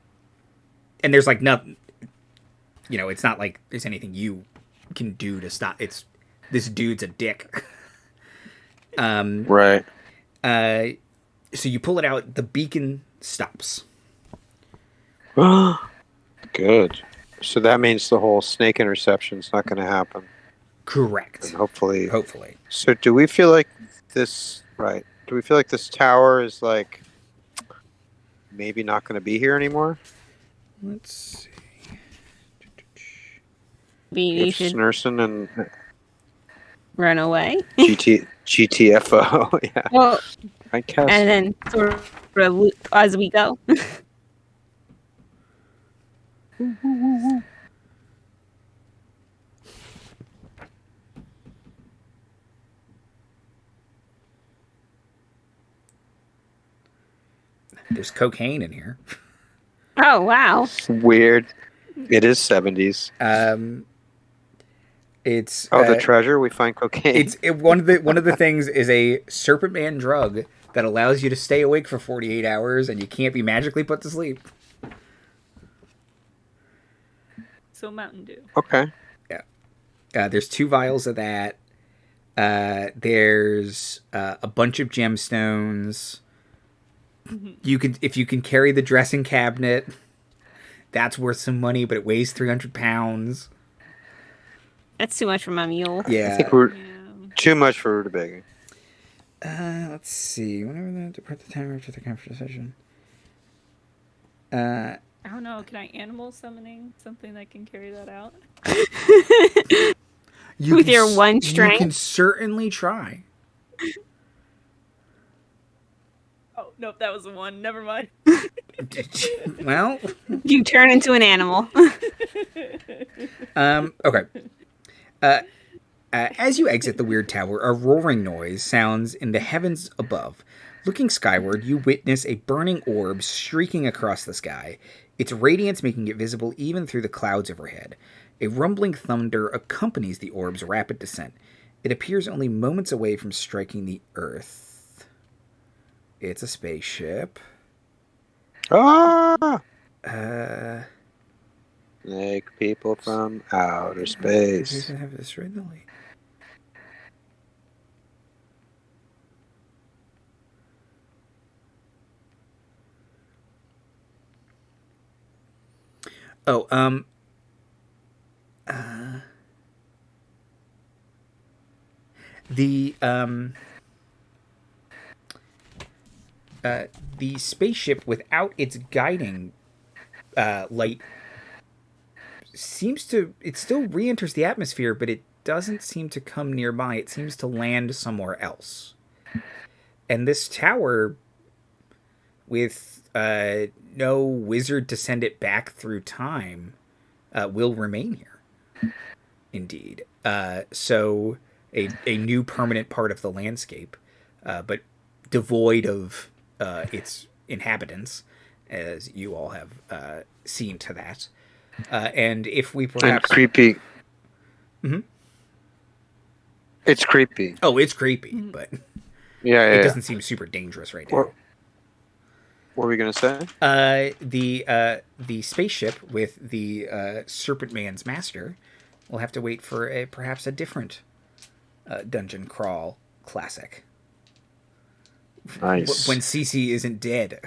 there's like nothing, it's not like there's anything you can do to stop. It's this dude's a dick. Right. So you pull it out, the beacon stops. Good. So that means the whole snake interception's not going to happen. Correct. And hopefully. So do we feel like this? Right. Do we feel like this tower is like maybe not going to be here anymore? Let's see. You If should Snurson and run away. GTFO. Yeah. Well, I guess. and then sort of loot as we go. There's cocaine in here. Oh wow. Weird. It is 70s. It's the treasure. We find cocaine. One of the things is a Serpent Man drug that allows you to stay awake for 48 hours, and you can't be magically put to sleep. So Mountain Dew. Okay. Yeah. There's 2 vials of that. There's a bunch of gemstones. If you can carry the dressing cabinet, that's worth some money, but it weighs 300 pounds. That's too much for my mule. Yeah. I think we're too much for rutabaga. Let's see. Whenever they depart the timer after the conversation. I don't know. Can I animal summoning something that can carry that out? With your one strength? You can certainly try. Oh, nope, that was a 1. Never mind. Well, you turn into an animal. Okay. As you exit the weird tower, a roaring noise sounds in the heavens above. Looking skyward, you witness a burning orb streaking across the sky, its radiance making it visible even through the clouds overhead. A rumbling thunder accompanies the orb's rapid descent. It appears only moments away from striking the Earth. It's a spaceship. Ah! Like people from outer space. Have destroyed the light. Oh, the spaceship without its guiding light it still re-enters the atmosphere, but it doesn't seem to come nearby. It seems to land somewhere else. And this tower, with no wizard to send it back through time, will remain here. Indeed. So a new permanent part of the landscape, but devoid of its inhabitants, as you all have seen to that. And if we perhaps... And creepy. Mm-hmm. It's creepy. Oh, it's creepy, but it doesn't seem super dangerous right now. What were we going to say? The spaceship with the Serpent Man's master will have to wait for perhaps a different dungeon crawl classic. Nice. When Cece isn't dead.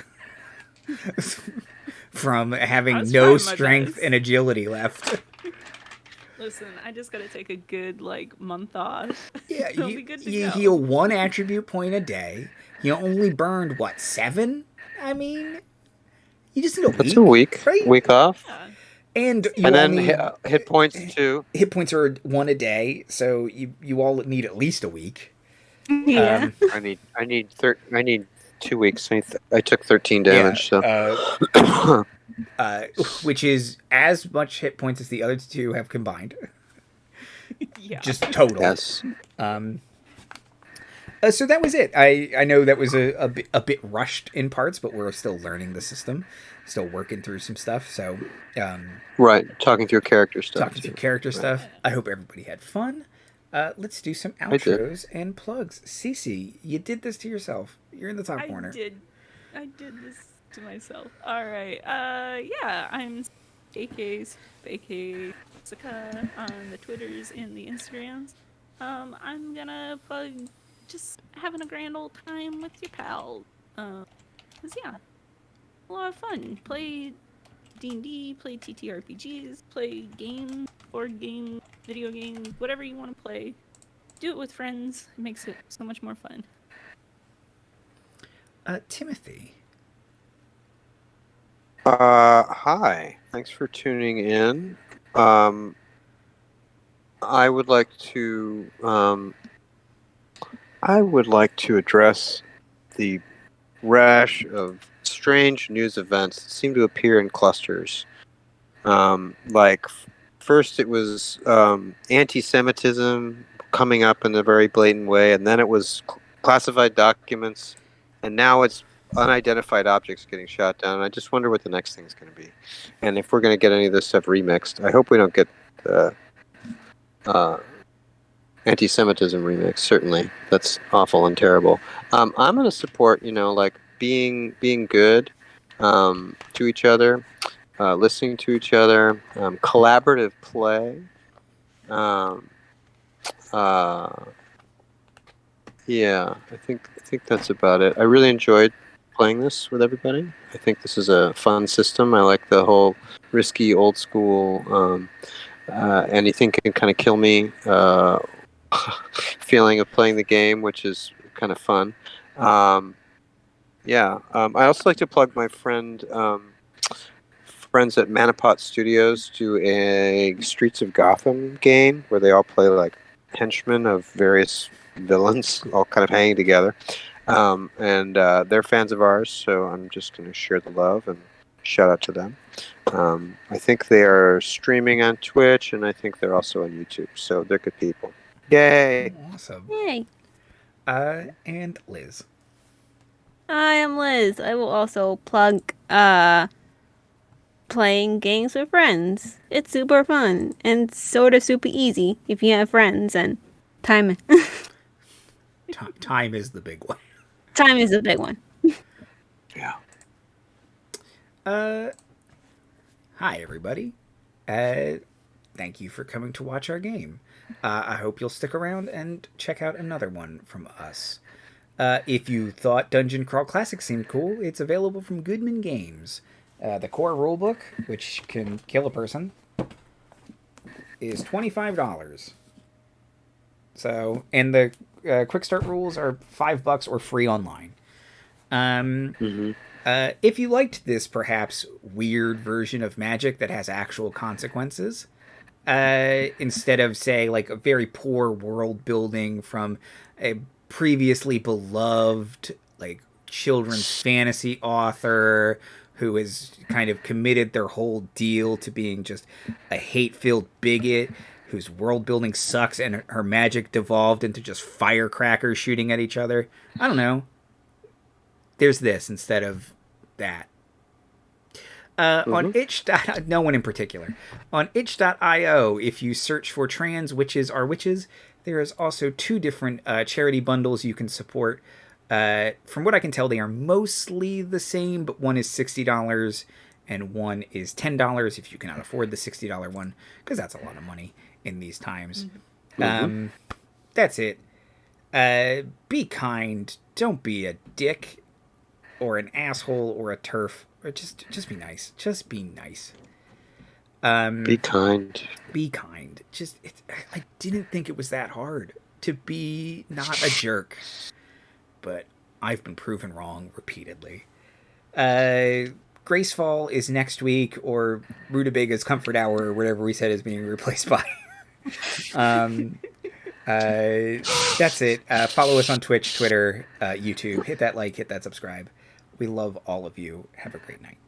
From having no strength and agility left. Listen, I just gotta take a good month off. Yeah, be good to you go. heal 1 attribute point a day. You only burned 7? I mean, you just need a week. That's a week, right? Week off. Yeah. And then hit points 2. Hit points are 1 a day, so you all need at least a week. Yeah. I need 2 weeks. I took 13 damage. So. Which is as much hit points as the other 2 have combined. Yeah. Just total. Yes. So that was it. I know that was a bit rushed in parts, but we're still learning the system, still working through some stuff. So, right, talking through character stuff. Stuff. I hope everybody had fun. Let's do some outros and plugs. Cece, you did this to yourself. You're in the top corner. I did this to myself. All right. Yeah, I'm AK Saka on the Twitters and the Instagrams. I'm gonna plug just having a grand old time with your pals. 'Cause yeah, a lot of fun. Play D&D, play TTRPGs, play games, board games, video games, whatever you want to play. Do it with friends. It makes it so much more fun. Timothy. Hi. Thanks for tuning in. I would like to address the rash of strange news events that seem to appear in clusters Like first it was anti-Semitism coming up in a very blatant way, and then it was classified documents, and now it's unidentified objects getting shot down. And I just wonder what the next thing's going to be, and if we're going to get any of this stuff remixed. I hope we don't get anti-Semitism remix. Certainly, that's awful and terrible. I'm going to support, like being good to each other, listening to each other, collaborative play. Yeah, I think that's about it. I really enjoyed playing this with everybody. I think this is a fun system. I like the whole risky, old school, anything can kind of kill me feeling of playing the game, which is kind of fun. I also like to plug my friends at Manapot Studios to a Streets of Gotham game where they all play like henchmen of various villains, all kind of hanging together. And they're fans of ours, so I'm just going to share the love and shout out to them. I think they are streaming on Twitch, and I think they're also on YouTube, so they're good people. Yay! Awesome. Yay. And Liz. I am Liz. I will also plug playing games with friends. It's super fun and sort of super easy if you have friends and time. Time is the big one. Time is the big one. Yeah. Hi everybody. Thank you for coming to watch our game. I hope you'll stick around and check out another one from us. If you thought Dungeon Crawl Classic seemed cool, it's available from Goodman Games. The core rulebook, which can kill a person, is $25. So, and the quick start rules are $5 or free online. If you liked this perhaps weird version of Magic that has actual consequences, instead of, say, like a very poor world building from a previously beloved, like, children's fantasy author who has kind of committed their whole deal to being just a hate-filled bigot whose world building sucks and her magic devolved into just firecrackers shooting at each other. I don't know. There's this instead of that. On itch. No one in particular. On itch.io, if you search for trans witches are witches, there is also 2 different charity bundles you can support. From what I can tell, they are mostly the same, but one is $60 and one is $10 if you cannot afford the $60 one, because that's a lot of money in these times. That's it. Be kind. Don't be a dick or an asshole or a turf. Or just be nice. Just be nice. Be kind. Be kind. I didn't think it was that hard to be not a jerk. But I've been proven wrong repeatedly. Gracefall is next week, or Rutabaga's Comfort Hour, or whatever we said is being replaced by. That's it. Follow us on Twitch, Twitter, YouTube. Hit that like, hit that subscribe. We love all of you. Have a great night.